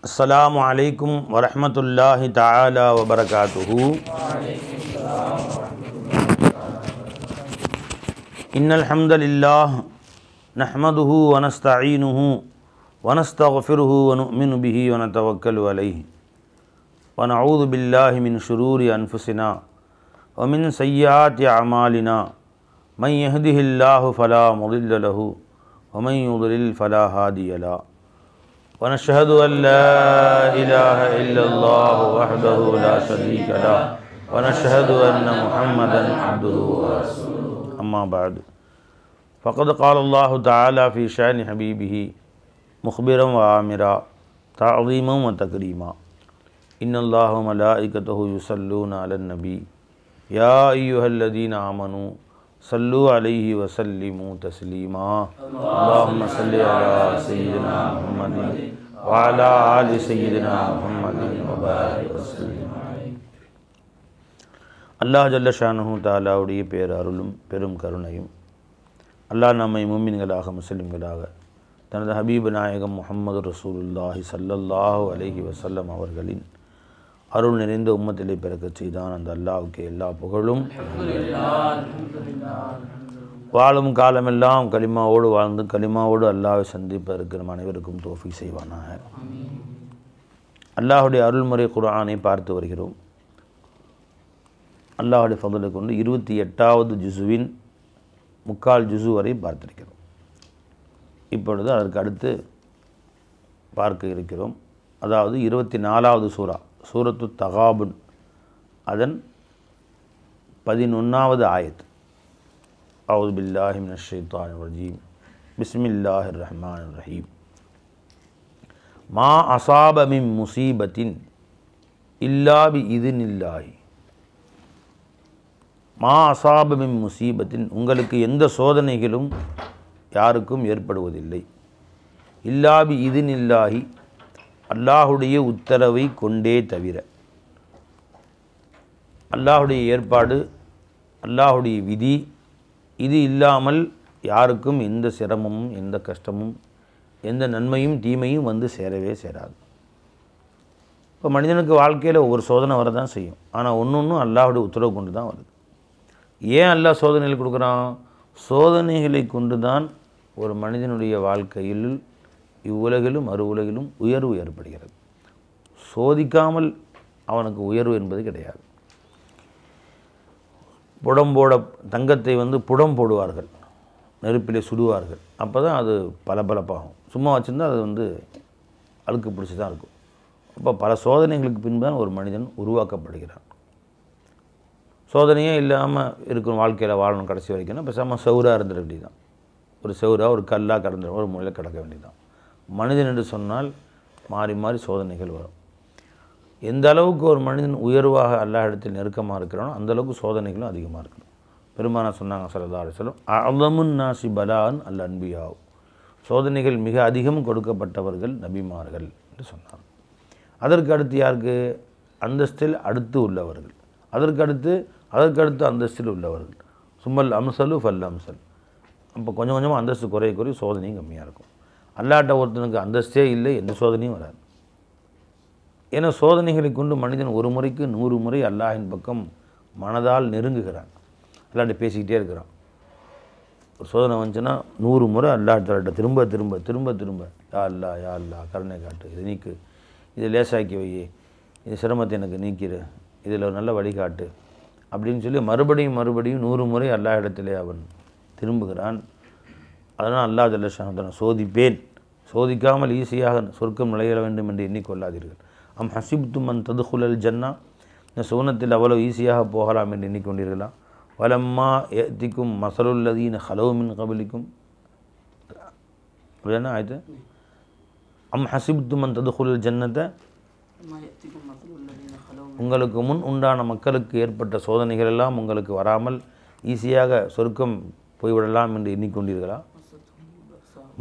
अस्सलामु अलैकुम वरहमतुल्लाहि तआला वबरकातुहू। इन्नल हम्दलिल्लाह नहमदुहु व नस्तईनुहु व नस्तगफिरुहु व नु'मिनु बिही व नतवक्कलु अलैहि व नऊज़ु बिल्लाहि मिन शुरूरि अनफुसिना व मिन सय्यिआति अमालिना मन यहदिहिल्लाहु फला मुदिल्ल लहु व मन युद्लिल फला हादिय लहु वनशहदु अल्ला इलाहा इल्लल्लाहु वहदहु ला शरीका लहु वनशहदु अन्न मुहम्मदन अब्दुहु व रसूलुहु अम्मा बाद फ़क़द क़ालल्लाहु तआला फ़ी शानि हबीबिही मुख़बिरन व आमिरा तअज़ीमन व तकरीमा इन्नल्लाह व मलाइकतहु युसल्लूना अलन नबी या अय्युहल्लज़ीना आमनू सल्लु अलैहि व सल्लिमू तस्लीमा अल्लाहुम्मा सल्लि अला सय्यिदिना मुहम्मदिन व अला आलि सय्यिदिना मुहम्मदिन व बारिक वसल्लिम। அல்லாஹ் ஜல்ல ஷானுஹு தஆலாவுடைய பேரருளும் பெரும் கருணையும் அல்லாஹ் நம்மை முஃமின்களாக முஸ்லிம்களாக தனது ஹபீப் நாயகம் முஹம்மது ரசூலுல்லாஹி ஸல்லல்லாஹு அலைஹி வஸல்லம் அவர்களின் அருள் நிறைந்த உம்மத்திலே பிறக்கச் செய்தான் அந்த அல்லாஹ்வுக்கு எல்லா புகழும். வாழும் காலமெல்லாம் கலிமாவோடு வாழ்ந்து கலிமாவோடு அல்லாஹ்வை சந்திப்பதற்கு நம் அனைவருக்கும் தௌஃபீக் செய்வானாக. அல்லாஹ்வுடைய அருள்முறை குர்ஆனை பார்த்து வருகிறோம். அல்லாஹ்வுடைய ஃபضலை கொண்டு 28வது ஜுஸுவின் முக்கால் ஜுஸு வரை பார்த்திருக்கிறோம். இப்பொழுது அதற்கு அடுத்து பார்க்க இருக்கிறோம். அதாவது 24வது சூரா சூரத்து தகாபுன் அதன் 11வது ஆயத். அவுது பில்லாஹி மினஷ் ஷைத்தானிர் ரஜீம் பிஸ்மில்லாஹிர் ரஹ்மானிர் ரஹீம். மா அஸாப மின் முஸீபத்தின் இல்லா பி இத்னில்லாஹி. மா அஸாப மின் முஸீபத்தின், உங்களுக்கு எந்த சோதனைகளும் யாருக்கும் ஏற்படுவதில்லை. இல்லா பி இத்னில்லாஹி, அல்லாஹுடைய உத்தரவை கொண்டே தவிர. அல்லாஹுடைய ஏற்பாடு, அல்லாஹுடைய விதி, இது இல்லாமல் யாருக்கும் எந்த சிரமமும் எந்த கஷ்டமும் எந்த நன்மையும் தீமையும் வந்து சேரவே சேராது. இப்போ மனிதனுக்கு வாழ்க்கையில் ஒவ்வொரு சோதனை வரதான் செய்யும். ஆனால் ஒன்றும் அல்லாஹுடைய உத்தரவு கொண்டு தான் வருது. ஏன் அல்லாஹ் சோதனைகள் கொடுக்குறான்? சோதனைகளை கொண்டு தான் ஒரு மனிதனுடைய வாழ்க்கையில் இவ்வுலகிலும் மறு உலகிலும் உயர்வு ஏற்படுகிறது. சோதிக்காமல் அவனுக்கு உயர்வு என்பது கிடையாது. தங்கத்தை புடம் போடுவார்கள், நெருப்பிலே சுடுவார்கள், அப்போ தான் அது பளபளப்பாகும். சும்மா வச்சுருந்தா அது அழுக்கு பிடிச்சி தான் இருக்கும். அப்போ பல சோதனைகளுக்கு பின்பு தான் ஒரு மனிதன் உருவாக்கப்படுகிறான். சோதனையே இல்லாமல் இருக்கும் வாழ்க்கையில் வாழணும் கடைசி வரைக்கும்னா பேசாமல் செவுராக இருந்துட வேண்டியதுதான். ஒரு செவுராக ஒரு கல்லாக கடந்துட ஒரு மூலையில் கிடக்க வேண்டியதுதான். மனிதன் என்று சொன்னால் மாறி மாறி சோதனைகள் வரும். எந்த அளவுக்கு ஒரு மனிதன் உயர்வாக அல்லாஹ் இடத்தில் நெருக்கமாக இருக்கிறானோ அந்த அளவுக்கு சோதனைகளும் அதிகமாக இருக்கணும். பெருமானா சொன்னாங்க ஸல்லல்லாஹு அலைஹி வஸல்லம், அஅலமுன் நாஸி பலாஅன் அல் அன்பியாவு. சோதனைகள் மிக அதிகம் கொடுக்கப்பட்டவர்கள் நபிமார்கள் என்று சொன்னார். அதற்கு அடுத்து யாருக்கு? அந்தஸ்தில் அடுத்து உள்ளவர்கள், அதற்கடுத்து அந்தஸ்தில் உள்ளவர்கள். சும்மல் அம்சலு ஃபல் அம்சல். அப்போ கொஞ்சம் கொஞ்சமாக அந்தஸ்து குறைய சோதனையும் கம்மியாக இருக்கும். அல்லாட்ட ஒருத்தனுக்கு அந்தஸ்தே இல்லை, எந்த சோதனையும் வராது. ஏன்னா சோதனைகளை கொண்டு மனிதன் ஒரு முறைக்கு 100 முறை அல்லாஹின் பக்கம் மனதால் நெருங்குகிறான். அல்லாட்ட பேசிக்கிட்டே இருக்கிறான். ஒரு சோதனை வந்துச்சுன்னா 100 முறை அல்லாட்ட திரும்ப திரும்ப திரும்ப திரும்ப யா அல்லா யா அல்லா கருணை காட்டு, இதை நீக்கு, இதை லேசாக்கி வை, இது சிரமத்தை எனக்கு நீக்கிடு, இதில் ஒரு நல்ல வழிகாட்டு அப்படின்னு சொல்லி மறுபடியும் 100 முறை அல்லாஹ் இடத்திலே அவன் திரும்புகிறான். அதனால் அல்லாஹ் ஜல்ல ஷானுஹு சோதிப்பேன், சோதிக்காமல் ஈஸியாக சொர்க்கம் நுழைய வேண்டும் என்று எண்ணிக்கொள்ளாதீர்கள். அம் ஹசிப்தும் அன் ததுகுலல் ஜன்னா, இந்த சுவனத்தில் அவ்வளோ ஈஸியாக போகலாம் என்று எண்ணிக்கொண்டீர்களா? வலம்மா யஅதிக்கும் மஸலுல்லதீன ஹலவு மின் கபலிக்கும். அப்படின்னா ஆயிட்டு அம் ஹசிப்தும் அன் ததுகுலல் ஜன்னத்தை, உங்களுக்கு முன் உண்டான மக்களுக்கு ஏற்பட்ட சோதனைகள் எல்லாம் உங்களுக்கு வராமல் ஈஸியாக சொர்க்கம் போய்விடலாம் என்று எண்ணிக்கொண்டீர்களா?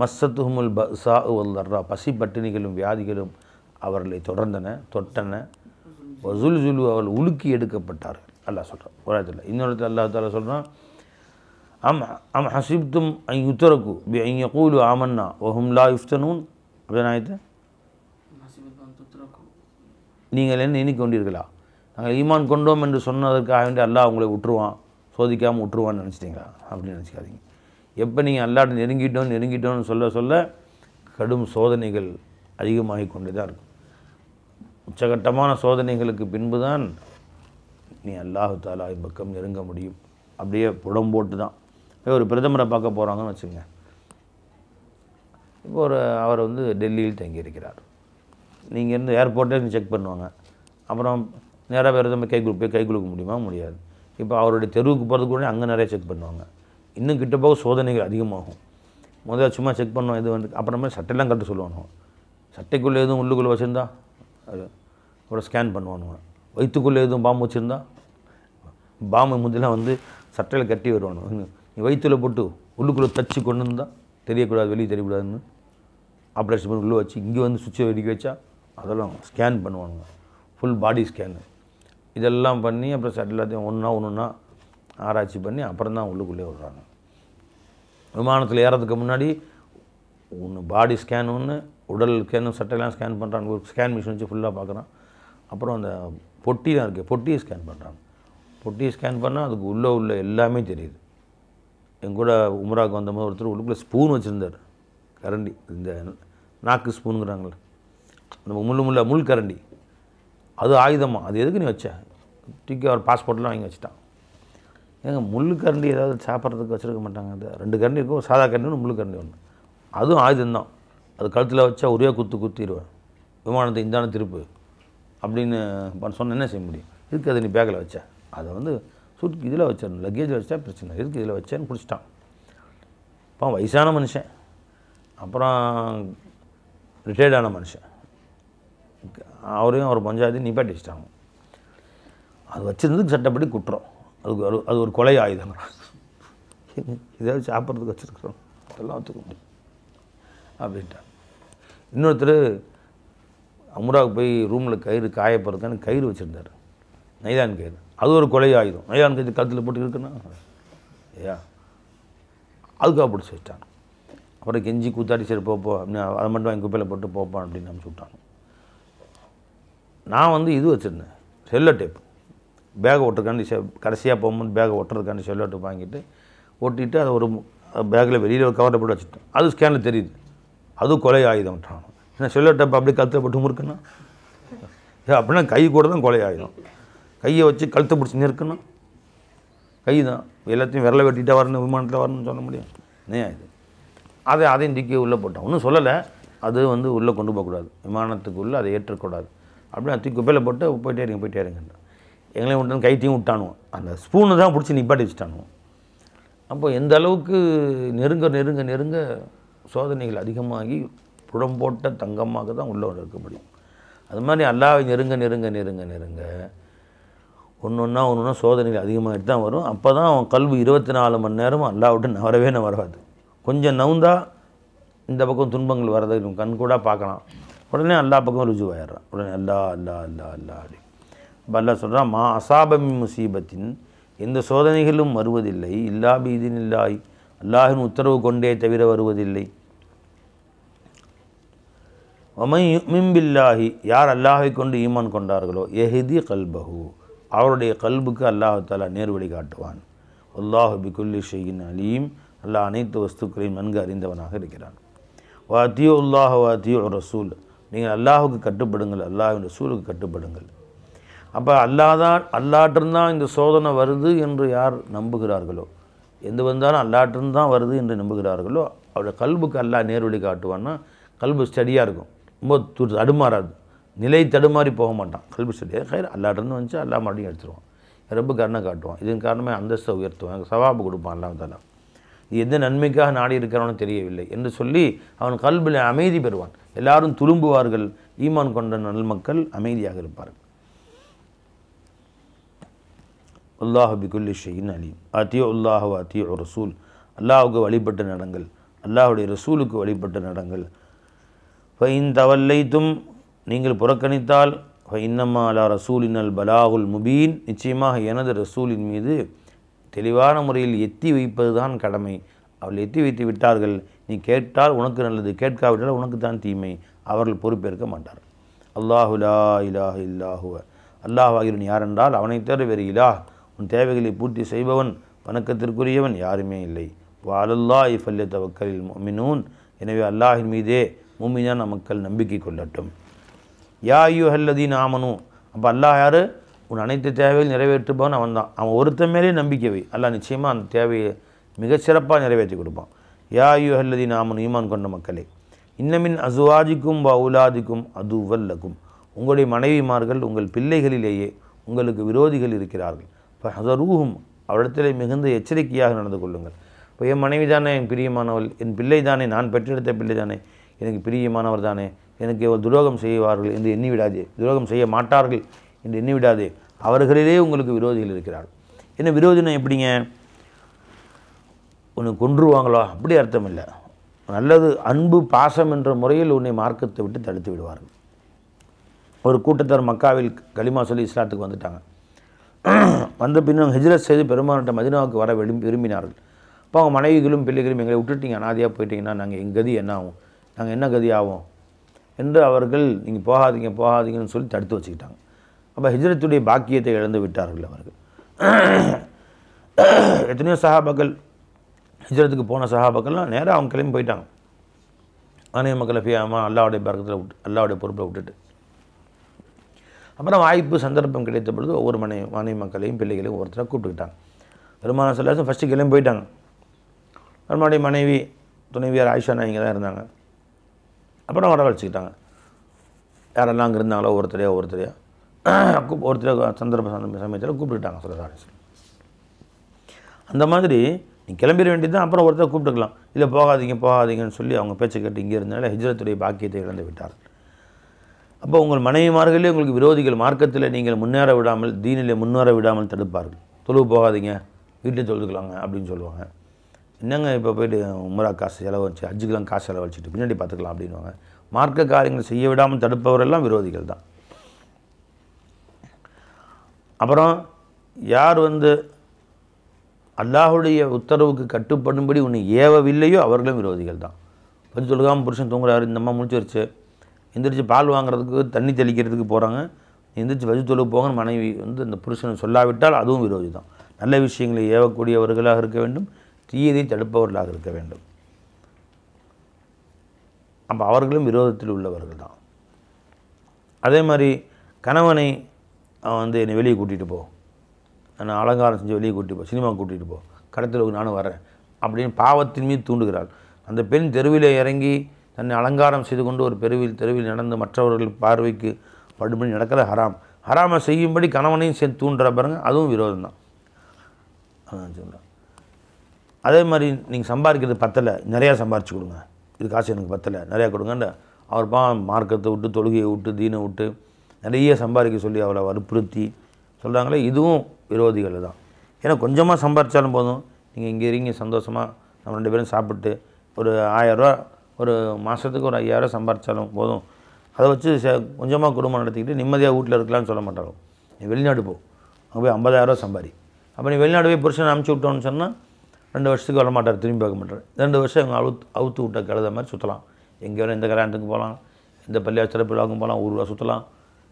மஸ்ஸத்துஹுமுல் பஸாஉ வல் தர்ரா, பசி பட்டினிகளும் வியாதிகளும் அவர்களை தொடர்ந்தன தொட்டன. வஸுல்ஸுலு, அவர்கள் உலுக்கி எடுக்கப்பட்டார்கள். அல்லாஹ் சொல்கிறான் ஒரு இடத்துல. இன்னொரு இடத்துல அல்லாஹ் தஆலா சொல்கிறான், அம் ஹசிப்தும் அன் யுத்ரகு பி அன் யகூலு ஆமன்னா வஹும் லா யுஃப்தனூன். அப்படின்னா ஆயிட்டு நீங்கள் என்ன எண்ணிக்கொண்டீர்களா? நாங்கள் ஈமான் கொண்டோம் என்று சொன்னதற்காக வேண்டி அல்லாஹ் உங்களை விட்டுருவான், சோதிக்காமல் விட்டுருவான்னு நினச்சிட்டிங்களா? அப்படின்னு நினச்சிக்காதீங்க. எப்போ நீங்கள் அல்லாஹ்ட்ட நெருங்கிட்டோன்னு சொல்ல சொல்ல கடும் சோதனைகள் அதிகமாகி கொண்டே தான் இருக்கும். உச்சகட்டமான சோதனைகளுக்கு பின்பு தான் நீ அல்லாஹ் தஆலா பக்கம் நெருங்க முடியும். அப்படியே புடம் போட்டு தான் ஒரு பிரதமரை பார்க்க போகிறாங்கன்னு வச்சுங்க. இப்போ அவர் வந்து டெல்லியில் தங்கியிருக்கிறார். நீங்கள் இருந்து ஏர்போர்ட்டே செக் பண்ணுவாங்க. அப்புறம் நேராக பிரதமர் கை கொடுக்க முடியுமா? முடியாது. இப்போ அவருடைய தெருவுக்கு போகிறதுக்கு கூட அங்கே நிறைய செக் பண்ணுவாங்க. இன்னும் கிட்ட போக சோதனைகள் அதிகமாகும். முதல்ல சும்மா செக் பண்ணுவோம், இது வந்து அப்புறமே சட்டையெல்லாம் கட்ட சொல்லுவானுங்க. சட்டைக்குள்ளே எதுவும் உள்ளுக்குள்ளே வச்சுருந்தா அது கூட ஸ்கேன் பண்ணுவானுங்க. வயிற்றுக்குள்ளே எதுவும் பாம்பு வச்சுருந்தா பாம்பு முந்திலாம் வந்து சட்டையில் கட்டி வருவானுங்க. நீ வயிற்றில் போட்டு உள்ளுக்குள்ளே தச்சு கொண்டு இருந்தால் தெரியக்கூடாது, வெளியே தெரியக்கூடாதுன்னு ஆப்ரேஷன் பண்ணி உள்ளே வச்சு இங்கே வந்து சுவிட்சை வெடிக்க வச்சா அதெல்லாம் ஸ்கேன் பண்ணுவானுங்க. ஃபுல் பாடி ஸ்கேனு இதெல்லாம் பண்ணி அப்புறம் எல்லாத்தையும் ஒன்றா ஆராய்ச்சி பண்ணி அப்புறம் தான் உள்ளுக்குள்ளே விடுறாங்க. விமானத்தில் ஏறதுக்கு முன்னாடி ஒன்று பாடி ஸ்கேன், ஒன்று உடல் ஸ்கேனு, சட்டையெல்லாம் ஸ்கேன் பண்ணுறாங்க. ஒரு ஸ்கேன் மிஷின் வச்சு ஃபுல்லாக பார்க்குறான். அப்புறம் அந்த பொட்டிலாம் இருக்குது, பொட்டியை ஸ்கேன் பண்ணுறாங்க. பொட்டியை ஸ்கேன் பண்ணால் அதுக்கு உள்ள எல்லாமே தெரியுது. எங்கூட உம்ராவுக்கு வந்தபோது ஒருத்தர் உள்ளுக்குள்ளே ஸ்பூன் வச்சுருந்தார், கரண்டி, இந்த நாக்கு ஸ்பூனுங்கிறாங்களே, அந்த முள் கரண்டி, அது ஆயுதமாக. அது எதுக்கு நீ வச்ச? தூக்கி அவர் பாஸ்போர்ட்லாம் வாங்கி வச்சுட்டான். ஏங்க முள் கரண்டி ஏதாவது சாப்பிட்றதுக்கு வச்சுருக்க மாட்டாங்க? அது 2 கரண்டி இருக்கும், சாதா கரண்டி ஒன்று, முள் கரண்டி ஒன்று. அதுவும் ஆயுதம்தான். அது கழுத்தில் வச்சா ஒரே குத்திடுவேன், விமானத்தை இந்தான திருப்பு அப்படின்னு சொன்ன என்ன செய்ய முடியும்? இதுக்கு அதை நீ பேக்கில் வச்ச, அதை வந்து இதில் வச்சிடணும், லக்கேஜில் வச்சா பிரச்சனை, எதுக்கு இதில் வச்சேன்னு பிடிச்சிட்டான். அப்போ வயசான மனுஷன், அப்புறம் ரிட்டையர்டான மனுஷன், அவரையும் அவர் பஞ்சாயத்து நிப்பாட்டி வச்சிட்டாங்க. அது வச்சுருந்ததுக்கு சட்டப்படி குற்றம், அது ஒரு கொலை ஆயுதங்கிறான். இதாவது சாப்பிட்றதுக்கு வச்சுருக்குறோம், அதெல்லாம் ஒத்துக்க முடியும் அப்படின்ட்டான். இன்னொருத்தர் உம்ராவுக்கு போய் ரூமில் கயிறு காயப்படுறதுக்கான கயிறு வச்சுருந்தார், நைலான் கயிறு. அது ஒரு கொலை ஆயுதம். நைலான் கயிறு கழுத்தில் போட்டு இருக்குன்னா ஐயா அதுக்காக பிடிச்சி வச்சிட்டாங்க. அப்புறம் கெஞ்சி கூத்தாடி சரி போப்போ அப்படின்னு அதை மட்டும் வாங்கி குப்பையில் போட்டு போப்பான் அப்படின்னு அனுப்பிச்சி விட்டாங்க. நான் வந்து இது வச்சுருந்தேன், செல்லோ டேப். பேகை ஒட்டுறதுக்காண்டி கடைசியாக போகும்போது பேகை ஒட்டுறதுக்காண்டி செல்லோ டேப் வாங்கிட்டு ஒட்டிட்டு அதை ஒரு பேக்கில் வெளியில் ஒரு கவரை போட்டு வச்சுட்டேன். அது ஸ்கேனில் தெரியுது, அதுவும் கொலை ஆயுதம்ட்டான். ஏன்னா செல்லோ டேப் அப்படியே கழுத்தை போட்டு முறுக்குன்னா அப்படின்னா கை கூட தான் கொலை ஆயுதம். கையை வச்சு கழுத்தை பிடிச்சி நிற்கணும், கை தான். எல்லாத்தையும் விரலை வெட்டிட்டா வரணும், விமானத்தில் வரணும்னு சொல்ல முடியும்? இது அதையும் தூக்கி உள்ளே போட்டான். ஒன்றும் சொல்லலை, அது வந்து உள்ளே கொண்டு போகக்கூடாது, விமானத்துக்கு உள்ளே அதை ஏற்றக்கூடாது அப்படின்னு தூக்கி குப்பையில் போட்டு போயிட்டே இருங்க. எங்களையும் விட்டானு, கைத்தையும் விட்டானுவோம். அந்த ஸ்பூனு தான் பிடிச்சி நிப்பாட்டி வச்சுட்டானுவோம். அப்போ எந்த அளவுக்கு நெருங்க சோதனைகள் அதிகமாகி புடம்போட்ட தங்கமாக தான் உள்ளே இருக்க முடியும். அது மாதிரி அல்லாஹ்வை நெருங்க ஒன்று சோதனைகள் அதிகமாகிட்டு தான் வரும். அப்போ தான் அவன் கல்வி 24 மணி நேரமும் அல்லாஹ் விட்டு நவராது. கொஞ்சம் நவுந்தா இந்த பக்கம் துன்பங்கள் வரதை கண் கூட பார்க்கலாம். உடனே அல்லாஹ் பக்கம் ருஜுவாயிடுறான். உடனே அல்லா அப்படி. இப்போ அல்லாஹ் சொல்கிறான், மா அசாபமி முசீபத்தின், எந்த சோதனைகளும் வருவதில்லை, இல்லா பீதின் இல்லாய், அல்லாஹின் உத்தரவு கொண்டே தவிர வருவதில்லை. வமை யுமின் பில்லாஹி, யார் அல்லாஹை கொண்டு ஈமான் கொண்டார்களோ, எஹிதி கல்பஹு, அவருடைய கல்புக்கு அல்லாஹ் தஆலா நேர்வழி காட்டுவான். அல்லாஹு பிகுல்லி ஷைஇன் அலீம், அல்லாஹ் அனைத்து வஸ்துக்களையும் நன்கு அறிந்தவனாக இருக்கிறான். வாத்தியு அல்லாஹ் வாத்தியு ரசூல், நீங்கள் அல்லாஹுக்கு கட்டுப்படுங்கள், அல்லாஹ்வின் ரசூலுக்கு கட்டுப்படுங்கள். அப்போ அல்லாஹ்ட்டிருந்தான் இந்த சோதனை வருது என்று யார் நம்புகிறார்களோ, எது வந்தாலும் அல்லாஹ்ட்டிருந்தான் வருது என்று நம்புகிறார்களோ, அவருடைய கல்புக்கு அல்லாஹ் நேர்வழி காட்டுவான்னா கல்பு ஸ்டடியாக இருக்கும், ரொம்ப தடுமாறாது, நிலை தடுமாறி போக மாட்டான். கல்பு ஸ்டடியாக கயிறு அல்லாஹ்ட்டிருந்து வந்துச்சு, அல்லாஹ் மறுபடியும் எடுத்துருவான், ரொம்ப கருணை காட்டுவான். இதன் காரணமே அந்தஸ்தை உயர்த்துவான், எனக்கு சவாபு கொடுப்பான் அல்லாஹ் தஆலா. இது எந்த நன்மைக்காக நாடி இருக்கிறவனு தெரியவில்லை என்று சொல்லி அவன் கல்பில் அமைதி பெறுவான். எல்லாரும் துளும்புவார்கள், ஈமான் கொண்ட நல்மக்கள் அமைதியாக இருப்பார்கள். அல்லாஹு பிகுல்லி ஷைஇன் அலீம். அத்தியு அல்லாஹ் அத்தியு ரசூல், அல்லாஹுக்கு வழிபட்டு நடங்கள், அல்லாஹுடைய ரசூலுக்கு வழிபட்டு நடங்கள். ஃபைன் தவல்லைத்தும், நீங்கள் புறக்கணித்தால், ஃபைன்னமா அலா ரசூலினல் பலாகுல் முபீன், நிச்சயமாக எனது ரசூலின் மீது தெளிவான முறையில் எத்தி வைப்பது தான் கடமை. அவர்கள் எத்தி வைத்து விட்டார்கள், நீ கேட்டால் உனக்கு நல்லது, கேட்காவிட்டால் உனக்கு தான் தீமை, அவர்கள் பொறுப்பேற்க மாட்டார்கள். அல்லாஹு லா இலாஹ இல்லாஹுவ, அல்லாஹ் ஆகிறவன் யார் என்றால் அவனை தவிர வேறு இலாஹ், உன் தேவைகளை பூர்த்தி செய்பவன் வணக்கத்திற்குரியவன் யாருமே இல்லை. வஅலல்லாஹி ஃபல்யதவக்கலில் முஃமினூன், எனவே அல்லாஹின் மீதே முஃமினான மக்கள் நம்பிக்கை கொள்ளட்டும். யா அய்யுஹல்லதீன ஆமனு, அப்போ அல்லாஹ் யார்? உன் அனைத்து தேவைகள் நிறைவேற்றுப்பவன் அவன் தான். அவன் ஒருத்தன் மேலே நம்பிக்கை வை, அல்லாஹ் நிச்சயமாக அந்த தேவையை மிகச்சிறப்பாக நிறைவேற்றி கொடுப்பான். யா அய்யுஹல்லதீன ஆமனு, ஈமான் கொண்ட மக்களே, இன்னமின் அசுவாஜிக்கும் வ உலாதிக்கும் அதுவல்லக்கும், உங்களுடைய மனைவிமார்கள் உங்கள் பிள்ளைகளிலேயே உங்களுக்கு விரோதிகள் இருக்கிறார்கள். இப்போ ஹஸரூஹும், அவரிடத்திலே மிகுந்த எச்சரிக்கையாக நடந்து கொள்ளுங்கள். இப்போ என் மனைவி தானே என் பிரியமானவள், என் பிள்ளை தானே, நான் பெற்றெடுத்த பிள்ளை தானே, எனக்கு பிரியமானவர் தானே, எனக்கு துரோகம் செய்வார்கள் என்று எண்ணி விடாதே, துரோகம் செய்ய மாட்டார்கள் என்று எண்ணி விடாதே, அவர்களிலே உங்களுக்கு விரோதிகள் இருக்கிறார்கள். என்ன விரோதினா எப்படிங்க? உன்னை கொன்றுவாங்களோ அப்படி அர்த்தம் இல்லை. நல்லது அன்பு பாசம் என்ற முறையில் உன்னை மார்க்கத்தை விட்டு தடுத்து விடுவார்கள். ஒரு கூட்டத்தார் மக்காவில் கலிமா சொல்லி இஸ்லாத்துக்கு வந்துட்டாங்க. வந்த பின்னும் ஹிஜ்ரத் செய்து பெருமானாட்ட மதீனாவுக்கு வர விரும்பினார்கள். அப்போ அவங்க மனைவிகளும் பிள்ளைகளும் எங்களை விட்டுட்டீங்க, அனாதையாக போயிட்டீங்கன்னா நாங்கள் எங்கள் கதி என்ன ஆகும், நாங்கள் என்ன கதி ஆகும் என்று அவர்கள் நீங்கள் போகாதீங்க போகாதீங்கன்னு சொல்லி தடுத்து வச்சுக்கிட்டாங்க. அப்போ ஹிஜ்ரத்துடைய பாக்கியத்தை இழந்து விட்டார்கள் அவர்கள். எத்தனையோ சஹாபாக்கள், ஹிஜ்ரத்துக்கு போன சஹாபாக்கள்லாம் நேராக அவங்க கிளம்பி போயிட்டாங்க. அனைய மக்களை ஃபியாமா அல்லாவுடைய பறக்கத்தில் விட்டு, அல்லாவுடைய பொறுப்பை விட்டுட்டு. அப்புறம் வாய்ப்பு சந்தர்ப்பம் கிடைத்த பொழுது ஒவ்வொரு மனைவி மக்களையும் பிள்ளைகளையும் ஒவ்வொருத்தராக கூப்பிட்டுக்கிட்டாங்க. பெருமானார் ஸல்லல்லாஹு அலைஹி வஸல்லம் ஃபஸ்ட்டு கிளம்பி போயிட்டாங்க. பெருமானுடைய மனைவி துணைவியார் ஆயிஷா நாயகி தான் இருந்தாங்க. அப்புறம் வர வச்சுக்கிட்டாங்க. யாரெல்லாம் அங்கே இருந்தாங்களோ ஒவ்வொருத்தரையாக சந்தர்ப்ப சமயத்தில் கூப்பிட்டுக்கிட்டாங்க ஸல்லல்லாஹு அலைஹி வஸல்லம். அந்த மாதிரி நீ கிளம்பிட வேண்டியது தான். அப்புறம் ஒருத்தர் கூப்பிட்டுக்கலாம், இல்லை போகாதீங்கன்னு சொல்லி அவங்க பேச்சை கேட்டு இங்கே இருந்தால ஹிஜ்ரத்துடைய பாக்கியத்தை இழந்து விட்டார்கள். அப்போ உங்கள் மனைவிமார்களே உங்களுக்கு விரோதிகள், மார்க்கத்தில் நீங்கள் முன்னேற விடாமல், தீனிலே முன்னேற விடாமல் தடுப்பார்கள். தொழுவு போகாதீங்க, வீட்டில் தொழுதுக்கலாங்க அப்படின்னு சொல்லுவாங்க. என்னங்க இப்போ போய்ட்டு உம்ரா காசு செலவு வச்சு, ஹஜ்ஜுக்கெலாம் காசு செலவு வச்சுட்டு பின்னாடி பார்த்துக்கலாம் அப்படின்வாங்க. மார்க்க காரியங்கள் செய்ய விடாமல் தடுப்பவரெல்லாம் விரோதிகள் தான். அப்புறம் யார் அல்லாஹுடைய உத்தரவுக்கு கட்டுப்படும்படி உன்னை ஏவவில்லையோ அவர்களும் விரோதிகள் தான். கொஞ்சம் தொழுகாமல் புருஷன் தூங்குறாரு, இந்த அம்மா முடிச்சிருச்சு, எந்திரிச்சு பால் வாங்குறதுக்கு தண்ணி தெளிக்கிறதுக்கு போகிறாங்க, எந்திரிச்சு வஜு தொழுவு போங்கன்னு மனைவி இந்த புருஷனை சொல்லாவிட்டால் அதுவும் விரோதி தான். நல்ல விஷயங்களை ஏவக்கூடியவர்களாக இருக்க வேண்டும், தீயதை தடுப்பவர்களாக இருக்க வேண்டும். அப்போ அவர்களும் விரோதத்தில் உள்ளவர்கள் தான். அதே மாதிரி கணவனை அவன் என்னை வெளியே கூட்டிகிட்டு போ, நான் அலங்காரம் செஞ்சு வெளியே கூட்டிகிட்டு போ, சினிமா கூட்டிகிட்டு போ, கடத்தில் நானும் வரேன் அப்படின்னு பாவத்தின் மீது தூண்டுகிறாள். அந்த பெண் தெருவில் இறங்கி தன்னை அலங்காரம் செய்து கொண்டு ஒரு தெருவில் நடந்து மற்றவர்கள் பார்வைக்கு படுபடி நடக்கிற ஹராமை செய்யும்படி கணவனையும் சேர்த்து தூண்டுற பாருங்க, அதுவும் விரோதம் தான். சொல்கிறேன். அதே மாதிரி நீங்கள் சம்பாதிக்கிறது பத்தலை, நிறையா சம்பாரிச்சு கொடுங்க, இது காசு எனக்கு பத்தலை, நிறையா கொடுங்கன்னு அவர் மார்க்கத்தை விட்டு, தொழுகையை விட்டு, தீனை விட்டு நிறைய சம்பாதிக்க சொல்லி அவளை வற்புறுத்தி சொல்கிறாங்களே, இதுவும் விரோதிகள் தான். ஏன்னா கொஞ்சமாக சம்பாதிச்சாலும் போதும், நீங்கள் இங்கே இருங்க சந்தோஷமாக நம்ம 2 பேரும் சாப்பிட்டு ஒரு 1000 ரூபா, ஒரு மாதத்துக்கு ஒரு 5000 சம்பாதிச்சாலும் போதும், அதை வச்சு கொஞ்சமாக குடும்பம் நடத்திக்கிட்டு நிம்மதியாக வீட்டில் இருக்கலாம்னு சொல்ல மாட்டாங்க. நீ வெளிநாடு போ, அங்கே போய் 50,000 ரூபா சம்பாதி. அப்போ நீ வெளிநாடு போய் புருஷனை அனுப்பிச்சி விட்டோன்னு சொன்னால் 2 வருஷத்துக்கு வர மாட்டார், திரும்பி பார்க்க மாட்டார். 2 வருஷம் அவங்க அவுத்து விட்ட கழுத மாதிரி சுற்றலாம். எங்கே வேணும், எந்த கல்யாணத்துக்கு போகலாம், எந்த பள்ளியாக சிறப்பு விழாவுக்கும் போகலாம், ஊருவா சுற்றலாம்.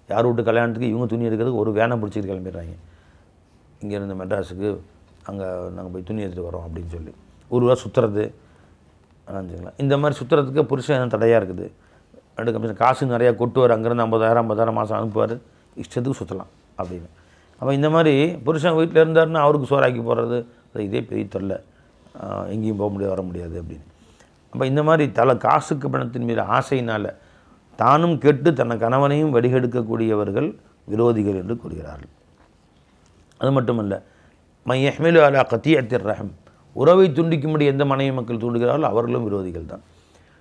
யார் வீட்டு கல்யாணத்துக்கு இவங்க துணி எடுக்கிறதுக்கு ஒரு வேனை பிடிச்சிட்டு கிளம்பிடுறாங்க. இங்கேருந்து மெட்ராஸுக்கு அங்கே நாங்கள் போய் துணி எடுத்துகிட்டு வரோம் அப்படின்னு சொல்லி ஊருவா சுற்றுறது. நினச்சிக்கலாம் இந்த மாதிரி சுற்றுறதுக்கு புருஷன் என்ன தடையாக இருக்குது. 2 கமிஷன் காசு நிறையா கொட்டுவார், அங்கேருந்து 50,000 மாதம் அனுப்புவார், இஷ்டத்துக்கு சுற்றலாம் அப்படின்னு. அப்போ இந்த மாதிரி புருஷன் வீட்டில் இருந்தாருன்னா அவருக்கு சோறாக்கி போடுறது, இதே பெரிய தொல்லை, எங்கேயும் போக முடியாது, வர முடியாது அப்படின்னு. அப்போ இந்த மாதிரி காசுக்கு பணத்தின் மீது ஆசையினால் தானும் கெட்டு தன்னை கணவனையும் வடிகெடுக்கக்கூடியவர்கள் விரோதிகள் என்று கூறுகிறார்கள். அது மட்டுமல்ல, மையஹ்மிலு அலா கத்தியத்திர் ரஹம், உறவை துண்டிக்கும்படி எந்த மனைவி மக்கள் தூண்டுகிறார்களோ அவர்களும் விரோதிகள் தான்.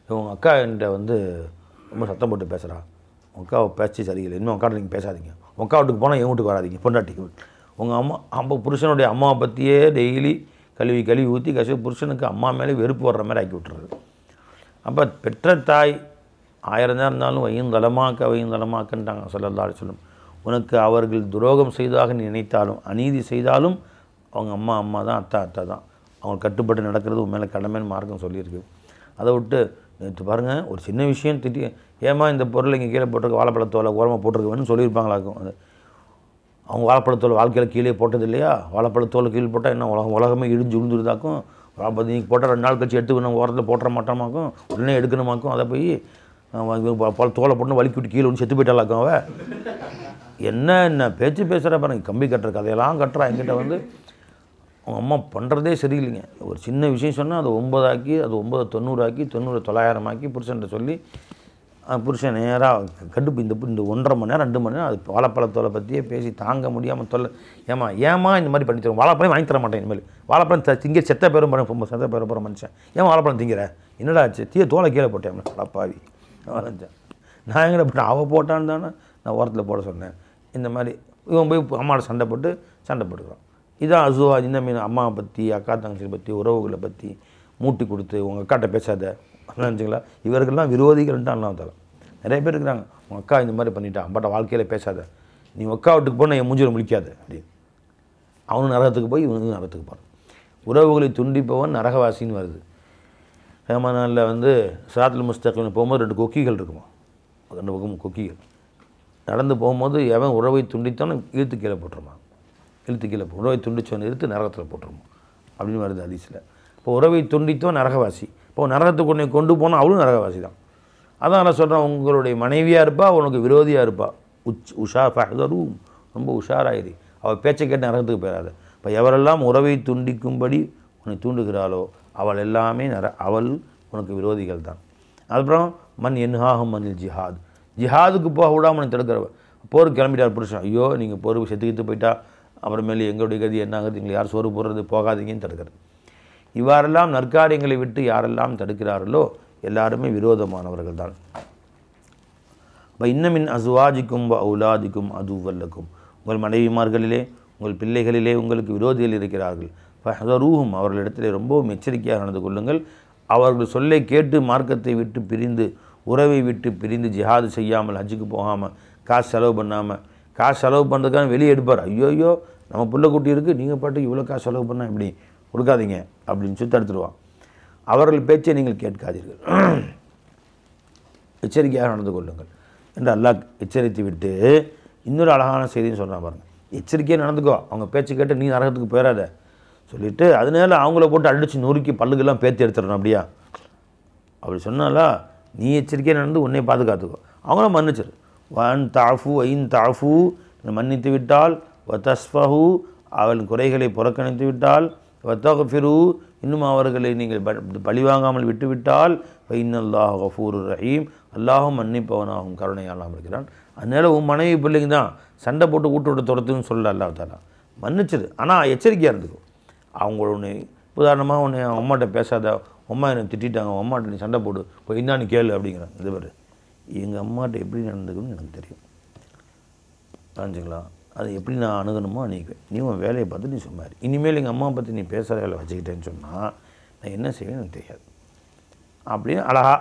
உங்கள் அக்கா என்கிட்ட ரொம்ப சத்தம் போட்டு பேசுகிறா, உங்கள் அக்காவை பேச்சு சரியில்லை, இன்னும் அக்கா நீங்கள் பேசாதீங்க, உங்கள் அக்கா வீட்டுக்கு போனால் என் வீட்டுக்கு வராதிங்க, பொண்டாட்டிக்கு உங்கள் அம்மா புருஷனுடைய அம்மாவை பற்றியே டெய்லி கழுவி ஊற்றி புருஷனுக்கு அம்மா மேலே வெறுப்பு வர்ற மாதிரி ஆக்கி விட்டுறது. அப்போ பெற்ற தாய் 1000 தான் இருந்தாலும் வையும் தலமாக்கன்ட்டாங்க ஸல்லல்லாஹு அலைஹி வஸல்லம். உனக்கு அவர்கள் துரோகம் செய்ததாக நீ நினைத்தாலும், அநீதி செய்தாலும் அவங்க அம்மா தான், அத்தா தான். அவங்க கட்டுப்பட்டு நடக்கிறது உன் மேலே கடமைன்னு மார்க்கம் சொல்லியிருக்கு. அதை விட்டு நேற்று பாருங்கள் ஒரு சின்ன விஷயம் திட்டி ஏமா இந்த பொருள் இங்கே கீழே போட்டிருக்க வாழைப்பழத்தோலை ஓரமாக போட்டிருக்கவேன்னு சொல்லியிருப்பாங்களாக்கும். அது அவங்க வாழைப்பழத்தோல் வாழ்க்கையில் கீழே போட்டது இல்லையா, வாழைப்பழத்தோல் கீழே போட்டால் என்ன உலகமே இடிஞ்சு விழுந்துருதாக்கும். நீங்கள் போட்டால் 2 நாள் கழிச்சு எடுத்து நம்ம ஓரத்தில் போட்டுற மாட்டோமாக்கும், உடனே எடுக்கணுமாக்கும். அதை போய் தோலை போட்டு வலிக்கி விட்டு கீழே ஒன்று செத்து போயிட்டாலாக்கும். என்ன பேச்சு பேசுகிற பாருங்க, கம்பி கட்டுற கதையெல்லாம் கட்டுறா என்கிட்ட வந்து. அவங்க அம்மா பண்ணுறதே சரியில்லைங்க. ஒரு சின்ன விஷயம் சொன்னால் அது 9 ஆக்கி, அது 9 90 ஆக்கி, 90 900 ஆக்கி புருஷன்ட்ட சொல்லி புருஷன் நேராக கடுப்பு இந்த 1.5 மணி நேரம் 2 மணி நேரம் அது வாழைப்பழத்தோலை பற்றியே பேசி தாங்க முடியாமல் ஏமா இந்த மாதிரி பண்ணி தரும், வாழைப்பழம் வாங்கி தர மாட்டேன் இனிமேல், வாழைப்பழம் திங்க செத்த பேரும் செத்த பேர போகிற மனுஷன், ஏன் வாழைப்பழம் திங்கிற, என்னடா ஆச்சு, தோலை கீழே போட்டேன் அப்பாவி வளைஞ்சேன். நான் எங்கே போட்டேன், அவள் போட்டான்னு தானே நான் ஓரத்தில் போட சொன்னேன். இந்த மாதிரி இவன் போய் அம்மாவோட சண்டை போட்டுக்கிறான். இதான் அசுவா. இந்த மீன் அம்மாவை பற்றி, அக்கா தங்கச்சியை பற்றி, உறவுகளை பற்றி மூட்டி கொடுத்து உங்கள் அக்காட்ட பேசாத நினச்சிங்களா. இவர்கள்லாம் விரோதிகள்ன்ட்டு அண்ணாவை தலை நிறைய பேர் இருக்கிறாங்க. உங்கள் அக்கா இந்த மாதிரி பண்ணிட்டா, அம்பாட்ட வாழ்க்கையில் பேசாத, நீ அக்கா வீட்டுக்கு போனால் என் மூஞ்சில் முழிக்காது அப்படின்னு. அவனும் நரகத்துக்கு போய் இவனும் நரகத்துக்கு போகிறான். உறவுகளை துண்டிப்பவன் நரகவாசின்னு வருது. நாளில் வந்து சிராத்துல் முஸ்தகீம் போகும்போது 2 கொக்கிகள் இருக்குமா, 2 பக்கமும் கொக்கிகள். நடந்து போகும்போது எவன் உறவை துண்டித்தானோ இழுத்து கீழே போட்டுருமா, உறவை துண்டித்தவன் இழுத்து நரகத்தில் போட்டுருமா அப்படின்னு வருது ஹதீஸில். இப்போ உறவை துண்டித்தவன் நரகவாசி. இப்போ நரகத்துக்கு உன்னை கொண்டு போனால் அவளும் நரகவாசி தான். அதான் நான் சொல்கிறேன், உங்களுடைய மனைவியாக இருப்பா, உனக்கு விரோதியாக இருப்பா, ஃபஹ்தரும், ரொம்ப உஷாராயிரு, அவள் பேச்சை கேட்டு நரகத்துக்கு போயிடாது. இப்போ எவரெல்லாம் உறவை துண்டிக்கும்படி உன்னை தூண்டுகிறாளோ அவள் எல்லாமே அவள் உனக்கு விரோதிகள் தான். அதுக்கப்புறம் மண் என்ஹாகும் மண்ணில் ஜிஹாதுக்கு போக விடாமல் உன்னை தடுக்கிறவ. போருக்கு கிளம்பிட்டார் புருஷன், ஐயோ நீங்கள் போருக்கு செத்துக்கிட்டு போயிட்டா அப்புறமேலே எங்களுடைய கதி என்னாகிறது, எங்களை யார் சோறு போடுறது, போகாதீங்கன்னு தடுக்கிறது. இவ்வாறெல்லாம் நற்காரியங்களை விட்டு யாரெல்லாம் தடுக்கிறார்களோ எல்லாருமே விரோதமானவர்கள் தான். இப்போ இன்னமின் அசுவாஜிக்கும் அவுலாதிக்கும் அதுவல்லக்கும், உங்கள் மனைவிமார்களிலே உங்கள் பிள்ளைகளிலே உங்களுக்கு விரோதிகள் இருக்கிறார்கள். ஃபஹ்தரூஹும், அவர்களிடத்திலே ரொம்பவும் எச்சரிக்கையாக நடந்து கொள்ளுங்கள். அவர்கள் சொல்லை கேட்டு மார்க்கத்தை விட்டு பிரிந்து, உறவை விட்டு பிரிந்து, ஜிஹாது செய்யாமல், ஹஜ்ஜுக்கு போகாமல், காசு செலவு பண்ணாமல், காசு செலவு பண்ணுறதுக்கான வெளியே எடுப்பார். ஐயோ நம்ம புள்ள குட்டி இருக்குது, நீங்கள் பாட்டுக்கு இவ்வளோ காசு செலவு பண்ணால் எப்படி, கொடுக்காதீங்க அப்படின்னு சொல்லி தடுத்துடுவான். அவர்கள் பேச்சை நீங்கள் கேட்காதீர்கள், எச்சரிக்கையாக நடந்து கொள்ளுங்கள் என்று அல்லாஹ் எச்சரித்து விட்டு இன்னொரு அழகான செய்தின்னு சொல்கிறான் பாருங்கள். எச்சரிக்கையாக நடந்துக்கோ, அவங்க பேச்சு கேட்டு நீ நரகத்துக்கு போயிடாத சொல்லிவிட்டு அதனால அவங்கள போட்டு அடித்து நொறுக்கி பல்லுக்கெல்லாம் பேத்தி எடுத்துடணும். அப்படியா அப்படி சொன்னாலா, நீ எச்சரிக்கையாக நடந்து உன்னை பாதுகாத்துக்கோ, அவங்கள மன்னிச்சிரு. வன் தாஃபு ஐன் தாஃபு, மன்னித்து விட்டால், வதஸ்ஃபஹு, அவள் குறைகளை புறக்கணித்து விட்டால், வத்தக்ஃபிரு, இன்னும் அவர்களை நீங்கள் பழிவாங்காமல் விட்டுவிட்டால், இன்னல்லாஹு கஃபூருர் ரஹீம், அல்லாஹும் மன்னிப்பவனாகவும் கருணையாளனாகவும் இருக்கிறான். அதனால் உன் மனைவி பிள்ளைங்க தான் சண்டை போட்டு விட்டு துரத்துன்னு சொல்ல அல்லாஹ் தஆலா, மன்னிச்சிரு. ஆனால் எச்சரிக்கையாக இருந்துக்கும். அவங்க உன்னை உதாரணமாக உன்னை அம்மாட்ட பேசாத, அம்மா என்னை திட்டாங்க, அம்மாட்ட நீ சண்டை போடு, இப்போ என்னான்னு கேளு அப்படிங்கிறான். இது பேர் எங்கள் அம்மாட்ட எப்படி நடந்துக்கணும்னு எனக்கு தெரியும், புரிஞ்சுங்களா? அது எப்படி நான் அணுகணுமோ அணுகுவேன். நீ உன் வேலையை பார்த்து நீ சொன்னார். இனிமேல் எங்கள் அம்மா பற்றி நீ பேசுகிற வேலை வச்சுக்கிட்டேன்னு சொன்னால் நான் என்ன செய்வேன்னு எனக்கு தெரியாது அப்படின்னு அழகா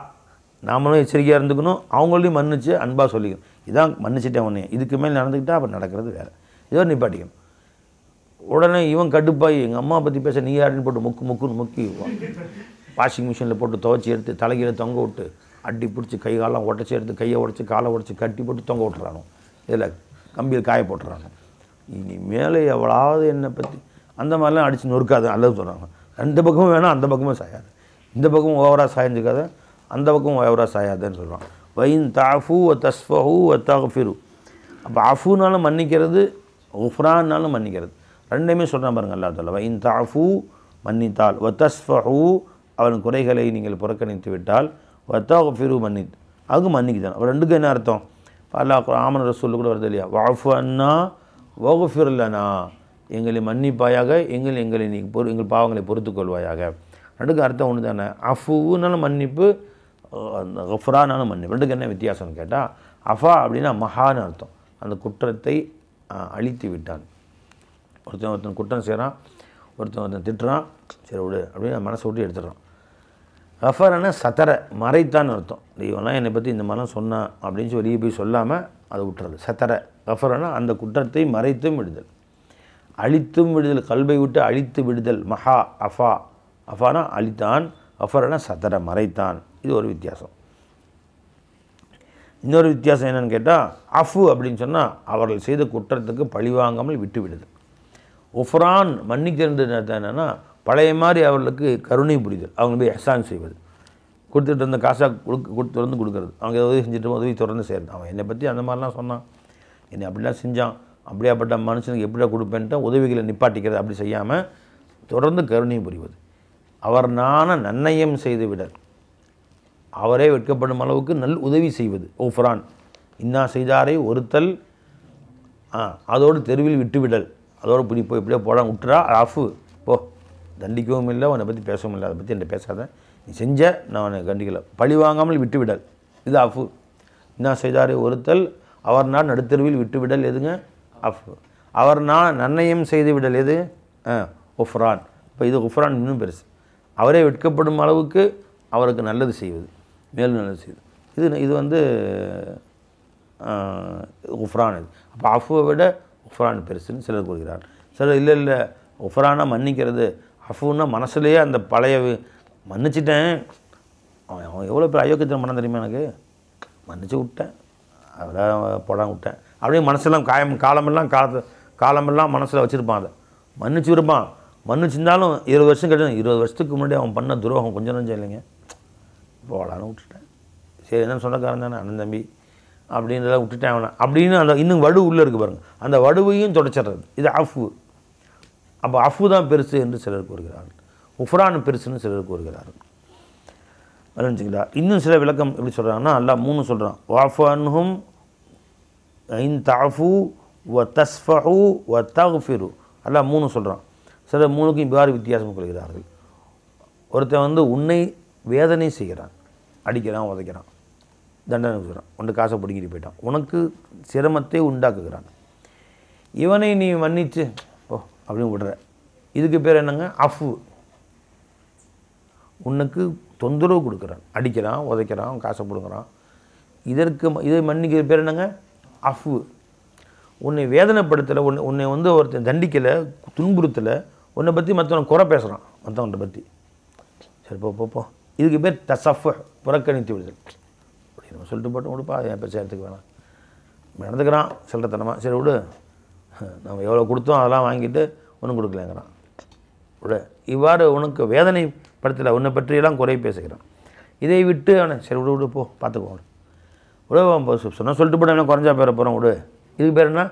நாமளும் எச்சரிக்கையாக இருந்துக்கணும். அவங்களையும் மன்னிச்சு அன்பாக சொல்லிக்கணும். இதான் மன்னிச்சிட்டேன் உடனே, இதுக்கு மேலே நடந்துக்கிட்டால் அப்போ நடக்கிறது வேறு, இதோ நிப்பாட்டிக்கணும். உடனே இவன் கடுப்பாகி எங்கள் அம்மா பற்றி பேச நீ யாருன்னு போட்டு முக்குன்னு முக்கி வாஷிங் மிஷினில் போட்டு துவைச்சி எடுத்து தலைகீழ தொங்க விட்டு அடி பிடிச்சி கை காலெலாம் உடச்சி எடுத்து கையை உடச்சி காலை உடச்சி கட்டி போட்டு தொங்க விட்டுறானோ, இதில் கம்பியில் காய போட்டுறாங்க. இனி மேலே எவ்வளோவது என்னை பற்றி அந்த மாதிரிலாம் அடித்து நொறுக்காது அல்லது சொல்கிறாங்க. 2 பக்கமும் வேணாம், அந்த பக்கமும் சாயாது, இந்த பக்கமும் ஓவராக சாய்ஞ்சிக்காத, அந்த பக்கமும் ஓவராக சாயாதுன்னு சொல்கிறான். வைன் தாஃபு வ தஸ்ஃபஹு வ தக்ஃபிரு. அப்போ அஃபுனாலும் மன்னிக்கிறது, உஃப்ரான்னாலும் மன்னிக்கிறது, ரெண்டையுமே சொல்கிறான் பாருங்கள் அல்லாஹ் தஆலா. வைன் தாஃபு மன்னித்தால், வ தஸ்ஃபஹு அவன் குறைகளை நீங்கள் புறக்கணித்து விட்டால், வ தக்ஃபிரு அதுக்கு மன்னிக்குதான். அப்போ ரெண்டுக்கும் என்ன அர்த்தம்? அல்லாஹ் ஆமன ரசூல் கூட வருது இல்லையா, வஃபு அன்னா வஃபிர் லனா, எங்களை மன்னிப்பாயாக, எங்களை நீ எங்கள் பாவங்களை பொறுத்துக்கொள்வாயாக. ரெண்டுக்கும் அர்த்தம் ஒன்று தானே. அஃபுனாலும் மன்னிப்பு, கஃப்ரானாலும் மன்னிப்பு. ரெண்டுக்கு என்ன வித்தியாசம்னு கேட்டால், அஃபா அப்படின்னா மகான்னு அர்த்தம், அந்த குற்றத்தை அழித்து விட்டான். ஒருத்தன் குற்றம் செய்கிறான், ஒருத்தன் திட்டுறான், சரி விடு அப்படின்னு மனசை விட்டு எடுத்துடுறான். கஃபரன்னா சத்தர மறைத்தான்னு அர்த்தம். இவெல்லாம் என்னை பற்றி இந்த மாதிரிலாம் சொன்னான் அப்படின்னு சொல்லி வெளியே போய் சொல்லாமல் அதை விட்டுறது சத்தர. கஃபரன்னா அந்த குற்றத்தை மறைத்தும் விடுதல், அழித்தும் விடுதல், கல்வை விட்டு அழித்து விடுதல். மஹா அஃபா, அஃபானா அழித்தான், கஃபரனா சத்தர மறைத்தான். இது ஒரு வித்தியாசம். இன்னொரு வித்தியாசம் என்னென்னு கேட்டால், அஃபு அப்படின்னு சொன்னால் அவர்கள் செய்த குற்றத்துக்கு பழிவாங்காமல் விட்டு விடுது. உஃப்ரான் மன்னிக்கிறது என்னென்னா பழைய மாதிரி அவர்களுக்கு கருணை புரிதல், அவங்க போய் எஹ்சான் செய்வது, கொடுத்துட்டு இருந்த காசாக தொடர்ந்து கொடுக்குறது, அவங்க உதவி செஞ்சுட்டு உதவி தொடர்ந்து செய்கிறது. அவன் என்னை பற்றி அந்த மாதிரிலாம் சொன்னான், என்னை அப்படிலாம் செஞ்சான், அப்படியாப்பட்ட மனுஷனுக்கு எப்படியா கொடுப்பேன்ட்டு உதவிகளை நிப்பாட்டிக்கிறது, அப்படி செய்யாமல் தொடர்ந்து கருணை புரிவது. அவர் நன்னயம் செய்து விடல், அவரே வெட்கப்படும் அளவுக்கு நல் உதவி செய்வது. உஃப்ரான் இன்னா செய்தாரை ஒருத்தல், அதோடு தெருவில் விட்டுவிடல், அதோடு பிடிப்போ இப்படியே போடாமல் விட்டுறா அஃபு, போ தண்டிக்கவும் இல்லை, உன்னை பற்றி பேசவும் இல்லை, அதை பற்றி என்கிட்ட பேசாத, நீ செஞ்ச நான் உன்னை கண்டிக்கலை, பழி வாங்காமல் விட்டுவிடல், இது அஃபு. இன்னா செய்தாரை ஒருத்தல், அவர் நடுத்தெருவில் விட்டுவிடல் எதுங்க? அஃபு. அவர் நன்னயம் செய்து விடல் எது? உஃப்ரான். இப்போ இது உஃப்ரான் இன்னும் பெருசு, அவரே வெட்கப்படும் அளவுக்கு அவருக்கு நல்லது செய்வது, மேலும் நல்லது செய்வது. இது வந்து உஃப்ரான். இது அப்போ அஃபுவை விட உஃப்ரான் பெருசுன்னு சிலர் கூறுகிறார். சிலர் இல்லை உஃப்ரானா மன்னிக்கிறது, அஃபுன்னா மனசுலேயே அந்த பழைய மன்னிச்சிட்டேன், அவன் எவ்வளோ பேர் அயோக்கியத்தில் மனம் தெரியுமா, எனக்கு மன்னிச்சு விட்டேன், அதெல்லாம் போடாமல் விட்டேன் அப்படியே மனசெல்லாம் காலமெல்லாம் மனசில் வச்சுருப்பான், அதை மன்னிச்சு இருப்பான். மன்னிச்சிருந்தாலும் 20 வருஷம் கழிச்சு, 20 வருஷத்துக்கு முன்னாடி அவன் பண்ண துரோகம் கொஞ்சம் நஞ்சம் இல்லைங்க, போடான்னு விட்டுட்டேன், சரி என்னன்னு சொன்னக்காரன் தானே அண்ணன் தம்பி அப்படின்றத விட்டுட்டேன் அவனை அப்படின்னு அந்த இன்னும் வடு உள்ளே இருக்குது பாருங்கள், அந்த வடுவையும் தொடச்சிட்றது, இது அஃபு. அப்போ அஃபு தான் பெருசு என்று சிலர் கூறுகிறார்கள், உஃப்ரான் பெருசுன்னு சிலர் கூறுகிறார்கள். வச்சுங்களா? இன்னும் சில விளக்கம் எப்படி சொல்கிறாங்கன்னா, அல்லாஹ் 3 சொல்கிறான், வாஃபு அன்ஹும் இன் தஃபு வ தஸ்ஃபஹு வ தஃபிரு, அல்லாஹ் 3 சொல்கிறான். சில 3க்கும் இவ்வாறு வித்தியாசம் கொள்கிறார்கள். ஒருத்தன் வந்து உன்னை வேதனை செய்கிறான், அடிக்கிறான், உதைக்கிறான், தண்டனை கொடுக்குறான், உன்னை காசை பிடிக்கிட்டு போயிட்டான், உனக்கு சிரமத்தை உண்டாக்குகிறான், இவனை நீ மன்னிச்சு ஓ அப்படின்னு விடுற, இதுக்கு பேர் என்னங்க? அஃபு. உனக்கு தொந்தரவு கொடுக்குறான், அடிக்கிறான், உதைக்கிறான், காசை பிடுங்குறான், இதை மன்னிக்கிற பேர் என்னங்க? அஃபு. உன்னை வேதனைப்படுத்தலை, உன்னை வந்து ஒருத்தன் தண்டிக்கலை, துன்புறுத்தலை, உன்னை பற்றி மற்றவன் குறை பேசுகிறான், மற்றவன்கிட்ட பற்றி, சரி போ, இதுக்கு பேர் தசஃப், புறக்கணித்து விடுதல். அப்படி நம்ம சொல்லிட்டு போட்டு விடுப்பா, என் பேச எடுத்துக்க வேணாம், நடந்துக்கிறான் சில்லறத்தனமாக, சரி விடு, நம்ம எவ்வளோ கொடுத்தோம் அதெல்லாம் வாங்கிட்டு ஒன்றும் கொடுக்கலங்கிறான், விடு. இவ்வாறு உனக்கு வேதனைப்படுத்தலை, உன்னை பற்றியெல்லாம் குறை பேசுகிறான், இதை விட்டு அவனை சரி விடு போ பார்த்துக்குவோம், விடு சொன்னால் சொல்லிட்டு போட்டு என்ன குறைஞ்சா பேர போகிறோம், விடு. இதுக்கு பேர் என்ன?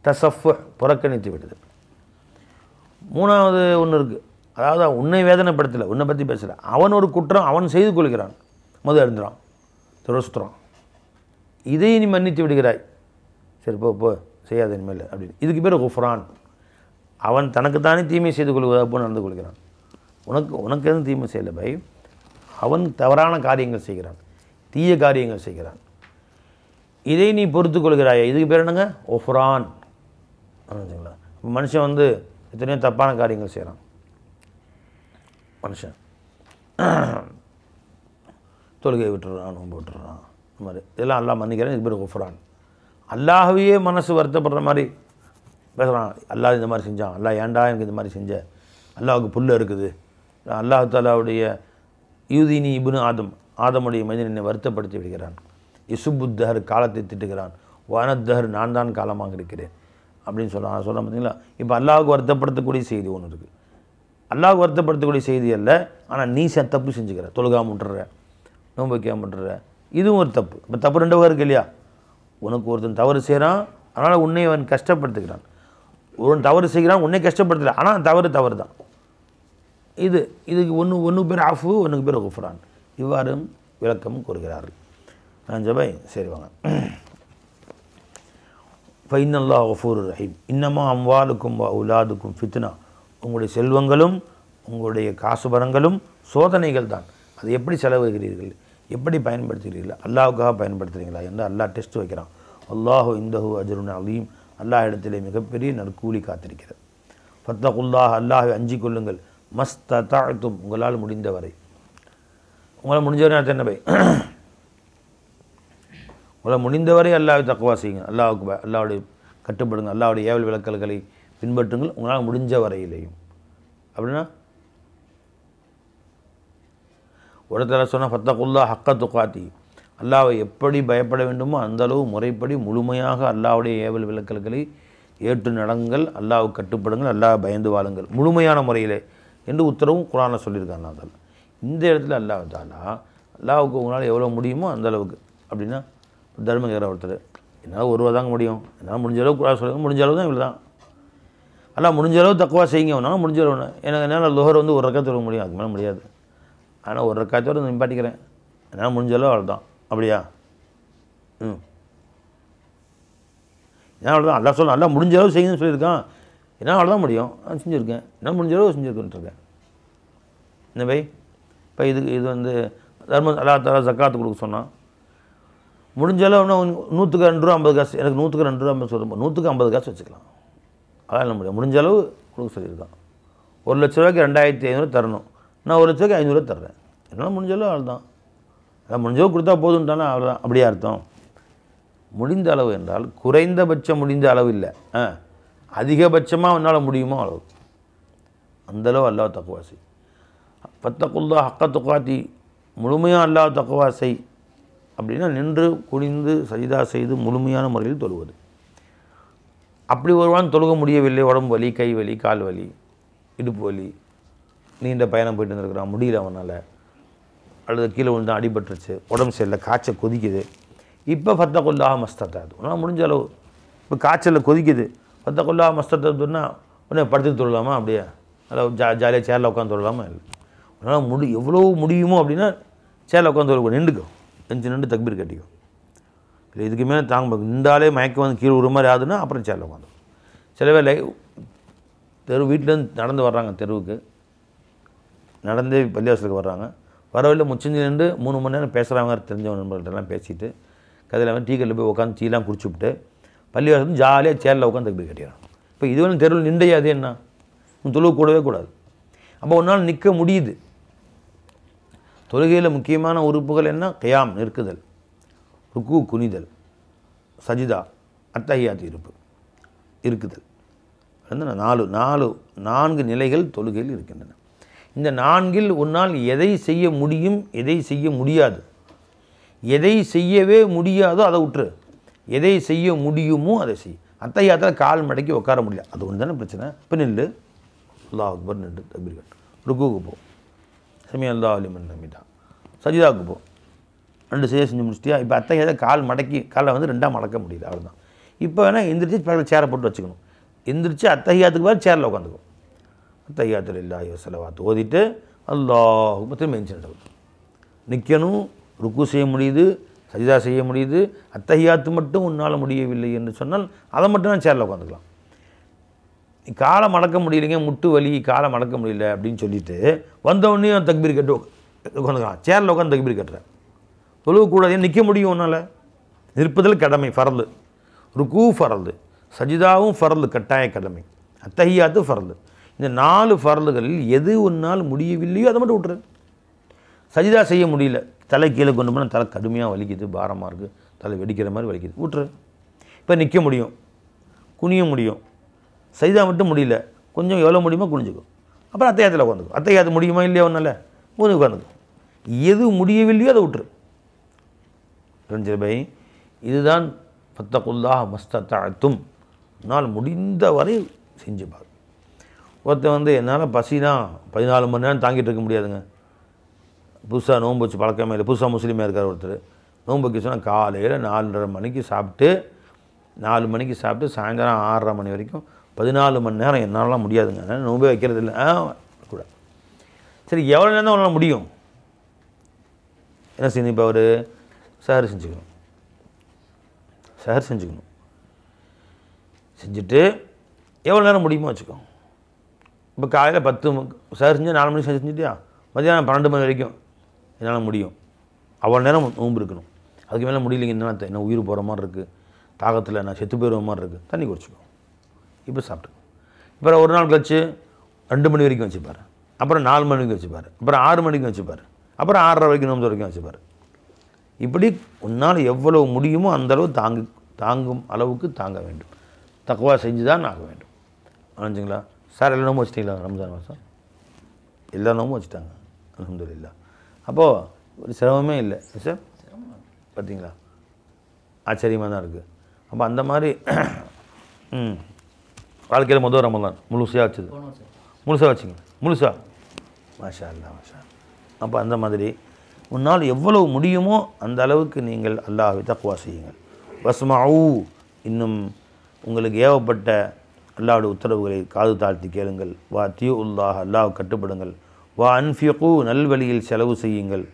தசஃப், புறக்கணித்து விடுது. 3வது ஒன்று இருக்குது, அதாவது உன்னை வேதனைப்படுத்தலை, உன்னை பற்றி பேசலை, அவன் ஒரு குற்றம் அவன் செய்து கொள்கிறான், அருந்துறான், துரஸ்துறான், இதை நீ மன்னித்து விடுகிறாய், சரி போ செய்யாத இனிமேல் அப்படின்னு, இதுக்கு பேர் குஃப்ரான். அவன் தனக்குத்தானே தீமை செய்து கொள்வதாக போல் நடந்து கொள்கிறான், உனக்கு எதுவும் தீமை செய்யலை பை, அவன் தவறான காரியங்கள் செய்கிறான், தீய காரியங்கள் செய்கிறான், இதை நீ பொறுத்து கொள்கிறாய், இதுக்கு பேர் என்னங்க? ஒஃப்ரான். சரிங்களா? மனுஷன் வந்து எத்தனையோ தப்பான காரியங்கள் செய்கிறான், மனுஷன் தொழுகை விட்டுறான், நோன்பு விட்டுறான், இந்த மாதிரி இதெல்லாம் அல்லாஹ் மன்னிக்கிறான், இது பேர் ஒஃப்ரான். அல்லாஹ்வையே மனசு வருத்தப்படுற மாதிரி பேசுகிறான், அல்லாஹ் இந்த மாதிரி செஞ்சான், அல்லாஹ் ஏன்டா எனக்கு இந்த மாதிரி செஞ்ச, அல்லாஹுக்கு புல்ல இருக்குது, அல்லாஹ் தாலாவுடைய யூதினி இப்னு ஆதமுடைய மனிதன் என்னை வருத்தப்படுத்தி விடுகிறான், இசுபுத்தஹர் காலத்தை திட்டுகிறான், வானத்தஹர் நான் தான் காலமாக இருக்கிறேன் அப்படின்னு சொல்ல பார்த்தீங்களா. இப்போ அல்லாஹுக்கு வருத்தப்படுத்தக்கூடிய செய்தி ஒன்று இருக்குது, அல்லாஹுக்கு வருத்தப்படுத்தக்கூடிய செய்தி அல்ல, ஆனால் நீ தப்பு செஞ்சுக்கிற, தொழுகாம விட்டுற, நோன்பு வைக்காம விட்டுற, இதுவும் ஒரு தப்பு. இப்போ தப்பு 2 வகை இருக்கு இல்லையா? உனக்கு ஒருத்தன் தவறு செய்கிறான், அதனால் உன்னை அவன் கஷ்டப்படுத்துகிறான், ஒருவன் தவறு செய்கிறான், உன்னை கஷ்டப்படுத்தலை, ஆனால் தவறு தான். இதுக்கு ஒன்று பேர் அஃபு, ஒன்றுக்கு பேர் குஃப்ரான். இவ்வாறு விளக்கம் கூறுகிறார்கள். ஜபை சரி வாங்க. ஃபைனல்லாஹ் கஃபூருர் ரஹீம். இன்னமா அம்வாலுக்கும் வ அவுலாதுக்கும் ஃபித்னா, உங்களுடைய செல்வங்களும் உங்களுடைய காசுபரங்களும் சோதனைகள் தான், அது எப்படி செலவுகிறீர்கள், எப்படி பயன்படுத்துகிறீர்கள், அல்லாஹுக்காக பயன்படுத்துகிறீங்களா என்று அல்லாஹ் டெஸ்ட் வைக்கிறான். அல்லாஹு இந்தஹு அஜ்ருன் அலீம், அல்லாஹ் இடத்திலே மிகப்பெரிய நற்கூலி காத்திருக்கிறது. ஃபத்தகுல்லாஹ், அல்லாஹை அஞ்சிக் கொள்ளுங்கள், மஸ்ததஅதும், உங்களால் முடிந்தவரை, உங்களால் முடிஞ்சவரை என்ன பை, உங்களால் முடிந்தவரை அல்லாஹ்வை தக்வா செய்யுங்க, அல்லாஹ்வுடைய கட்டுப்படுங்க, அல்லாஹ்வுடைய ஏவல் விளக்கல்களை பின்பற்றுங்கள், உங்களால் முடிஞ்ச வரையிலையும். அப்படின்னா உடத்துல சொன்னால் ஃபத்தகுல்லா ஹக்க துகாத்தி, அல்லாஹ்வை எப்படி பயப்பட வேண்டுமோ அந்தளவு முறைப்படி முழுமையாக அல்லாஹ்வுடைய ஏவல் விளக்கல்களை ஏற்று நடங்கள், அல்லாஹ்வுக்கு கட்டுப்படுங்கள், அல்லாஹ் பயந்து வாழுங்கள் முழுமையான முறையிலே என்று உத்தரவும் குர்ஆனில் சொல்லியிருக்காங்க. அல்லாஹ் இந்த இடத்துல அல்லாஹ் தாலா அல்லாஹ்வுக்கு உங்களால் எவ்வளோ முடியுமோ அந்த அளவுக்கு. அப்படின்னா தர்மம் கேட்குற ஒருத்தர், என்னால் ஒரு ரூபா தாங்க முடியும், என்னால் முடிஞ்ச அளவுக்கு குர்ஆன் சொல்லுங்கள், முடிஞ்ச அளவு தான் இவ்வளோ தான். அல்லாஹ் முடிஞ்ச அளவு தக்குவா செய்யுங்க, ஒன்றால் முடிஞ்ச அளவு. எனக்கு என்னால் லுஹர் வந்து ஒரு ரக்காத்து தொழுக முடியும், அதுக்கு மேலே முடியாது, ஆனால் ஒரு ரக்காத்தோடு நிப்பாட்டிக்கிறேன், என்னால் முடிஞ்ச அளவு அவ்வளோ தான். அப்படியா? ஏன்னா அவ்வளோதான். அல்லாஹ் சொல்ல நல்லா முடிஞ்ச அளவு செய்யுன்னு சொல்லியிருக்கான், என்னால் அவ்வளோதான் முடியும், நான் செஞ்சுருக்கேன், என்னால் முடிஞ்ச அளவு செஞ்சுருக்கேன்ட்டுருக்கேன். என்ன பை இப்போ இது வந்து தர்மம் அல்லாஹ் தஆலா ஜக்காத்து கொடுக்க சொன்னான். முடிஞ்ச அளவுனா 100க்கு 2 ரூபா 50 காசு, எனக்கு 100க்கு 2 ரூபா 50 சொல்லும்போது 100க்கு 50 காசு வச்சுக்கலாம், அதான் என்ன முடியும், முடிஞ்ச அளவு கொடுக்க சொல்லியிருக்கான். 1 லட்ச ரூபாய்க்கு 2500 தரணும், நான் 1 லட்ச ரூபாய்க்கு 500 தர்றேன், என்னால் முடிஞ்ச அளவு அவ்வளோதான், அதான் முடிஞ்ச அளவு கொடுத்தா போதுன்ட்டானா அவ்வளோதான். அப்படியே அர்த்தம். முடிந்த அளவு என்றால் குறைந்தபட்சம் முடிந்த அளவு இல்லை, அதிகபட்சமாக உன்னால் முடியுமோ அளவு, அந்தளவு அல்லாஹ் தக்குவா செய். ஃபத்தகுல்லா ஹக்க துகாத்தி, முழுமையாக அல்லாஹ் தக்குவா செய். அப்படின்னா நின்று குனிந்து சஜிதா செய்து முழுமையான முறையில் தொழுவது. அப்படி ஒருவான் தொழுக முடியவில்லை, உடம்பு வலி, கை வலி, கால் வலி, இடுப்பு வலி, நீண்ட பயணம் போயிட்டு வந்துருக்கிறான், முடியல அவனால், அல்லது கீழே விழுந்தான் அடிபட்டுருச்சு, உடம்பு சரியில்லை, காய்ச்சல் கொதிக்குது, இப்போ ஃபத்தகுல்லாஹ மஸ்தத்தாது, உன்னால் முடிஞ்ச அளவு. இப்போ காய்ச்சலில் கொதிக்குது, ஃபத்தகுல்லாஹ மஸ்தத்தாதுன்னா உடனே படுத்து தொழலாமா? அப்படியே நல்லா ஜாலியாக சேரில் உட்காந்து தொழலாமா? இல்லை, உன்னால் எவ்வளோ முடியுமோ அப்படின்னா சேரில் உட்காந்து தொழ, நின்றுக்கும், நின்று தக்பீர் கட்டிக்கும். இல்லை இதுக்கு மேலே தாங்க நின்றாலே மயக்கம் வந்து கீழே ஒரு மாதிரி ஆகுதுன்னா அப்புறம் சேரில் உட்காந்து. சில பேர் வீட்டிலேருந்து நடந்து வர்றாங்க, தெருவுக்கு நடந்தே பள்ளிவாசலுக்கு வர்றாங்க, வரவில்லை முச்சஞ்சி நின்று 3 மணி நேரம் பேசுகிறாங்க, தெரிஞ்சவங்க நண்பர்கள்ட்டெல்லாம் பேசிட்டு கதையில் டீ கடையில் போய் உட்காந்து டீலாம் குடிச்சுவிட்டு பள்ளிவாசல் ஜாலியாக சேரில் உட்காந்து தக்பீர் கட்டிடுறாங்க. இப்போ இது வந்து தெருவில் நின்றையே அது என்ன, தொழுக கூடவே கூடாது. அப்போ ஒரு நாள் நிற்க முடியுது. தொழுகையில் முக்கியமான உறுப்புகள் என்ன? கியாம் நிற்குதல், ருக்கு குனிதல், சஜிதா, அத்தஹியாத் இருக்குதல். அந்த 4 நிலைகள் தொழுகையில் இருக்கின்றன. இந்த 4ல் உன்னால் எதை செய்ய முடியும், எதை செய்ய முடியாது. எதை செய்யவே முடியாதோ அதை விட்டுரு, எதை செய்ய முடியுமோ அதை செய். அத்தஹியாத்தில் கால் மடக்கி உட்கார முடியல, அது ஒன்று தானே பிரச்சனை. இப்போ நில்லு, அல்லாஹ் அக்பர் நின்று தக்பீர் கட்டு, ருக்குவுக்கு போ, சமி அல்லாஹ் லிமன் ஹமீதா, சஜிதாவுக்கு போ, 2 செஞ்சு முடிச்சிட்டியா? இப்போ அத்தஹியாத்தை கால் மடக்கி காலை வந்து 2ஆக மடக்க முடியல, அவ்வளோதான். இப்போ வேணால் எந்திரிச்சு பக்கத்தில் சேரை போட்டு வச்சுக்கணும், எந்திரிச்சு அத்தஹியாத்துக்கு பதில் சேரில் உட்காந்துக்கும். அத்தஹியாத்து லில்லாஹி வஸலவாத் ஓதிட்டு அல்லாஹ் திரும்ப எந்திரிச்சு நிற்கணும். ருக்கு செய்ய முடியுது, சஜிதா செய்ய முடியுது, அத்தஹியாத்து மட்டும் உன்னால் முடியவில்லை என்று சொன்னால் அதை மட்டும் நான் சேரில் உட்காந்துக்கலாம். நீ காலை மடக்க முடியலைங்க, முட்டு வலி, காலை மடக்க முடியல அப்படின்னு சொல்லிட்டு வந்தவொடனே தக்பீர் கட்டு உட்காந்துக்கலாம், சேரில் உட்காந்து தக்பீர் கட்டுறேன். தொழுகக்கூடாது, நிற்க முடியும் உன்னால். நிற்பதில் கடமை ஃபரலு, ருக்கு ஃபரலு, சஜிதாவும் ஃபரலு கட்டாய கடமை, அத்தஹியாத்து ஃபரலு. இந்த 4 ஃபரலுகளில் எது உன்னால் முடியவில்லையோ அதை மட்டும் விட்டுரு. சஜிதா செய்ய முடியல, தலை கீழே கொண்டு போனால் தலை கடுமையாக வலிக்குது, பாரமாக இருக்குது, தலை வெடிக்கிற மாதிரி வலிக்குது, விட்டுரு. இப்போ நிற்க முடியும், குனிய முடியும், சஜிதா மட்டும் முடியல, கொஞ்சம் எவ்வளோ முடியுமோ குனிஞ்சுக்கும், அப்புறம் அத்தஹியாத்தில் உட்காந்துக்கும். அத்தஹியாத்து முடியுமா இல்லையா ஒன்றால் உட்காந்துக்கும். எது முடியவில்லையோ அதை விட்டுரு. தெரிஞ்ச பை, இதுதான் ஃபத்தகுல்லாஹ மஸ்ததஅதும், உன்னால் முடிந்த வரை செஞ்சு பாரு. ஒருத்தன் வந்து என்னால் பசினா 14 மணி நேரம் தாங்கிட்டு இருக்க முடியாதுங்க, புதுசாக நோன்பு வச்சு பழக்கமே இல்லை, புதுசாக முஸ்லீமாக இருக்கார் ஒருத்தர், நோன்பு வைக்க சொன்னால் காலையில் 4:30 மணிக்கு சாப்பிட்டு 4 மணிக்கு சாப்பிட்டு சாயந்தரம் 6:30 மணி வரைக்கும் 14 மணி நேரம் என்னாலலாம் முடியாதுங்க, அதனால் நோன்பே வைக்கிறது இல்லை. கூட சரி, எவ்வளோ நேரம் தான் உன்னால் முடியும்? என்ன செய்யணும்? இப்போ அவர் சஹர் செஞ்சுக்கணும், செஞ்சுட்டு எவ்வளோ நேரம் முடியுமோ வச்சுக்கோ. இப்போ காலையில் 10 சஹர் செஞ்சு 4 மணிக்கு செஞ்சுட்டியா, மதியானம் 12 மணி வரைக்கும் என்னால் முடியும், அவ்வளோ நேரம் நோன்பு இருக்கணும். அதுக்கு மேலே முடியலைங்க, என்ன உயிர் போகிற மாதிரி இருக்குது, தாகத்தில் நான் செத்து போயிடுற மாதிரி இருக்குது, தண்ணி குடிச்சிக்கோ, இப்போ சாப்பிட்டு. அப்புறம் ஒரு நாள் கழிச்சு 2 மணி வரைக்கும் வச்சுப்பார், அப்புறம் 4 மணிக்கு வச்சுப்பார், அப்புறம் 6 மணிக்கு வச்சுப்பார், அப்புறம் 6:30 வரைக்கும் நோன்பு வரைக்கும் வச்சுப்பார். இப்படி உன்னால் எவ்வளவு முடியுமோ அந்தளவு தாங்கும் அளவுக்கு தாங்க வேண்டும், தக்வா செஞ்சு தான் ஆக வேண்டும். ஆச்சுங்களா? சார் எல்லா நோம்பும் வச்சுட்டிங்களா? ரம்ஜான் மாதம் எல்லா நோம்பும் வச்சுட்டாங்க, அல்ஹம்துலில்லாஹ். அப்போது ஒரு சிரமமே இல்லை சார். பார்த்தீங்களா, ஆச்சரியமாக தான் இருக்குது. அப்போ அந்த மாதிரி வாழ்க்கையில் முதல் ரமலான் முழுசாக வச்சுது, முழுசாக வச்சுங்க, முழுசா மாஷா அல்லா மாஷா. அப்போ அந்த மாதிரி உன்னால் எவ்வளவு முடியுமோ அந்த அளவுக்கு நீங்கள் அல்லாஹ்வை தக்வா செய்யுங்கள். வஸ்மஊ, இன்னும் உங்களுக்கு ஏவப்பட்ட அல்லாஹ்வுடைய உத்தரவுகளை காது தாழ்த்தி கேளுங்கள். வா தியுல்லாஹ், அல்லாஹ் கட்டுப்படுங்கள். வா அன்ஃபிகு, நல்வழியில் செலவு செய்யுங்கள்.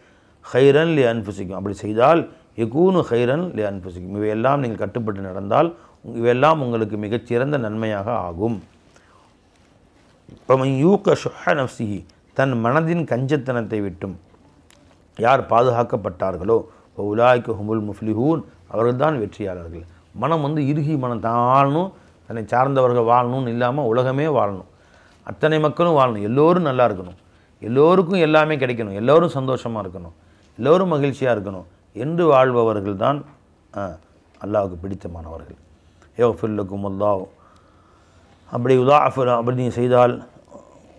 ஹைரன் லி அன்ஃபுசிக்கும், அப்படி செய்தால் யகூனு ஹைரன் லி அன்ஃபுசிக்கும், இவையெல்லாம் நீங்கள் கட்டுப்பட்டு நடந்தால் இவையெல்லாம் உங்களுக்கு மிகச்சிறந்த நன்மையாக ஆகும். ஃபமன் யூக ஷுஹ நஃப்ஸிஹி, தன் மனதின் கஞ்சத்தனத்தை விட்டும் யார் பாதுகாக்கப்பட்டார்களோ உலாய்க்கு ஹுமுல் முஃப்லிஹூன், அவர்கள்தான் வெற்றியாளர்கள். மனம் இறுகி மனம் தாழணும், தன்னை சார்ந்தவர்கள் வாழணும்னு இல்லாமல் உலகமே வாழணும், அத்தனை மக்களும் வாழணும், எல்லோரும் நல்லா இருக்கணும், எல்லோருக்கும் எல்லாமே கிடைக்கணும், எல்லோரும் சந்தோஷமாக இருக்கணும், எல்லோரும் மகிழ்ச்சியாக இருக்கணும் என்று வாழ்பவர்கள் தான் அல்லாஹ்வுக்கு பிடித்தமானவர்கள். யஃபிர்லக்கும் அல்லாஹ், அப்படி அப்படி நீங்கள் செய்தால்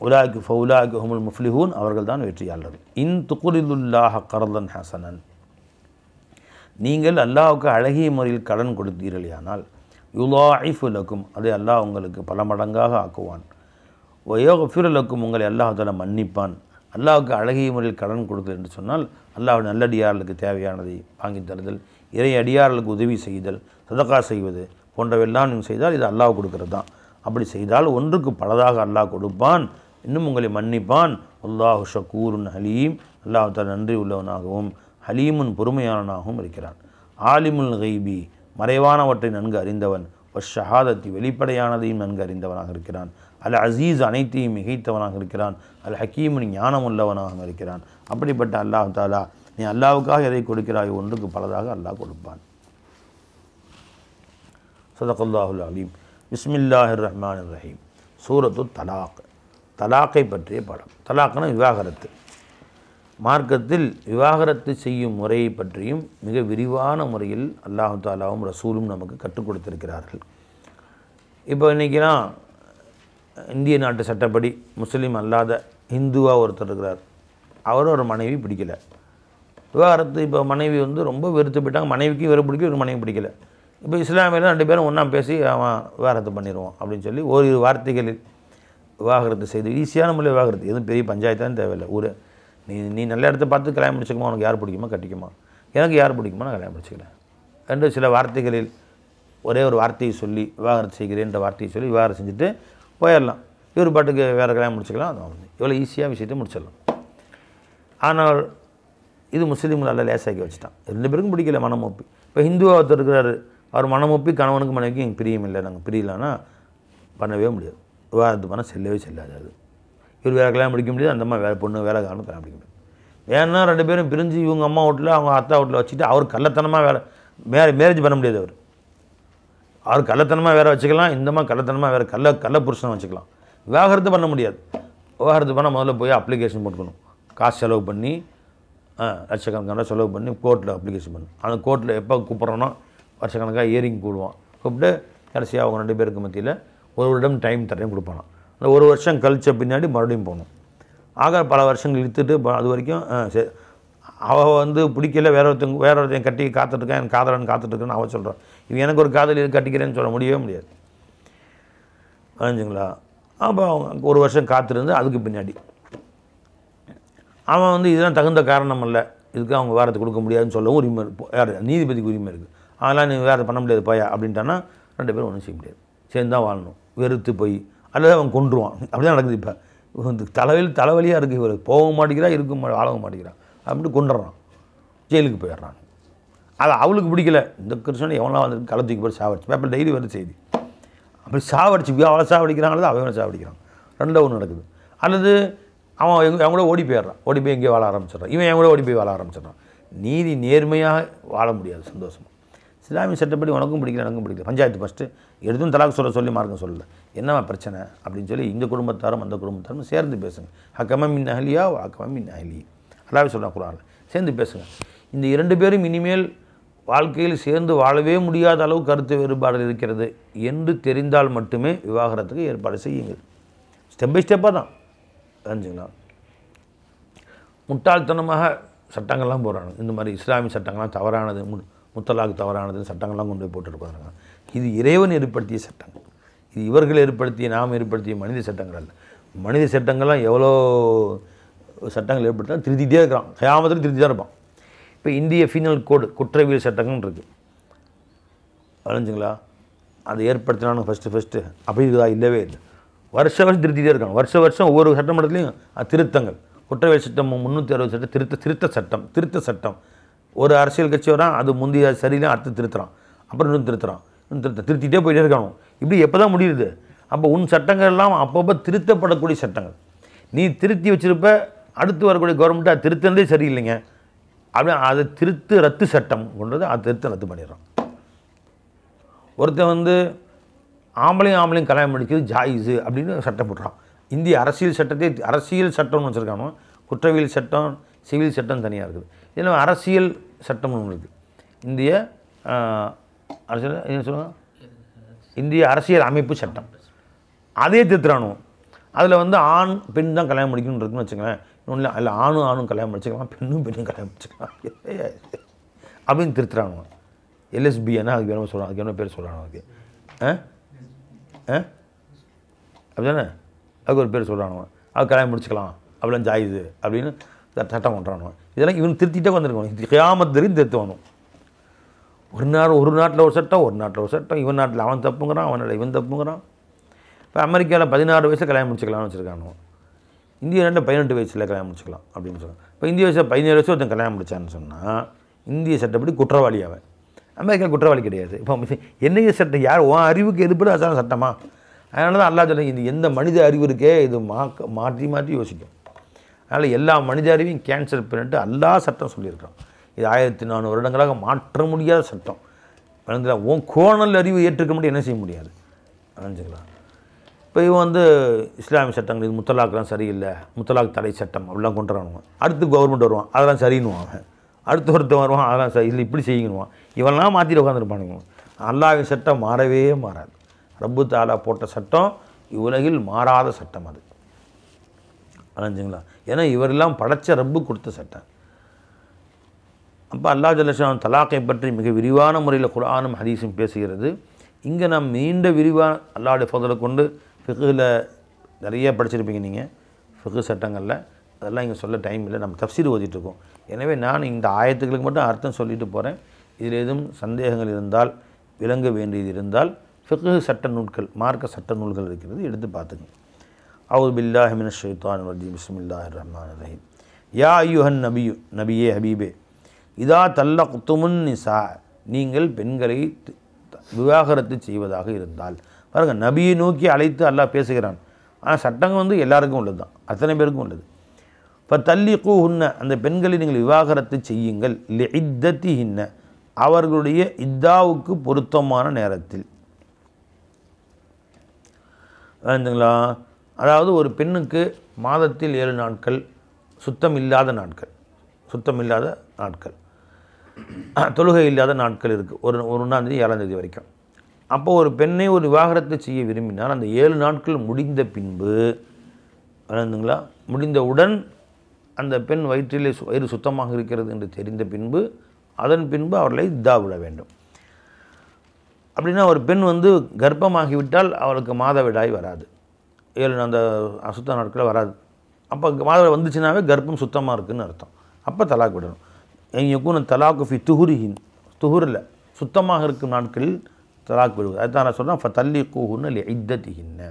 உலாய்க்கு ஃபவுலாய்க்கு ஹுமுல் முஃப்லிஹூன், அவர்கள் தான் வெற்றியாளர்கள். இன் துக்ரிதுல்லாஹ கர்தன் ஹசனன், நீங்கள் அல்லாஹ்வுக்கு அழகிய முறையில் கடன் கொடுத்தீர்களானால் யுலாஇஃபு லக்கும், அதை அல்லாஹ் உங்களுக்கு பல மடங்காக ஆக்குவான். வயஃபிரு லக்கும், உங்களை அல்லாஹ் தஆலா மன்னிப்பான். அல்லாஹ்வுக்கு அழகிய முறையில் கடன் கொடுத்தல் என்று சொன்னால் அல்லாஹ் நல்லடியார்களுக்கு தேவையானதை வாங்கி தருதல், இறை அடியார்களுக்கு உதவி செய்தல், சதகா செய்வது போன்றவெல்லாம் நீங்கள் செய்தால் இது அல்லாஹ் கொடுக்கறது தான். அப்படி செய்தால் ஒன்றுக்கு பலதாக அல்லாஹ் கொடுப்பான், இன்னும் உங்களை மன்னிப்பான். அல்லாஹு ஷக்கூருன் ஹலீம், அல்லாஹ் தஆலா நன்றி உள்ளவனாகவும் ஹலீமுன் பொறுமையானவனாகவும் இருக்கிறான். ஆலிமுல் கைபி, மறைவானவற்றை நன்கு அறிந்தவன். ஷஹாதத்தி, வெளிப்படையானதையும் நன்கு அறிந்தவனாக இருக்கிறான். அல் அசீஸ், அனைத்தையும் மிகைத்தவனாக இருக்கிறான். அல் ஹக்கீமுன், ஞானமுள்ளவனாக இருக்கிறான். அப்படிப்பட்ட அல்லாஹ் தஆலா நீ அல்லாஹ்வுக்காக எதை கொடுக்கிறாய் ஒன்றுக்கு பலதாக அல்லாஹ் கொடுப்பான். ஸதகல்லாஹுல் அலீம். பிஸ்மில்லாஹிர் ரஹ்மானிர் ரஹீம். சூரத்து தலாக், தலாக்கை பற்றிய பாடம். தலாக்னா விவாகரத்து. மார்க்கத்தில் விவாகரத்து செய்யும் முறையை பற்றியும் மிக விரிவான முறையில் அல்லாஹ் தஆலாவும் ரசூலும் நமக்கு கற்றுக் கொடுத்திருக்கிறார்கள். இப்போ இன்றைக்கெலாம் இந்திய நாட்டு சட்டப்படி முஸ்லீம் அல்லாத ஹிந்துவாக ஒருத்தர் இருக்கிறார், அவரும் ஒரு மனைவி பிடிக்கல, விவாகரத்து. இப்போ மனைவி ரொம்ப வெறுத்து போயிட்டாங்க, மனைவிக்கும் வேறு பிடிக்கல, ஒரு மனைவி பிடிக்கல. இப்போ இஸ்லாமியில் 2 பேரும் ஒன்றா பேசி அவன் விவாகரத்து பண்ணிடுவான் அப்படின்னு சொல்லி ஓரிரு வார்த்தைகளில் விவாகரத்து செய்து ஈஸியான முறையில் விவாகரத்து, எதுவும் பெரிய பஞ்சாயத்தானு தேவையில்லை. நீ நல்ல இடத்த பார்த்து கல்யாணம் முடிச்சுக்குமா, உனக்கு யார் பிடிக்குமா கட்டிக்குமா, எனக்கு யார் பிடிக்குமா நான் கல்யாணம் முடிச்சுக்கிறேன் என்று சில வார்த்தைகளில் ஒரே ஒரு வார்த்தையை சொல்லி விவாகரத்து செய்கிறேன்ற வார்த்தையை சொல்லி விவாகரத்து செஞ்சுட்டு போயிடலாம். இவர் பாட்டுக்கு வேறு கல்யாணம் முடிச்சுக்கலாம், அது இவ்வளோ ஈஸியாக விஷயத்தை முடிச்சிடலாம். ஆனால் இது முஸ்லீம்கள் நல்லா லேசாக்கி வச்சுட்டான். 2 பேருக்கும் பிடிக்கல, மனமொப்பி. இப்போ ஹிந்துவாக ஒருத்தர் இருக்கிறாரு, அவர் மனமொப்பி கணவனுக்கு மனைவிக்கு எங்கள் பிரியம் இல்லை, நாங்கள் பிரியலைன்னா பண்ணவே முடியாது, விவாகரத்து பண்ண செல்லாது. அது இவர் வேறு கல்யாணம் முடிக்க முடியாது, அந்த அம்மா வேறு பொண்ணு வேலை காரணம் கல்யாணம் முடிக்க முடியாது. ஏன்னா 2 பேரும் பிரிஞ்சு இவங்க அம்மா வீட்டில் அவங்க அத்தா வீட்டில் வச்சுட்டு அவர் கள்ளத்தனமாக மேரேஜ் பண்ண முடியாது. அவர் கள்ளத்தனமாக வேறு வச்சுக்கலாம், இந்தம்மா கள்ளத்தனமாக வேறு கள்ள புருஷனை வச்சுக்கலாம். விவாகரத்து பண்ண முடியாது. விவாகரத்து பண்ணால் முதல்ல போய் அப்ளிகேஷன் போட்டுக்கணும், காசு செலவு பண்ணி லட்சக்கணக்கான செலவு பண்ணி கோர்ட்டில் அப்ளிகேஷன் பண்ணணும். அந்த கோர்ட்டில் எப்போ கூப்பிட்றோன்னா வருஷக்கணக்காக இயரிங் கூடுவான், கூப்பிட்டு கடைசியாக அவங்க 2 பேருக்கு மத்தியில் ஒரு வருடம் டைம் தரேன் கொடுப்பானா. அந்த 1 வருஷம் கழித்த பின்னாடி மறுபடியும் போகணும். ஆக பல வருஷங்கள் இழுத்துட்டு அது வரைக்கும் சரி அவள் பிடிக்கல, வேற ஒருத்தையும் கட்டி காத்துட்ருக்கேன், எனக்கு காதலன் காத்துட்ருக்கேன்னு அவள் சொல்கிறான். இவன் எனக்கு ஒரு காதல் இது கட்டிக்கிறேன்னு சொல்ல முடியவே முடியாது. புரிஞ்சுங்களா? அப்போ அவங்க 1 வருஷம் காத்திருந்து அதுக்கு பின்னாடி அவன் இதெல்லாம் தகுந்த காரணம் அல்ல, இதுக்கு அவங்க விவாகரத்து கொடுக்க முடியாதுன்னு சொல்லவும் உரிமை யார் நீதிபதிக்கு உரிமை இருக்குது. அதெல்லாம் நீ விவாகரத்து பண்ண முடியாது போயா அப்படின்ட்டானா 2 பேரும் ஒன்றும் செய்ய முடியாது, சேர்ந்து தான் வாழணும். வெறுத்து போய் அல்லது அவன் கொன்றுவான். அப்படி தான் நடக்குது. இப்போ தலைவலியாக இருக்குது, இவர் போகவும் மாட்டேங்கிறா, வாழவும் மாட்டேங்கிறான், அப்படி கொண்டுறான், ஜெயிலுக்கு போயிடுறான். அது அவளுக்கு பிடிக்கல. இந்த கிருஷ்ணன் எவனா களத்துக்கு போய் சாவடிச்சு பேப்பர் டெய்லி வருது செய்தி. அப்படி சாவடிச்சு அவளை சாவடிக்கிறாங்களோ அவனை சாவடிக்கிறான், 2 ஒன்று நடக்குது. அல்லது அவன் அவங்க கூட ஓடி போய் எங்கேயோ வாழ ஆரம்பிச்சிடறான், இவன் என் கூட ஓடி போய் வாழ ஆரம்பிச்சிடறான். நீதி நேர்மையாக வாழ முடியாது சந்தோஷமாக. இஸ்லாமிய சட்டப்படி உனக்கும் பிடிக்கல எனக்கும் பிடிக்கல, பஞ்சாயத்து ஃபஸ்ட்டு எதுவும் தலாக் சொல்லி மார்க்கம் சொல்லலை, என்னவா பிரச்சனை அப்படின்னு சொல்லி இந்த குடும்பத்தாரும் அந்த குடும்பத்தாரும் சேர்ந்து பேசுங்க. ஹக்கமின் அஹலியா ஹக்கமின் அஹலி, அல்லாஹ் சொல்கிறான் குர்ஆனில், சேர்ந்து பேசுங்க. இந்த 2 பேரும் இனிமேல் வாழ்க்கையில் சேர்ந்து வாழவே முடியாத அளவு கருத்து வேறுபாடு இருக்கிறது என்று தெரிந்தால் மட்டுமே விவாகரத்துக்கு ஏற்பாடு செய்யுங்கள். ஸ்டெப் பை ஸ்டெப்பாக தான் தெரிஞ்சுங்களா. முட்டாள்தனமாக சட்டங்கள்லாம் போடுறாங்க. இந்த மாதிரி இஸ்லாமிய சட்டங்கள்லாம் தவறானது, முத்தலாக் தவறானதுன்னு சட்டங்கள்லாம் கொண்டு போய் போட்டுருப்பாங்க. இது இறைவன் ஏற்படுத்திய சட்டங்கள். இது இவர்கள் ஏற்படுத்திய, நாம் ஏற்படுத்திய மனித சட்டங்கள் அல்ல. மனித சட்டங்கள்லாம் எவ்வளோ சட்டங்கள் ஏற்படுத்தினா திருத்திட்டே இருக்கிறான். கியாமத்தில் திருத்தி தான் இருப்பான். இப்போ இந்திய ஃபீனல் கோடு குற்றவியல் சட்டங்கள் இருக்குது, வளைஞ்சுங்களா? அதை ஏற்படுத்தினானு ஃபஸ்ட்டு அப்படி இருக்குதா? இல்லவே இல்லை. வருஷம் திருத்திட்டே இருக்காங்க. வருஷம் ஒவ்வொரு சட்டமன்றத்துலையும் திருத்தங்கள். குற்றவியல் சட்டம் 360 சட்டம் திருத்த சட்டம். ஒரு அரசியல் கட்சி வரான், அது முந்தைய சரியில்லை, அடுத்து திருத்துறான், அப்புறம் இன்னும் திருத்திட்டே போயிட்டே இருக்கானோ. இப்படி எப்போ தான் முடியுது? அப்போ உன் சட்டங்கள் எல்லாம் அப்பப்போ திருத்தப்படக்கூடிய சட்டங்கள். நீ திருத்தி வச்சிருப்ப, அடுத்து வரக்கூடிய கவர்மெண்ட்டு அது திருத்தந்தே சரியில்லைங்க, அப்படி அதை ரத்து சட்டம் கொண்டது, அது ரத்து பண்ணிடுறான். ஒருத்தன் வந்து ஆம்பளையும் கல்யாணம் பண்ணிக்கிறது ஜாயிஸு அப்படின்னு சட்டம் போடுறான். இந்திய அரசியல் சட்டத்தை அரசியல் சட்டம்னு வச்சுருக்கானோ. குற்றவியல் சட்டம், சிவில் சட்டம் தனியாக இருக்குது. இதில் அரசியல் சட்டம்னு ஒன்று இருக்குது. இந்திய அரசியல் என்ன சொல்லுவாங்க, இந்திய அரசியல் அமைப்பு சட்டம். அதே திருத்துறானோ. அதில் வந்து ஆண் பெண் தான் கல்யாணம் முடிக்கணும்னு இருக்குன்னு வச்சுக்கோங்களேன். ஒன்றும் இல்லை, ஆணும் கல்யாணம் முடிச்சுக்கலாம், பெண்ணும் கல்யாணம் முடிச்சுக்கலாம் அப்படின்னு திருத்துறானோ. எல்எஸ்பின்னா அதுக்கு வேணும் சொல்கிறான், அதுக்கு என்ன பேர் சொல்கிறானோ அதுக்கு அப்படி தானே, அதுக்கு ஒரு பேர் சொல்கிறானோ. அது கல்யாணம் முடிச்சுக்கலாம் அப்படிலாம் ஜாயிது அப்படின்னு சட்டம் பண்ணுறானோ. இதெல்லாம் இவன் திருத்திட்டே வந்துருக்கணும். இது கியாமத்துக்கு திருத்தணும். ஒரு நாட்டில் ஒரு சட்டம், ஒரு நாட்டில் ஒரு சட்டம். இவன் நாட்டில் அவன் தப்புங்கிறான், அவனோட இவன் தப்புங்கிறான். இப்போ அமெரிக்காவில் 16 வயசில் கல்யாணம் முடிச்சுக்கலாம்னு வச்சுருக்கானோ. இந்திய நாட்டில் 18 வயசில் கல்யாணம் முடிச்சுக்கலாம் அப்படின்னு சொல்லுவாங்க. இப்போ இந்திய வயசில் 17 வயசு ஒருத்தன் கல்யாணம் முடிச்சான்னு சொன்னால் இந்திய சட்டப்படி குற்றவாளி அவன். அமெரிக்கா குற்றவாளி கிடையாது. இப்போ என்னைய சட்டம் யார் உன் அறிவுக்கு எதுப்படி அசான சட்டமா? அதனால தான் அல்லாஹ் சொல்லுங்க, இது எந்த மனித அறிவு இருக்கே இது மாற்றி யோசிக்கும். அதனால் எல்லா மனித அறிவையும் கேன்சல் பண்ணிட்டு அல்லாஹ் சட்டம் சொல்லியிருக்கான். இது 1400 வருடங்களாக மாற்ற முடியாத சட்டம். வளர்ந்துடா உன் கோணல் அறிவு ஏற்றுக்க முடியும், என்ன செய்ய முடியாது. வளைஞ்சுங்களா? இப்போ இவன் வந்து இஸ்லாமிய சட்டங்கள், இது முத்தலாக்லாம் சரியில்லை, முத்தலாக் தடை சட்டம் அப்படிலாம் கொண்டு வரணுவான். அடுத்து கவர்மெண்ட் வருவான், அதெல்லாம் சரின்னுவான். அடுத்து ஒருத்தன் வருவான், அதெல்லாம் சரி இல்லை, இப்படி செய்யணுவான். இவெல்லாம் மாற்றிட்டு உட்காந்துருப்பானுங்க. அல்லாஹ்வின் சட்டம் மாறவே மாறாது. ரப்பு தாலா போட்ட சட்டம் இவ்வுலகில் மாறாத சட்டம் அது. வளைஞ்சுங்களா? ஏன்னா இவரெல்லாம் படைச்ச ரப்பு கொடுத்த சட்டம். அப்போ அல்லாஹ் ஜல்ல ஷான் தலாக்கை பற்றி மிக விரிவான முறையில் குர்ஆனும் ஹதீஸும் பேசுகிறது. இங்கே நாம் நீண்ட விரிவான அல்லாஹ்வுடைய ஃபضலை கொண்டு ஃபிக்ஹில் நிறைய படிச்சிருப்பீங்க நீங்கள், ஃபிக்ஹ் சட்டங்களில். அதெல்லாம் இங்கே சொல்ல டைம் இல்லை, நம்ம தஃப்சீர் ஓதிட்டுருக்கோம். எனவே நான் இந்த ஆயத்துக்களுக்கு மட்டும் அர்த்தம் சொல்லிட்டு போகிறேன். இதில் எதுவும் சந்தேகங்கள் இருந்தால், விளங்க வேண்டியது இருந்தால், ஃபிக்ஹ் சட்ட நூல்கள், மார்க்க சட்ட நூல்கள் இருக்கிறது, எடுத்து பார்த்துங்க. அவுது பில்லாஹி மினஷ் ஷைத்தானிர் ரஜீம். பிஸ்மில்லாஹிர் ரஹ்மானிர் ரஹீம். யா அய்யுஹன் நபியு, நபியே ஹபீபே, இதா தல்லக்துமுன் நிசா, நீங்கள் பெண்களை விவாகரத்து செய்வதாக இருந்தால். பாருங்கள், நபியை நோக்கி அழைத்து அல்லாஹ் பேசுகிறான். ஆனால் சட்டங்கள் வந்து எல்லாருக்கும் உள்ளது தான், அத்தனை பேருக்கும் உள்ளது. இப்போ தல்லிகூஹுன்ன, அந்த பெண்களை நீங்கள் விவாகரத்து செய்யுங்கள், லிஇத்தத்திஹின்ன, அவர்களுடைய இத்தாவுக்கு பொருத்தமான நேரத்தில். புரிஞ்சுங்களா? அதாவது ஒரு பெண்ணுக்கு மாதத்தில் 7 நாட்கள் சுத்தம் இல்லாத நாட்கள், தொழுகை இல்லாத நாட்கள் இருக்குது. ஒரு 1ஆம் தேதி 7ஆம் தேதி வரைக்கும். அப்போ ஒரு பெண்ணை ஒரு விவாகரத்து செய்ய விரும்பினால் அந்த 7 நாட்கள் முடிந்த பின்பு, புரிஞ்சுங்களா, முடிந்தவுடன் அந்த பெண் வயிறு சுத்தமாக இருக்கிறது என்று தெரிந்த பின்பு, அதன் பின்பு அவர்களை இத்தா விட வேண்டும். அப்படின்னா ஒரு பெண் வந்து கர்ப்பமாகிவிட்டால் அவளுக்கு மாதவிடாய் வராது, 7 அந்த அசுத்த நாட்கள் வராது. அப்போ மாதவிடாய் வந்துச்சுனாவே கர்ப்பம் சுத்தமாக இருக்குதுன்னு அர்த்தம். அப்போ தலாக் விடணும். எங்கேயும் தலாக்கு ஃபி துஹுரிஹின், துஹுரில் சுத்தமாக இருக்கும் நாட்களில் தலாக் விடுவது. அதுதான் நான் சொல்கிறேன், ஃபதல்லிகூஹுன்ன லிஇத்தத்திஹின்ன.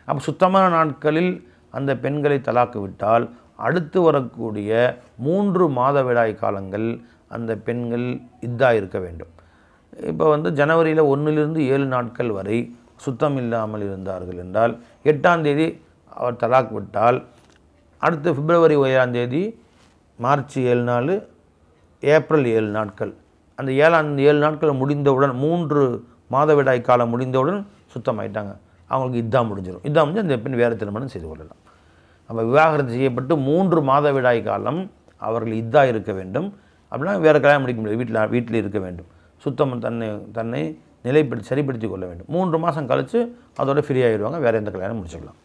அப்போ சுத்தமான நாட்களில் அந்த பெண்களை தலாக்கு விட்டால் அடுத்து வரக்கூடிய 3 மாதவிடாய் காலங்கள் அந்த பெண்கள் இத்தா இருக்க வேண்டும். இப்போ வந்து ஜனவரியில் 1லிருந்து 7 நாட்கள் வரை சுத்தம் இல்லாமல் இருந்தார்கள் என்றால் 8ஆம் தேதி அவர் தலாக் விட்டால் அடுத்து பிப்ரவரி 7ஆம் தேதி, மார்ச் 7 நாள், ஏப்ரல் 7 நாட்கள், அந்த 7 நாட்கள் முடிந்தவுடன் 3 மாதவிடாய் காலம் முடிந்தவுடன் சுத்தமாயிட்டாங்க, அவங்களுக்கு இத்தா முடிஞ்சிடும். இத்தா முடிஞ்சு அந்த பெண் வேறு திருமணம் செய்து கொள்ளலாம். நம்ம விவாகரத்து செய்யப்பட்டு 3 மாதவிடாய் காலம் அவர்கள் இத்தா இருக்க வேண்டும். அப்படின்னா வேறு கல்யாணம் முடிக்க முடியாது, வீட்டில் இருக்க வேண்டும், சுத்தம் தன்னை சரிப்படுத்தி கொள்ள வேண்டும். 3 மாதம் கழித்து அதோட ஃப்ரீ ஆகிடுவாங்க, வேறு எந்த கல்யாணம் முடிச்சுக்கலாம்.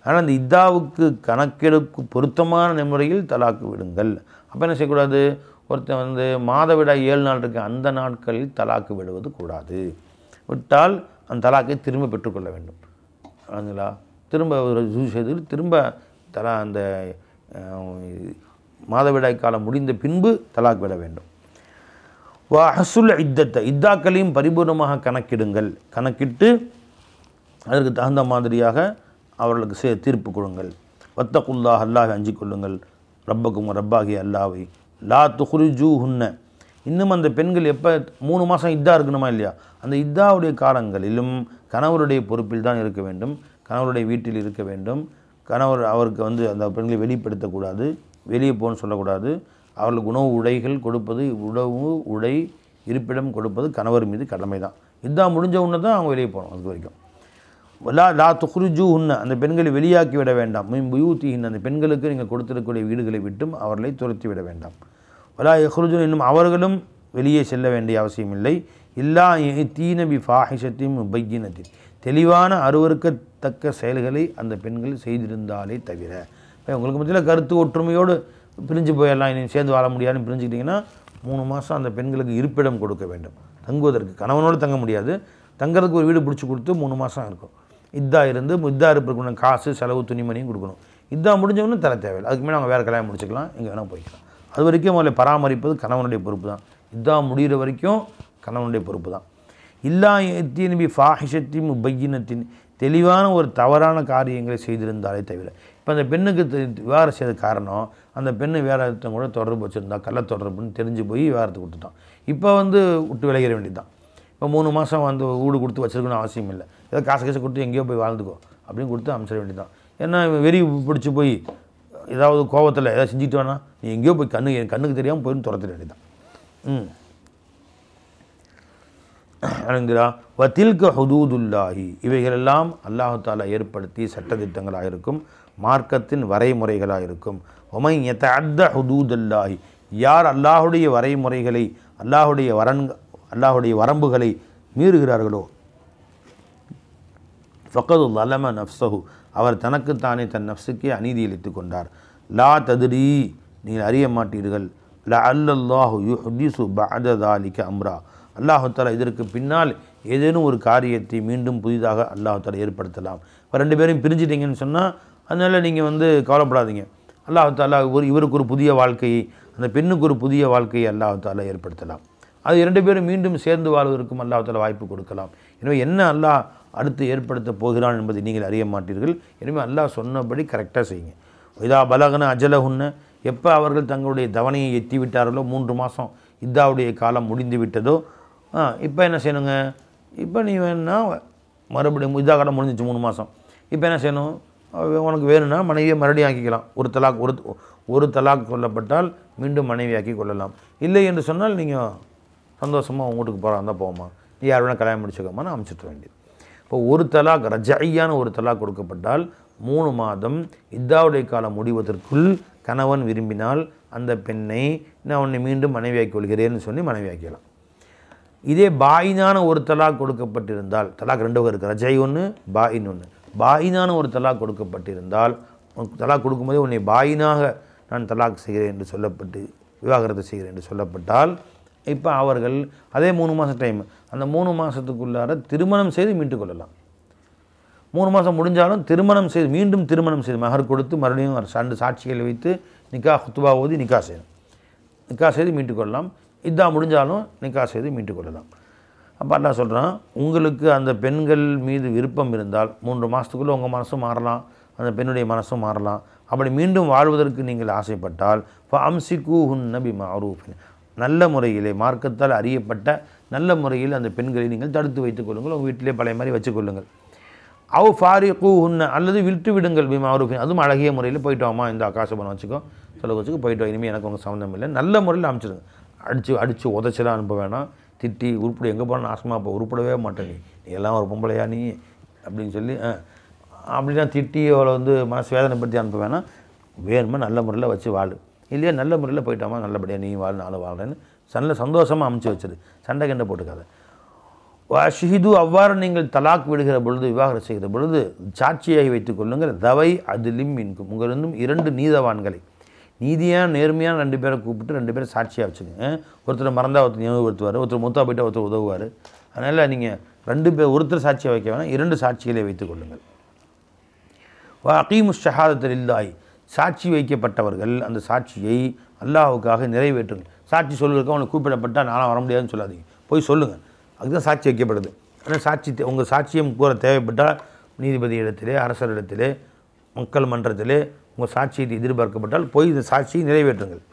ஆனால் அந்த இத்தாவுக்கு கணக்கெடுக்கு பொருத்தமான முறையில் தலாக்கு விடுங்கள். அப்போ என்ன செய்யக்கூடாது, ஒருத்தன் வந்து மாதவிடாய் 7 நாள் இருக்குது, அந்த நாட்களில் தலாக்கு விடுவது கூடாது. விட்டால் அந்த தலாக்கை திரும்ப பெற்றுக்கொள்ள வேண்டும். அதுங்களா திரும்ப ஒரு செய்து திரும்ப அந்த மாதவிடாய் காலம் முடிந்த பின்பு தலாக் விட வேண்டும். வா ஹசுல் இத்தாக்களையும் பரிபூர்ணமாக கணக்கிடுங்கள். கணக்கிட்டு அதற்கு தகுந்த மாதிரியாக அவர்களுக்கு தீர்ப்பு கொடுங்கள். வத்தகுல்லாஹ், அல்லாஹை அஞ்சிக் கொள்ளுங்கள். ரப்பக்கும் ரப்பாகி அல்லாவை லா துஹ்ரிஜூஹுன்ன. இன்னும் அந்த பெண்கள் எப்போ 3 மாதம் இத்தா இருக்கணுமா இல்லையா, அந்த இத்தாவுடைய காலங்களிலும் கணவருடைய பொறுப்பில் தான் இருக்க வேண்டும், கணவருடைய வீட்டில் இருக்க வேண்டும். கணவர் அவருக்கு வந்து அந்த பெண்களை வெளிப்படுத்தக்கூடாது, வெளியே போகணும்னு சொல்லக்கூடாது. அவர்களுக்கு உணவு உடைகள் கொடுப்பது, உணவு உடை இருப்பிடம் கொடுப்பது கணவர் மீது கடமை தான். இத்தா முடிஞ்ச உடனே தான் அவங்க வெளியே போகணும். அது வரைக்கும் லா துஹ்ரிஜூஹுன்ன, அந்த பெண்களை வெளியாக்கி விட வேண்டாம். மின் புயூத்திஹின்ன, அந்த பெண்களுக்கு நீங்கள் கொடுத்திருக்கக்கூடிய வீடுகளை விட்டும் அவர்களை துரத்தி விட வேண்டாம். வலா யஹ்ருஜூன், இன்னும் அவர்களும் வெளியே செல்ல வேண்டிய அவசியம் இல்லை. இல்லா யஅதீன பிஃபாஹிஷத்தின் முபையினத்தின், தெளிவான அருவருக்கத்தக்க செயல்களை அந்த பெண்கள் செய்திருந்தாலே தவிர. உங்களுக்கு மத்தியில் கருத்து ஒற்றுமையோடு பிரிஞ்சு போயிடலாம், இனி சேர்ந்து வாழ முடியாதுன்னு பிரிஞ்சுக்கிட்டிங்கன்னா 3 மாதம் அந்த பெண்களுக்கு இருப்பிடம் கொடுக்க வேண்டும். தங்குவதற்கு கணவனோடு தங்க முடியாது, தங்கிறதுக்கு ஒரு வீடு பிடிச்சி கொடுத்து 3 மாதம் இருக்கும். இத்தா இருந்து இத்தா இருப்பிருக்கணும், காசு செலவு துணிமணியும் கொடுக்கணும். இத்தா முடிஞ்சவொன்னு தர தேவையில்லை. அதுக்கு மேலே அவங்க வேறு கல்யாணம் முடிச்சுக்கலாம், எங்கே வேணால் போய்க்கலாம். அது வரைக்கும் அவங்களை பராமரிப்பது கணவனுடைய பொறுப்பு தான். இத்தா முடிகிற வரைக்கும் கணவனுடைய பொறுப்பு தான். இல்லா யஅதீன பிஃபாஹிஷத்தின் முபையினத்தின், தெளிவான ஒரு தவறான காரியங்களை செய்திருந்தாலே தவிர. இப்போ அந்த பெண்ணுக்கு விவாகரம் செய்த காரணம், அந்த பெண்ணு வேறு ஒருத்தவங்க கூட தொடர்பு வச்சுருந்தா, கள்ள தொடர்புன்னு தெரிஞ்சு போய் விவாகரத்து கொடுத்துட்டான். இப்போ வந்து விட்டு விளையிற வேண்டியது தான். இப்போ 3 மாதம் வந்து வீடு கொடுத்து வச்சுருக்கணும்னு அவசியம் இல்லை. ஏதோ காசு கொடுத்து எங்கேயோ போய் வாழ்ந்துக்கோ அப்படின்னு கொடுத்து அமைச்சிட வேண்டியது தான். ஏன்னா வெறி பிடிச்சி போய் ஏதாவது கோபத்தில் ஏதாவது செஞ்சுட்டு வேணா, நீ எங்கேயோ போய் கண்ணுக்கு தெரியாமல் போயின்னு துரத்திட வேண்டியது தான். அணுங்கிறா வத்தில்க ஹுதூதுல்லாஹி, இவைகளெல்லாம் அல்லாஹு தாலா ஏற்படுத்தி சட்டத்திட்டங்களாக இருக்கும், மார்க்கத்தின் வரைமுறைகளாக இருக்கும். ஒமை யதஅத்த ஹுதூதுல்லாஹி, யார் அல்லாஹுடைய வரைமுறைகளை அல்லாஹுடைய வரம்புகளை மீறுகிறார்களோ, ஃபக்கது ஸலம நஃப்ஸஹு, அவர் தனக்குத்தானே தன் நஃப்ஸுக்கே அநீதி இழைத்துக் கொண்டார். லா தத்ரி, நீங்கள் அறிய மாட்டீர்கள். லஅல்லல்லாஹு யுஹ்திஸு பஅத ஸாலிக அம்ரா, அல்லாஹு தஆலா இதற்கு பின்னால் ஏதேனும் ஒரு காரியத்தை மீண்டும் புதிதாக அல்லாஹு தஆலா ஏற்படுத்தலாம். இப்போ 2 பேரையும் பிரிஞ்சிட்டிங்கன்னு சொன்னால் அதனால் நீங்கள் வந்து கவலைப்படாதீங்க. அல்லாஹு தஆலா இவருக்கு ஒரு புதிய வாழ்க்கையை, அந்த பெண்ணுக்கு ஒரு புதிய வாழ்க்கையை அல்லாஹு தஆலா ஏற்படுத்தலாம். அது 2 பேரும் மீண்டும் சேர்ந்து வாழ்வதற்கும் அல்லாஹு தஆலா வாய்ப்பு கொடுக்கலாம். எனவே என்ன அல்லாஹ் அடுத்து ஏற்படுத்த போகிறான் என்பதை நீங்கள் அறிய மாட்டீர்கள். எனவே அல்லாஹ் சொன்னபடி கரெக்டாக செய்யுங்க. இதா பலகன அஜலஹுன்ன, எப்போ அவர்கள் தங்களுடைய தவணையை எத்தி விட்டார்களோ, 3 மாதம் இத்தாவுடைய காலம் முடிந்து விட்டதோ, இப்போ என்ன செய்யணுங்க, இப்போ நீ வேணும்னா மறுபடியும் இதா காலம் முடிஞ்சிச்சு 3 மாதம், இப்போ என்ன செய்யணும், உனக்கு வேணும்னா மனைவியை மறுபடியும் ஆக்கிக்கலாம். ஒரு தலாக் சொல்லப்பட்டால் மீண்டும் மனைவியாக்கி கொள்ளலாம். இல்லை என்று சொன்னால் நீங்கள் சந்தோஷமாக உங்கள் வீட்டுக்கு போகிறா இருந்தால் போமா, நீ யார் வேணால் கல்யாணம் முடிச்சுக்கோமான்னு அமைச்சிட்டு வேண்டியது. இப்போ ஒரு தலாக் ரஜையான ஒரு தலாக் கொடுக்கப்பட்டால் 3 மாதம் இத்தாவுடைய காலம் முடிவதற்குள் கணவன் விரும்பினால் அந்த பெண்ணை நான் உன்னை மீண்டும் மனைவியாக்கி கொள்கிறேன்னு சொல்லி மனைவியாக்கலாம். இதே பாயினான ஒரு தலாக் கொடுக்கப்பட்டிருந்தால், தலாக் 2 இருக்குது, ரஜை ஒன்று பாயின் ஒன்று. பாயினான ஒரு தலாக் கொடுக்கப்பட்டிருந்தால், தலாக் கொடுக்கும்போதே உன்னை பாயினாக நான் தலாக் செய்கிறேன் என்று சொல்லப்பட்டு விவாகரத்து செய்கிறேன் என்று சொல்லப்பட்டால், இப்போ அவர்கள் அதே 3 மாதம் டைம், அந்த 3 மாதத்துக்குள்ளார திருமணம் செய்து மீட்டு கொள்ளலாம். 3 மாதம் முடிஞ்சாலும் திருமணம் செய்து மீண்டும் திருமணம் செய்து மகர் கொடுத்து மறுபடியும் 2 சாட்சிகளை வைத்து நிக்கா ஹுத்துபா ஓதி நிக்கா செய்யணும். நிக்கா செய்து மீட்டு கொள்ளலாம். இதா முடிஞ்சாலும் நிக்கா செய்து மீட்டு கொள்ளலாம். அப்போ அல்லாஹ் சொல்கிறான், உங்களுக்கு அந்த பெண்கள் மீது விருப்பம் இருந்தால் 3 மாதத்துக்குள்ளே உங்கள் மனசும் மாறலாம், அந்த பெண்ணுடைய மனசும் மாறலாம். அப்படி மீண்டும் வாழ்வதற்கு நீங்கள் ஆசைப்பட்டால் ஃபஅம்சிகூஹுன்ன பிமஅரூஃபின், நல்ல முறையிலே மார்க்கத்தால் அறியப்பட்ட நல்ல முறையில் அந்த பெண்களை நீங்கள் தடுத்து வைத்துக் கொள்ளுங்கள், உங்கள் வீட்டிலே பழைய மாதிரி வச்சுக்கொள்ளுங்கள். அவ் ஃபாரிகூஹுன்ன, அல்லது விட்டு விடுங்கள் பிமஅரூஃபின், அதுவும் அழகிய முறையில் போயிட்டு வாமா, இந்த ஆகாச பணம் வச்சுக்கோ, செலவு வச்சுக்கோ, போயிட்டு வா, இனிமேல் எனக்கு உங்கள் சம்மந்தம் இல்லை, நல்ல முறையில் அமைச்சிடுங்க. அடித்து உதச்சலாம் அனுப்ப வேணாம், திட்டி உருப்படி எங்கே போனால் நாசமாக இப்போ உருப்படவே மாட்டேன், நீ எல்லாம் ஒரு பொம்பளையா நீ அப்படின்னு சொல்லி அப்படின்னா திட்டி அவளை வந்து மனசு வேதனைப்படுத்தி அனுப்ப வேணாம். வேணுமா நல்ல முறையில் வச்சு வாழு, இல்லையா நல்ல முறையில் போயிட்டாமா நல்லபடியாக நீ வாழ் நானும் வாழ்றேன்னு சண்டை சந்தோஷமாக அமைச்சு வச்சிரு, சண்டை கண்டை போட்டுக்காத. ஷஹிது அவ்வாறு நீங்கள் தலாக் விடுகிற பொழுது, விவாகரத்து செய்கிற பொழுது சாட்சியாகி வைத்துக் கொள்ளுங்கள். தவை அதிலும் இன்கும், உங்களிருந்தும் 2 நீதவான்களை, நீதியான நேர்மையான 2 பேரை கூப்பிட்டு 2 பேரை சாட்சியாக வச்சுக்கோங்க. ஒருத்தர் மறந்தால் ஒருத்தர் ஞாபகப்படுத்துவார், ஒருத்தர் மூத்தா போய்ட்டால் ஒருத்தர் உதவுவார். அதனால் நீங்கள் 2 பேர், ஒருத்தர் சாட்சியாக வைக்க வேணாம், 2 சாட்சிகளை வைத்துக் கொள்ளுங்கள். அகீமு ஷஹாதத்து லில்லாஹி, சாட்சி வைக்கப்பட்டவர்கள் அந்த சாட்சியை அல்லாஹ்வுக்காக நிறைவேற்றுங்கள். சாட்சி சொல்வதற்கு அவனை கூப்பிடப்பட்டால் நானும் வர முடியாதுன்னு சொல்லாதீங்க, போய் சொல்லுங்கள். அதுதான் சாட்சி வைக்கப்படுது. ஆனால் சாட்சி உங்கள் சாட்சியம் கூற தேவைப்பட்டால் நீதிபதி இடத்திலே, அரசரிடத்திலே, மக்கள் மன்றத்திலே உங்கள் சாட்சியை எதிர்பார்க்கப்பட்டால் போய் இந்த சாட்சியை நிறைவேற்றுங்கள்.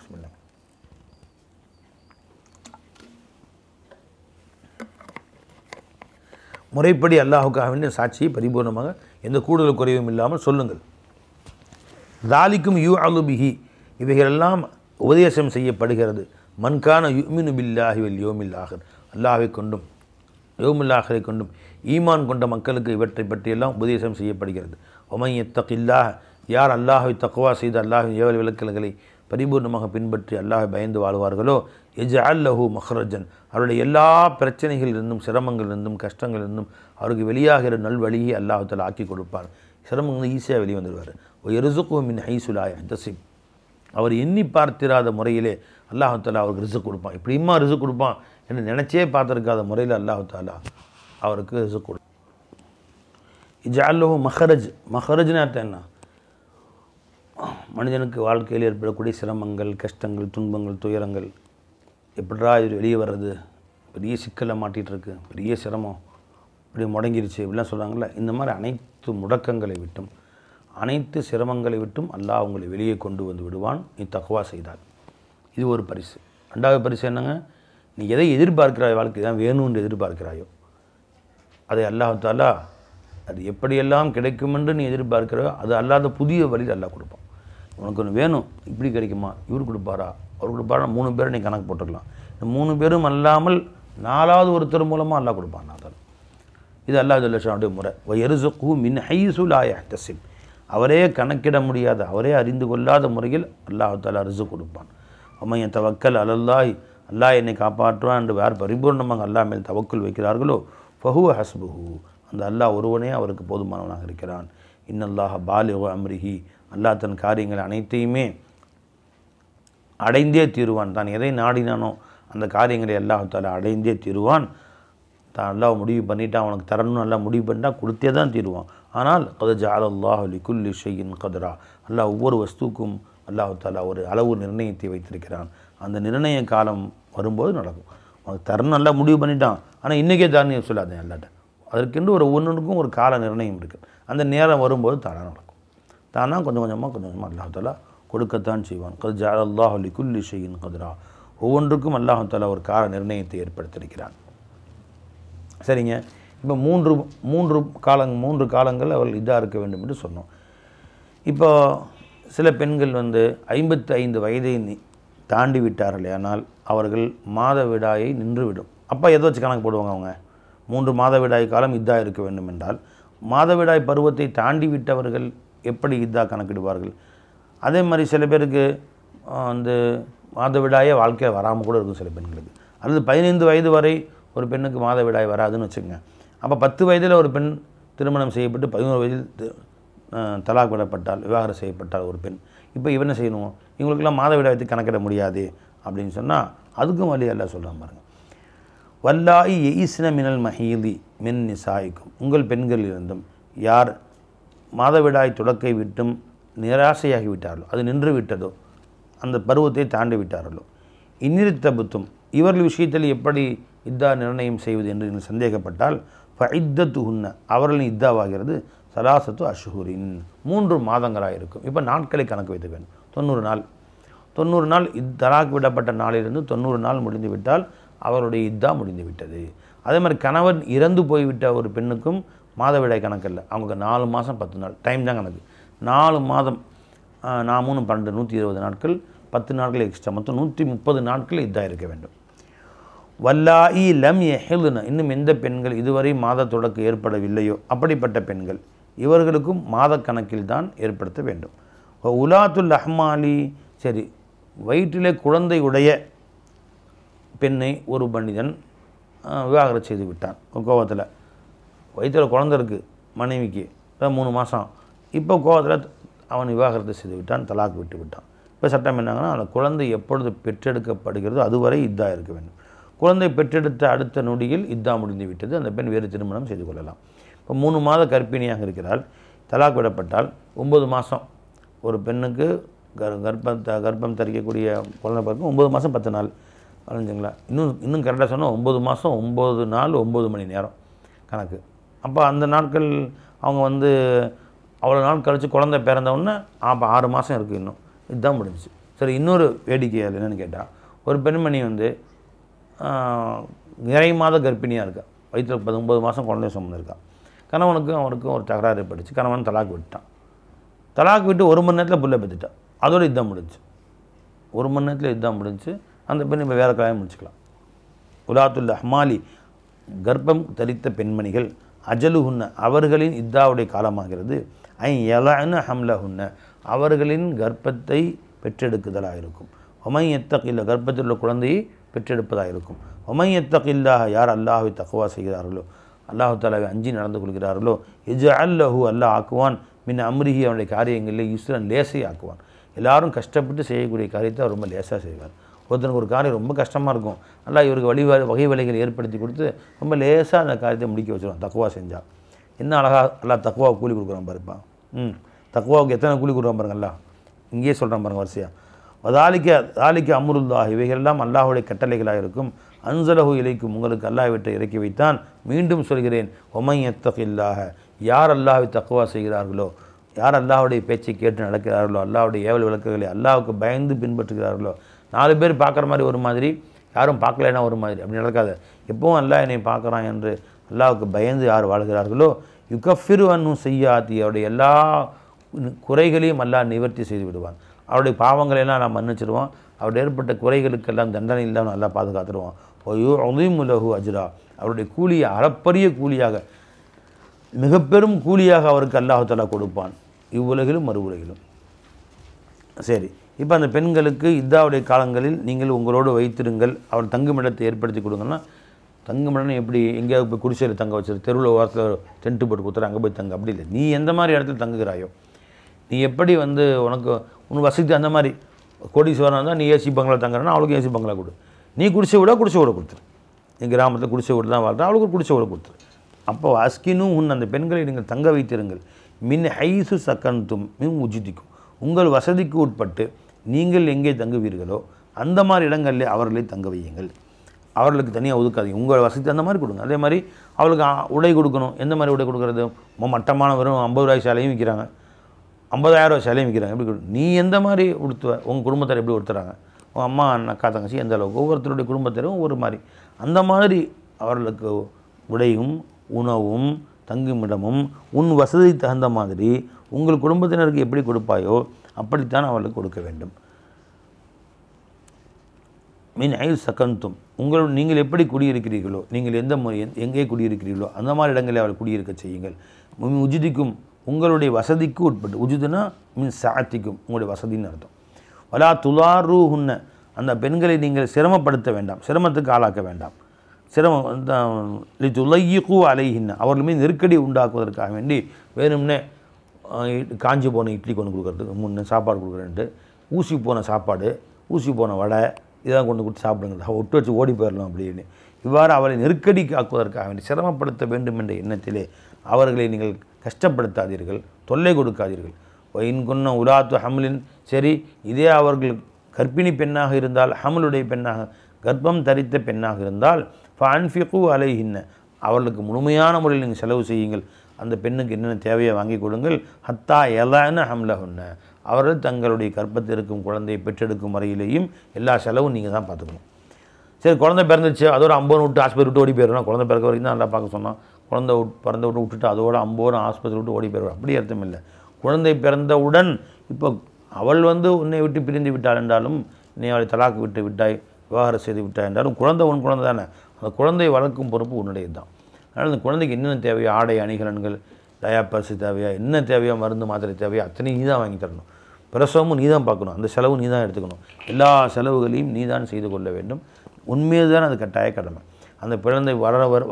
முறைப்படி அல்லாஹுக்காக வேண்டிய சாட்சியை பரிபூர்ணமாக எந்த கூடுதல் குறைவும் இல்லாமல் சொல்லுங்கள். தாலிக்கும் யூஅலு பிஹி, இவைகளெல்லாம் உபதேசம் செய்யப்படுகிறது. மன்கான யுமினு பில்லாஹி வல் யௌமில் ஆகிர், அல்லாஹ்வை கொண்டும் யௌமுல் ஆகிரை கொண்டும் ஈமான் கொண்ட மக்களுக்கு இவற்றை பற்றியெல்லாம் உபதேசம் செய்யப்படுகிறது. ஒமன் யத்தகில்லாஹ், யார் அல்லாஹ்வை தக்வா செய்து அல்லாஹ்வின் ஏவல் விலக்கல்களை பரிபூர்ணமாக பின்பற்றி அல்லாஹ்வை பயந்து வாழ்வார்களோ, யஜ்அல் லஹு மஹ்ரஜன், அவருடைய எல்லா பிரச்சனைகளிலிருந்தும், சிரமங்களிலிருந்தும், கஷ்டங்களிலிருந்தும் அவருக்கு வெளியாகிற நல்வழியை அல்லாஹ் தஆலா ஆக்கி கொடுப்பார். சிரமங்கள் ஈஸியாக வெளியே வந்துடுவார். யர்ஸுகு மின் ஹைஸு லா யஹ்தஸிப், அவர் எண்ணி பார்த்திராத முறையிலே அல்லாஹ் தஆலா அவருக்கு ரிஸ்க் கொடுப்பான். இப்படியுமா ரிஸ்க் கொடுப்பான் என்று நினச்சே பார்த்துருக்காத முறையில் அல்லாஹ் தஆலா அவருக்கு ரிஸ்க் கொடுப்பான். இஜ்அல் லஹு மஹ்ரஜ், மஹ்ரஜ்னா அர்த்தம் என்ன? மனிதனுக்கு வாழ்க்கையில் ஏற்படக்கூடிய சிரமங்கள், கஷ்டங்கள், துன்பங்கள், துயரங்கள், எப்படா இது வெளியே வர்றது, பெரிய சிக்கலை மாட்டிகிட்டு இருக்கு, பெரிய சிரமம், இப்படி முடங்கிருச்சு இப்படிலாம் சொல்கிறாங்கள்ல, இந்த மாதிரி அனைத்து முடக்கங்களை விட்டும், அனைத்து சிரமங்களை விட்டும் அல்லாஹ் உங்களை வெளியே கொண்டு வந்து விடுவான் நீ தக்வா செய்தால். இது ஒரு பரிசு. 2வது பரிசு என்னங்க? நீ எதை எதிர்பார்க்கிறாய், வாழ்க்கை தான் வேணும்னு எதிர்பார்க்கிறாயோ அதை அல்லாஹ் தஆலா அது எப்படியெல்லாம் கிடைக்கும் என்று நீ எதிர்பார்க்கிறாயோ அது அல்லாத புதிய வழியில் அல்லாஹ் கொடுப்பான். உனக்கு ஒன்று வேணும், இப்படி கிடைக்குமா, இவர் கொடுப்பாரா, அவர் கொடுப்பாரா, 3 பேரை நீ கணக்கு போட்டுக்கலாம். இந்த 3 பேரும் அல்லாமல் 4வது ஒருத்தர் மூலமாக அல்லாஹ் கொடுப்பான். அதான் இது அல்லாஹ் ஜல்ல ஷானுடைய முறை. வயர்ஸுகு மின் ஹைஸு லா யஹ்தஸிப், அவரே கணக்கிட முடியாத, அவரே அறிந்து கொள்ளாத முறையில் அல்லாஹ் தஆலா ரிஸ்க் கொடுப்பான். ஒமன் யதவக்கல் அலல்லாஹி, அல்லாஹ் என்னை காப்பாற்றுவான் என்று யார் பரிபூர்ணமாக அல்லாஹ் மேல் தவக்குல் வைக்கிறார்களோ ஃபஹுவ ஹஸ்புஹு, அந்த அல்லாஹ் ஒருவனே அவருக்கு போதுமானவனாக இருக்கிறான். இன்னல்லாஹ பாலிகு அம்ரிஹி, அல்லாஹ் தன் காரியங்கள் அனைத்தையுமே அடைந்தே தீருவான். தான் எதை நாடினானோ அந்த காரியங்களை அல்லாஹ் தஆலா அடைந்தே தீருவான். தான் அல்லாஹ் முடிவு பண்ணிட்டான், அவனுக்கு தரணும்னு அல்லாஹ் முடிவு பண்ணிட்டா கொடுத்தே தான் தீருவான். ஆனால் கத் ஜஅலல்லாஹு லிகுல்லி ஷைஇன் கத்ரா, அல்லாஹ் ஒவ்வொரு வஸ்துக்கும் அல்லாஹ் தஆலா ஒரு அளவு நிர்ணயத்தை வைத்திருக்கிறான். அந்த நிர்ணய காலம் வரும்போது நடக்கும். அவனுக்கு தரணும் நல்லா முடிவு பண்ணிட்டான், ஆனால் இன்றைக்கே தானே சொல்லாதே அல்லாட்ட, அதற்கென்று ஒரு ஒவ்வொன்றுக்கும் ஒரு கால நிர்ணயம் இருக்குது. அந்த நேரம் வரும்போது தானாக நடக்கும். தானாக கொஞ்சம் கொஞ்சமாக அல்லாஹ் தஆலா கொடுக்கத்தான் செய்வான். கத் ஜஅலல்லாஹு லிகுல்லி ஷைஇன் கத்ரா, ஒவ்வொன்றுக்கும் அல்லாஹ் தஆலா ஒரு கால நிர்ணயத்தை ஏற்படுத்தியிருக்கிறான். சரிங்க, இப்போ மூன்று காலங்கள் அவர்கள் இதாக இருக்க வேண்டும் என்று சொன்னோம். இப்போ சில பெண்கள் 55 வயதை தாண்டி விட்டார்கள், ஆனால் அவர்கள் மாதவிடாயை நின்றுவிடும். அப்போ எதை வச்சு கணக்கு போடுவாங்க? அவங்க 3 மாதவிடாய் காலம் இதா இருக்க வேண்டும் என்றால் மாதவிடாய் பருவத்தை தாண்டி விட்டவர்கள் எப்படி இதா கணக்கிடுவார்கள்? அதே மாதிரி சில பேருக்கு மாதவிடாயே வாழ்க்கையில் வராமல் கூட இருக்கும் சில பெண்களுக்கு. அல்லது 15 வயது வரை ஒரு பெண்ணுக்கு மாதவிடாய் வராதுன்னு வச்சுக்கோங்க. அப்போ 10 வயதில் ஒரு பெண் திருமணம் செய்யப்பட்டு 11 வயதில் தலாக் விடப்பட்டால், விவாகரம் செய்யப்பட்டால் ஒரு பெண், இப்போ இவனை செய்யணும், இவங்களுக்கெல்லாம் மாதவிடாயத்தை கணக்கிட முடியாது அப்படின்னு சொன்னால் அதுக்கும் வழி எல்லாம் சொல்கிறான் பாருங்கள். வல்லாஹி யஇஸ்ன மினல் மஹீதி மின் நிசாயிக்கும், உங்கள் பெண்களில் இருந்தும் யார் மாதவிடாய் தொடக்கை விட்டும் நிராசையாகி விட்டார்களோ, அது நின்று விட்டதோ, அந்த பருவத்தை தாண்டி விட்டார்களோ, இந்நிறுத்தபுத்தும் இவர்கள் விஷயத்தில் எப்படி இத்தா நிர்ணயம் செய்வது என்று நீங்கள் சந்தேகப்பட்டால் ஃபஇத்தத்துஹுன்ன, அவர்களின் இத்தாவாகிறது சலாசத்து அஷ்ஹுரின், 3 மாதங்களாக இருக்கும். இப்போ நாட்களை கணக்கு வைத்து வேண்டும். 90 நாள் தலாக் விடப்பட்ட நாளிலிருந்து 90 நாள் முடிந்து விட்டால் அவருடைய இதா முடிந்து விட்டது. அதே மாதிரி கணவன் இறந்து போய்விட்ட ஒரு பெண்ணுக்கும் மாதவிடாய் கணக்கில்லை, அவங்க 4 மாதம் 10 நாள் டைம் தான் கணக்கு. 4 மாதம் 4 3 12 120 நாட்கள், 10 நாட்கள் எக்ஸ்ட்ரா, மொத்தம் 130 நாட்கள் இதா இருக்க வேண்டும். வல்லாஹி லம் யஹில்ன, இன்னும் எந்த பெண்கள் இதுவரை மாத தொடக்கு ஏற்படவில்லையோ அப்படிப்பட்ட பெண்கள் இவர்களுக்கும் மாத கணக்கில் தான் ஏற்படுத்த வேண்டும். உலாத்துல் அஹ்மாலி, சரி, வயிற்றிலே குழந்தை உடைய பெண்ணை ஒரு மனிதன் விவாகரத்து செய்து விட்டான் கோபத்தில். வயிற்றில் குழந்தை இருக்குது மனைவிக்கு, 3 மாதம். இப்போ கோபத்தில் அவன் விவாகரத்து செய்து விட்டான், தலாக் விட்டு விட்டான். இப்போ சட்டம் என்னங்கன்னா, அந்த குழந்தை எப்பொழுது பெற்றெடுக்கப்படுகிறதோ அதுவரை இத்தா இருக்க வேண்டும். குழந்தை பெற்றெடுத்த அடுத்த நொடியில் இத்தா முடிந்து விட்டது, அந்த பெண் வேறு திருமணம் செய்து கொள்ளலாம். இப்போ 3 மாத கர்ப்பிணியாக இருக்கிறாள், தலாக் விடப்பட்டால் 9 மாதம் ஒரு பெண்ணுக்கு கர்ப்பம் தரிக்கக்கூடிய குழந்தை பிறக்கும். 9 மாதம் 10 நாள் வரைஞ்சுங்களா. இன்னும் கரெக்டாக சொன்னால் 9 மாதம் 9 நாள் 9 மணி நேரம் கணக்கு. அப்போ அந்த நாட்கள் அவங்க அவ்வளோ நாள் கழித்து குழந்தை பிறந்தவுடனே அப்போ 6 மாதம் இருக்குது இன்னும், இதுதான் முடிஞ்சிச்சு. சரி, இன்னொரு வேடிக்கை அது என்னென்னு கேட்டால், ஒரு பெண்மணி நிறை மாத கர்ப்பிணியாக இருக்கா, வயிற்றில் 19 மாதம் குழந்தைய சுமந்துருக்கா. அவனுக்கும் ஒரு தகராறு ஏற்பட்டுச்சு. கணவன் தலாக் விட்டான். தலாக் விட்டு 1 மணி நேரத்தில் புள்ள பெற்றுட்டான். அதோடு இதுதான் முடிஞ்சு. 1 மணி நேரத்தில் இதுதான் முடிஞ்சு. அந்த பெண் இப்போ வேறு கல்யாணம் முடிச்சுக்கலாம். உலாத்துல் அஹ்மாலி, கர்ப்பம் தரித்த பெண்மணிகள், அஜலுஹுன்ன, அவர்களின் இத்தாவுடைய காலமாகிறது. யலஅன ஹம்லஹுன்ன, அவர்களின் கர்ப்பத்தை பெற்றெடுக்குதலாக இருக்கும். ஒமை எத்தகில்ல, கர்ப்பத்தில் உள்ள குழந்தையை பெற்றெடுப்பதாக இருக்கும். ஒமை எத்தகில்லாஹ், யார் அல்லாஹ்வை தக்வா செய்கிறார்களோ, அல்லாஹு தாலாவை அஞ்சி நடந்து கொள்கிறார்களோ, இஜஅல் லஹு, அல்லாஹ் ஆக்குவான், மின் அம்ரிஹி, அவனுடைய காரியங்களில் யுஸ்ரன், லேசை ஆக்குவான். எல்லாரும் கஷ்டப்பட்டு செய்யக்கூடிய காரியத்தை அவர் ரொம்ப லேசாக செய்வார். ஒருத்தனுக்கு ஒரு காரியம் ரொம்ப கஷ்டமாக இருக்கும், அல்லாஹ் இவருக்கு வகை வழிகளை ஏற்படுத்தி கொடுத்து ரொம்ப லேசாக அந்த காரியத்தை முடிக்க வச்சுருவான் தக்குவா செஞ்சால். என்ன அழகாக அல்லாஹ் தக்குவாவை கூலி கொடுக்குறான் பாருப்பான். தக்குவாவுக்கு எத்தனை கூலி கொடுக்குறான் பாருங்கள்லாம், இங்கேயே சொல்கிறான் பாருங்க வரிசையாக. தாலிக்க அம்ருல்லாஹ், இவைகளெல்லாம் அல்லாஹுடைய கட்டளைகளாக இருக்கும். அன்சலஹு இலைக்கும், உங்களுக்கு அல்லாஹ் விட்டு இறக்கி வைத்தான். மீண்டும் சொல்கிறேன், ஒமை யத்தகில்லாஹ, யார் அல்லாஹ்வை தக்குவா செய்கிறார்களோ, யார் அல்லாஹுடைய பேச்சை கேட்டு நடக்கிறார்களோ, அல்லாஹுடைய ஏவல் விளக்குகளை அல்லாஹுக்கு பயந்து பின்பற்றுகிறார்களோ, 4 பேர் பார்க்குற மாதிரி ஒரு மாதிரி, யாரும் பார்க்கலைன்னா ஒரு மாதிரி, அப்படி நடக்காது. எப்பவும் அல்லாஹ் என்னை பார்க்குறான் என்று அல்லாஹுக்கு பயந்து யார் வாழ்கிறார்களோ, யுகஃபிரு அன்னு செய்யாத்தி, அவருடைய எல்லா குறைகளையும் அல்லாஹ் நிவர்த்தி செய்து விடுவான். அவருடைய பாவங்களையெல்லாம் நான் மன்னிச்சிடுவான். அவருடைய ஏற்பட்ட குறைகளுக்கெல்லாம் தண்டனை இல்லாமல் நல்லா பாதுகாத்துடுவான். ஒய்யோ உதயமுலகு அஜ்ரா, அவருடைய கூலியை அளப்பரிய கூலியாக, மிக பெரும் கூலியாக அவருக்கு அல்லாஹ் தஆலா கொடுப்பான், இவ்வுலகிலும் மறு உலகிலும். சரி, இப்போ அந்த பெண்களுக்கு இத்தாவுடைய காலங்களில் நீங்கள் உங்களோடு வைத்திருங்கள், அவர் தங்குமிடத்தை ஏற்படுத்தி கொடுங்கன்னா, தங்குமிடம் எப்படி எங்கேயாவது போய் குடிசையில் தங்க வச்சிரு, தெருவில் ஓரத்தில் டென்ட்டு போட்டு கொடுத்துரு, அங்கே போய் தங்க, அப்படி இல்லை. நீ எந்த மாதிரி இடத்துல தங்குகிறாயோ, நீ எப்படி உனக்கு வசதி அந்த மாதிரி கோடீஸ்வரனாக இருந்தால் நீ ஏசி பங்களா தங்குறன்னா அவளுக்கு ஏசி பங்களா கொடு. நீ குடிசை விட கொடுத்துரு. நீ கிராமத்தில் குடிசை வீடு தான் வாழ்றா, அவளுக்கு குடிசை விட கொடுத்துரு. அப்போ அஸ்கினும், அந்த பெண்களை நீங்கள் தங்க வைத்திருங்கள். மின் ஹைசு சக்கன்தும் மின் உஜிதிக்கும், உங்கள் வசதிக்கு உட்பட்டு நீங்கள் எங்கே தங்குவீர்களோ அந்த மாதிரி இடங்களில் அவர்களை தங்க வையுங்கள். அவர்களுக்கு தனியாக ஒதுக்காதீங்க, உங்கள் வசதி அந்த மாதிரி கொடுங்க. அதே மாதிரி அவளுக்கு உடை கொடுக்கணும். எந்த மாதிரி உடை கொடுக்குறது? மட்டமான வெறும் 50 ரூபாய் சேலையும் விற்கிறாங்க, 50,000 ரூபாய் சேலையும் விற்கிறாங்க. எப்படி நீ எந்த மாதிரி உடுத்துவ? உங்கள் குடும்பத்தார் எப்படி உடுத்துறாங்க? உங்கள் அம்மா அக்கா தங்கச்சி எந்த அளவுக்கு, ஒவ்வொருத்தருடைய குடும்பத்தினரும் ஒரு மாதிரி. அந்த மாதிரி அவர்களுக்கு உடையும் உணவும் தங்குமிடமும் உன் வசதி தகுந்த மாதிரி உங்கள் குடும்பத்தினருக்கு எப்படி கொடுப்பாயோ அப்படித்தான் அவர்களுக்கு கொடுக்க வேண்டும். மீன் ஐ சக்கந்தும், நீங்கள் எப்படி குடியிருக்கிறீர்களோ, நீங்கள் எங்கே குடியிருக்கிறீர்களோ அந்த மாதிரி இடங்களில் அவள் குடியிருக்க செய்யுங்கள். உஜிதிக்கும், உங்களுடைய வசதிக்கு உட்பட்டு. உஜுதுனா மீன் சாத்திக்கும், உங்களுடைய வசதின்னு அர்த்தம். வலா துலாரூஹுன்ன, அந்த பெண்களை நீங்கள் சிரமப்படுத்த வேண்டாம், சிரமத்துக்கு ஆளாக்க வேண்டாம். துலையிகு அலைஹின்ன, அவர்கள் மீது நெருக்கடி உண்டாக்குவதற்காக வேண்டி வேணும்னே காஞ்சி போன இட்லி கொண்டு கொடுக்குறதுக்கு முன்னே சாப்பாடு கொடுக்குறேன்ட்டு, ஊசி போன சாப்பாடு, ஊசி போன வடை இதெல்லாம் கொண்டு கொடுத்து சாப்பிடுங்க, ஒட்டு வச்சு ஓடி போயிடலாம் அப்படின்னு. இவ்வாறு அவளை நெருக்கடி காக்குவதற்காக வேண்டி சிரமப்படுத்த வேண்டும் என்ற எண்ணத்திலே அவர்களை நீங்கள் கஷ்டப்படுத்தாதீர்கள், தொல்லை கொடுக்காதீர்கள். இன்குன்ன உலாத்து ஹம்லின், சரி இதே அவர்கள் கர்ப்பிணி பெண்ணாக இருந்தால், ஹம்லுடைய பெண்ணாக கர்ப்பம் தரித்த பெண்ணாக இருந்தால், ஃபன்ஃபிகு அலைஹின்ன, அவர்களுக்கு முழுமையான முறையில் நீங்கள் செலவு செய்யுங்கள். அந்த பெண்ணுக்கு என்னென்ன தேவையை வாங்கி கொடுங்கள். ஹத்தா யலஅன ஹம்லஹுன்ன, அவர்கள் தங்களுடைய கர்ப்பத்தில் இருக்கும் குழந்தையை பெற்றெடுக்கும் வரையிலேயும் எல்லா செலவும் நீங்கள் தான் பார்த்துக்கணும். சரி, குழந்தை பிறந்துச்சு, அதோட 50 விட்டு ஆஸ்பத்திரி விட்டு ஓடி போயிடணும். குழந்தை பிறக்க வரைக்கும் தான் நல்லா பார்க்க சொன்னோம். குழந்தை பிறந்த விட்டு விட்டுட்டு அதோட 50 ஆஸ்பத்திரி விட்டு ஓடி போயிடுவார், அப்படி அர்த்தம் இல்லை. குழந்தை பிறந்தவுடன் இப்போ அவள் உன்னை விட்டு பிரிந்து விட்டாள் என்றாலும், நீ அவளை தலாக்கு விட்டு விட்டாய், விவாகரம் செய்து விட்டாய் என்றாலும் குழந்தை உன் குழந்தை தானே. அந்த குழந்தையை வளர்க்கும் பொறுப்பு உன்னுடையது தான். அதனால் அந்த குழந்தைக்கு என்னென்ன தேவையோ, ஆடை அணிகலன்கள், டயாப்பர்ஸ் தேவையா, என்ன தேவையோ, மருந்து மாத்திரை தேவையோ அத்தனையும் நீ தான் வாங்கி தரணும். பிரசவமும் நீ தான் பார்க்கணும், அந்த செலவு நீ தான் எடுத்துக்கணும். எல்லா செலவுகளையும் நீ தான் செய்து கொள்ள வேண்டும். உண்மையை தான் அது கட்டாய கடமை. அந்த குழந்தை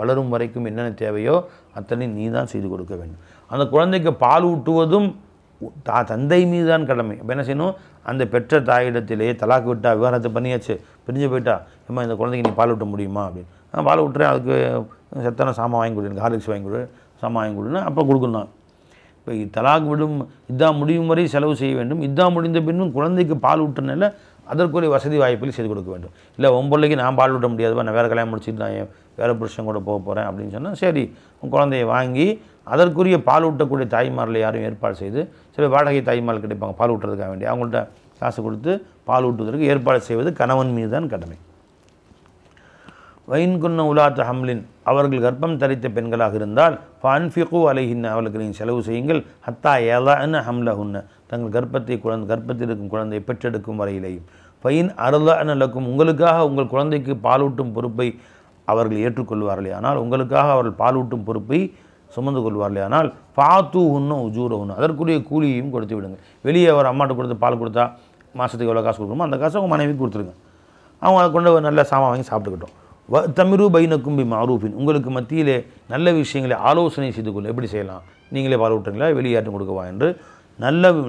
வளரும் வரைக்கும் என்னென்ன தேவையோ அத்தனை நீ தான் செய்து கொடுக்க வேண்டும். அந்த குழந்தைக்கு பால் ஊட்டுவதும் தந்தை மீது தான் கடமை. அப்போ என்ன செய்யணும், அந்த பெற்ற தாயிடத்திலே தலாக்கு விட்டா, விவாகரத்து பண்ணியாச்சு, பிரிஞ்சு போயிட்டா, ஏம்மா இந்த குழந்தைக்கு நீ பால் ஊட்ட முடியுமா அப்படின்னு, நான் பால் விட்டுறேன், அதுக்கு சத்தான சாமான் வாங்கி கொடு, ஹார்லிக்ஸ் வாங்கி கொடு, சாமான் வாங்கி கொடுன்னு அப்போ கொடுக்கணும். இப்போ தலாக் விடும் இதான் முடியும் வரை செலவு செய்ய வேண்டும். இதான் முடிந்த பின்னும் குழந்தைக்கு பால் ஊட்டுறனால அதற்குரிய வசதி வாய்ப்புகள் செய்து கொடுக்க வேண்டும். இல்லை உன் பிள்ளைக்கு நான் பால் ஊட்ட முடியாதுப்பா, நான் வேறு கல்யாணம் முடிச்சுட்டு நான் வேறு புருஷன் கூட போக போகிறேன் அப்படின்னு சொன்னால் சரி, உன் குழந்தைய வாங்கி அதற்குரிய பால் ஊட்டக்கூடிய தாய்மாரில் யாரும் ஏற்பாடு செய்து, சில வாடகை தாய்மார்கள் கிடைப்பாங்க பால் ஊட்டுறதுக்காக வேண்டி, அவங்கள்ட்ட காசு கொடுத்து பால் ஊட்டுவதற்கு ஏற்பாடு செய்வது கணவன் மீது தான் கடமை. வைன்குன்ன உலாத்த ஹம்லின், அவர்கள் கர்ப்பம் தரித்த பெண்களாக இருந்தால் ஃபன்ஃபிகு அலைஹின்ன, அவர்களுக்கு நீங்கள் செலவு செய்யுங்கள், ஹத்தா யலஅன ஹம்லஹுன்ன, தங்கள் கர்ப்பத்தில் இருக்கும் குழந்தையை பெற்றெடுக்கும் வரையிலேயும், ஃபைன் அர்லஅன லக்கும், உங்களுக்காக உங்கள் குழந்தைக்கு பாலூட்டும் பொறுப்பை அவர்கள் ஏற்றுக்கொள்வார்களே ஆனால், உங்களுக்காக அவர்கள் பாலூட்டும் பொறுப்பை சுமந்து கொள்வார்களே ஆனால், ஃபாத்தூஹுன்ன உஜூரஹுன்ன, அதற்குரிய கூலியையும் கொடுத்து விடுங்க. வெளியே அவர் அம்மாட்ட கொடுத்து பால் கொடுத்தா மாதத்துக்கு எவ்வளோ காசு கொடுக்கணுமோ அந்த காசை அவங்க மனைவிக்கு கொடுத்துருங்க, அவங்க அதை கொண்டு நல்ல சாமான் வாங்கி சாப்பிட்டுக்கிட்டோம். தமிரு பைனக்கும் பி மாரூஃபின், உங்களுக்கு மத்தியிலே நல்ல விஷயங்களை ஆலோசனை செய்து கொள்ளும், எப்படி செய்யலாம், நீங்களே பால் ஊட்டுறீங்களா வெளியாட்டும் கொடுக்கவா என்று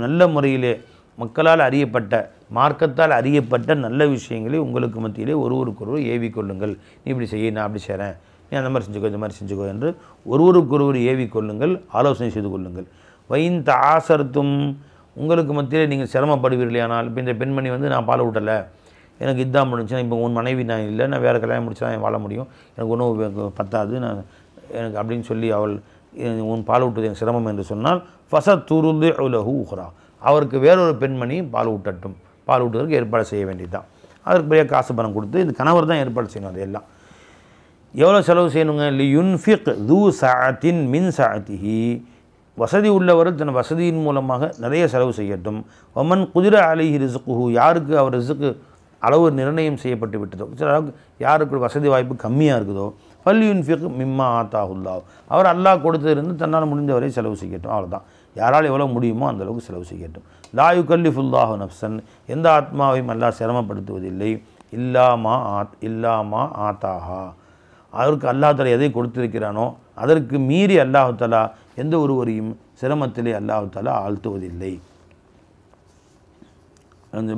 நல்ல முறையிலே மக்களால் அறியப்பட்ட, மார்க்கத்தால் அறியப்பட்ட நல்ல விஷயங்களை உங்களுக்கு மத்தியிலே ஒருவருக்கொருவர் ஏவிக்கொள்ளுங்கள். நீ இப்படி செய்ய, நான் அப்படி செய்கிறேன், நீ அந்த மாதிரி செஞ்சுக்கோ, இந்த மாதிரி செஞ்சுக்கோ என்று ஒருவருக்கொருவர் ஏவிக்கொள்ளுங்கள், ஆலோசனை செய்து கொள்ளுங்கள். வைன் தாசர்த்தும், உங்களுக்கு மத்தியிலே நீங்கள் சிரமப்படுவீர்களே ஆனால், இப்போ இந்த பெண்மணி நான் பால் ஊட்டலை, எனக்கு இதான் முடிஞ்சுன்னா, இப்போ உன் மனைவி நான் இல்லை, நான் வேறு கல்யாணம் முடிச்சா தான் வாழ முடியும், எனக்கு உணவு பத்தாது, நான் எனக்கு அப்படின்னு சொல்லி அவள் உன் பால் ஊட்டுவது எனக்கு சிரமம் என்று சொன்னால், ஃபஸத்துருது உலஹு உஹ்ரா, அவருக்கு வேறொரு பெண்மணி பால் ஊட்டட்டும், பால் ஊட்டுவதற்கு ஏற்பாடு செய்ய வேண்டியது தான். அதற்கு பெரிய காசு பணம் கொடுத்து இந்த கணவர் தான் ஏற்பாடு செய்யணும். அது எல்லாம் எவ்வளோ செலவு செய்யணுங்க, லியுன்ஃபிக் து சஅத்தின் மின் சஅத்திஹி, வசதி உள்ளவர் தன் வசதியின் மூலமாக நிறைய செலவு செய்யட்டும். வமன் குதிர அலைஹி ரிஸ்குஹு, யாருக்கு அவர் ரிஸ்க்கு அளவு நிர்ணயம் செய்யப்பட்டு விட்டதோ, சில யாருக்கு வசதி வாய்ப்பு கம்மியாக இருக்குதோ, ஃபல்யுன்ஃபிக் மிம்மா ஆத்தாஹுல்லாஹ், அவர் அல்லாஹ் கொடுத்திருந்து தன்னால் முடிந்தவரை செலவு செய்யட்டும், அவ்வளோதான். யாரால் எவ்வளோ முடியுமோ அந்தளவுக்கு செலவு செய்யட்டும். லா யுகல்லிஃபுல்லாஹு நஃப்ஸன், எந்த ஆத்மாவையும் அல்லாஹ் சிரமப்படுத்துவதில்லை, இல்லாமா ஆத்தாஹா, அவருக்கு அல்லாஹ் தஆலா எதை கொடுத்திருக்கிறானோ அதற்கு மீறி அல்லாஹ் தஆலா எந்த ஒருவரையும் சிரமத்திலே அல்லாஹ் தஆலா ஆழ்த்துவதில்லை. அந்த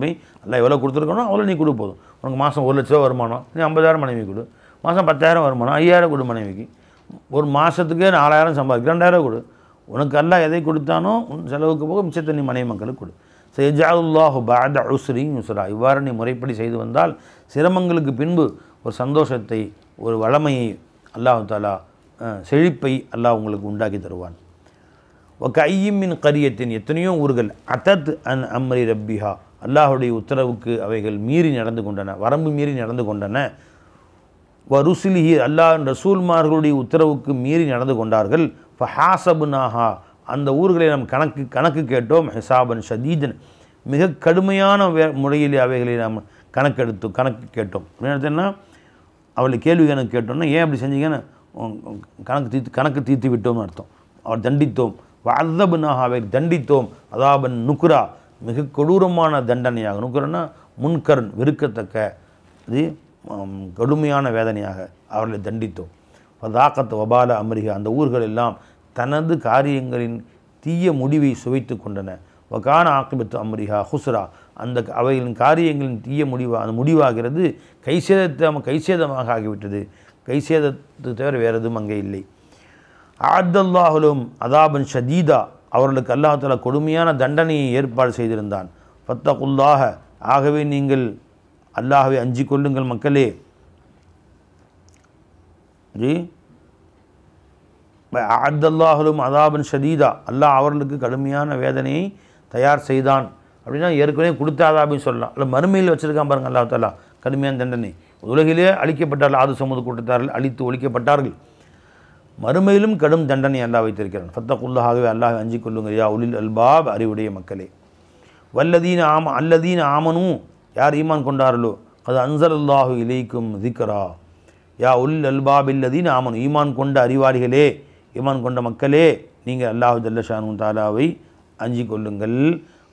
எல்லாம் எவ்வளோ கொடுத்துருக்கணும் அவ்வளோ நீ கொடு, போதும். உனக்கு மாதம் 1 லட்ச ரூபா வருமானம், நீ 50,000 மனைவி கொடு, மாதம் 10,000 வருமானம் 5,000 கொடு மனைவிக்கு, ஒரு மாதத்துக்கே 4,000 சம்பாதிக்க 2,000 கொடு. உனக்கு அல்லாஹ் எதை கொடுத்தானோ உன் செலவுக்கு போக மிச்சத்தை நீ மனைவி மக்களுக்கு கொடு. சயஜஅலுல்லாஹு பஅத உஸ்ரின் யுஸ்ரா, இவ்வாறு நீ முறைப்படி செய்து வந்தால் சிரமங்களுக்கு பின்பு ஒரு சந்தோஷத்தை, ஒரு வளமையை அல்லாஹ் தஆலா, செழிப்பை அல்லாஹ் உங்களுக்கு உண்டாக்கி தருவான். வகையிமின் கரியத்தின், எத்தனையோ ஊர்கள் அத்தத் அன் அம்ரி ரப்பிஹா, அல்லாஹுடைய உத்தரவுக்கு அவைகள் மீறி நடந்து கொண்டன, வரம்பு மீறி நடந்து கொண்டன. வருசுலிஹி, அல்லாஹ் ரசூல்மார்களுடைய உத்தரவுக்கு மீறி நடந்து கொண்டார்கள். ஃபஹாசபுனாஹா, அந்த ஊர்களை நாம் கணக்கு கேட்டோம். ஹிசாபன் ஷதீதன், மிக கடுமையான முறையில் அவைகளை நாம் கணக்கு கேட்டோம். என்ன அவளை கேள்வி கணக்கு கேட்டோம்னா, ஏன் அப்படி செஞ்சீங்கன்னு கணக்கு தீர்த்து விட்டோம்னு அர்த்தம். அவள் தண்டித்தோம். வஅதப்னாஹா, அவை தண்டித்தோம். அதாபன் நுக்ரா, மிக கொடூரமான தண்டனையாக. நுக்ரன்னா முன்கரன், வெறுக்கத்தக்க, இது கடுமையான வேதனையாக அவர்களை தண்டித்தோம். ஃபதாக்கத் வபால அம்ரிஹா, அந்த ஊர்கள் எல்லாம் தனது காரியங்களின் தீய முடிவை சுவைத்து கொண்டன. வகான ஆக்கிபத்து அம்ரிஹா ஹுஸ்ரா, அந்த அவைகளின் காரியங்களின் தீய அந்த முடிவாகிறது கைசேதமாக ஆகிவிட்டது. கைசேதத்தை தவிர வேறு எதுவும் அங்கே இல்லை. ஆத்தல்லாஹுலும் அதாபன் ஷதீதா, அவர்களுக்கு அல்லாஹ் தஆலா கொடுமையான தண்டனையை ஏற்பாடு செய்திருந்தான். ஃபத்தகுல்லாஹ, ஆகவே நீங்கள் அல்லாஹ்வை அஞ்சிக் கொள்ளுங்கள் மக்களே. ஜி ஆத்தல்லாஹுலும் அதாபன் ஷதீதா, அல்லாஹ் அவர்களுக்கு கடுமையான வேதனையை தயார் செய்தான். அப்படின்னா ஏற்கனவே கொடுத்த அதாபின்னு சொல்லலாம், இல்லை மறுமையில் வச்சுருக்கான் பாருங்கள் அல்லாஹ் தஆலா கடுமையான தண்டனை. உலகிலே அழிக்கப்பட்டார்கள், ஆது சமூக கூட்டத்தார்கள் அழித்து ஒழிக்கப்பட்டார்கள். மறுமையிலும் கடும் தண்டனை அல்லாஹ் வைத்திருக்கிறான். ஃபத்தகுல்லாஹாகவே அல்லாஹ் அஞ்சிக் கொள்ளுங்கள் யா உலில் அல்பாப், அறிவுடைய மக்களே. அல்லதீன ஆமனு, யார் ஈமான் கொண்டார்களோ, அது அன்ஸலல்லாஹு இலைக்கும் திக்ரா, யா உலில் அல்பாப் இல்லதீன ஆமனு, ஈமான் கொண்ட அறிவாளிகளே, ஈமான் கொண்ட மக்களே, நீங்கள் அல்லாஹ் ஜல்ல ஷானு தஆலாவை அஞ்சிக் கொள்ளுங்கள்.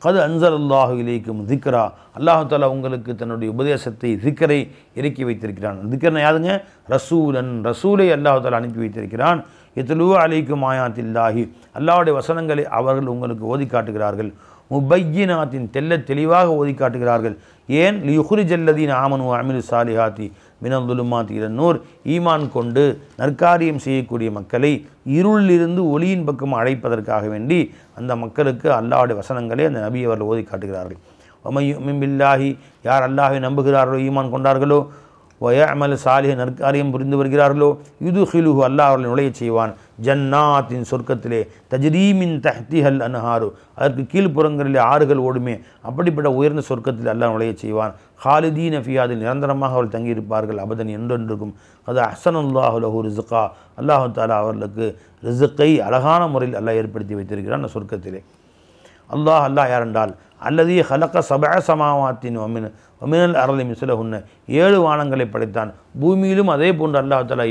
கது அன்ஸலல்லாஹு இலைக்கும் திக்ரா, அல்லாஹ் தஆலா உங்களுக்கு தன்னுடைய உபதேசத்தை திக்ரை இறக்கி வைத்திருக்கிறான். திக்ர்னா யாதுங்க? ரசூலன், ரசூலை அல்லாஹ் தஆலா அனுப்பி வைத்திருக்கிறான். இத்லூ அலைக்கும் ஆயாத்தில்லாஹி, அல்லாஹ்வுடைய வசனங்களை அவர்கள் உங்களுக்கு ஓதி காட்டுகிறார்கள். முபையினாத்தின், தெல்ல தெளிவாக ஓதி காட்டுகிறார்கள். ஏன்? லியுஹ்ரிஜல்லதீன ஆமனு வ அமிலு ஸாலிஹாத்தி மினல் ظுலுமாத்தி இலன் நூர், ஈமான் கொண்டு நற்காரியம் செய்யக்கூடிய மக்களை இருளிலிருந்து ஒளியின் பக்கம் அழைப்பதற்காக வேண்டி அந்த மக்களுக்கு அல்லாஹ்வுடைய வசனங்களை அந்த நபி அவர்கள் ஓதி காட்டுகிறார்கள். வமய்யுமின் பில்லாஹி, யார் அல்லாஹ்வை நம்புகிறார்களோ, ஈமான் கொண்டார்களோ, வயஅமல் சாலிஹ், நற்காரியம் புரிந்து வருகிறார்களோ, யுதுஹிலுஹு, அல்லாஹ் அவர்களை நுழைய செய்வான், ஜன்னாத்தின், சொர்க்கத்திலே, தஜ்ரீமின் தஹ்திஹல் அன்ஹாரு, அதற்கு கீழ்ப்புறங்களிலே ஆறுகள் ஓடுமே, அப்படிப்பட்ட உயர்ந்த சொர்க்கத்தில் அல்லாஹ் நுழைய செய்வான். ஹாலிதீன ஃபிஹா, அதில் நிரந்தரமாக அவர்கள் தங்கியிருப்பார்கள், அபதன், என்றென்றுக்கும். அது அஹ்ஸனல்லாஹு லஹு ரிஸ்கா, அல்லாஹ் தஆலா அவர்களுக்கு ரிஸ்கை அழகான முறையில் அல்லாஹ் ஏற்படுத்தி வைத்திருக்கிறான் அந்த சொர்க்கத்திலே. அல்லாஹ் யார் என்றால், அல்லதி ஹலக சபஅ சமாவாத்தின் வமினல் அர்லி மிஸ்லஹுன்ன, 7 வானங்களை படைத்தான், பூமியிலும் அதே போன்று அல்லாஹ் தஆலா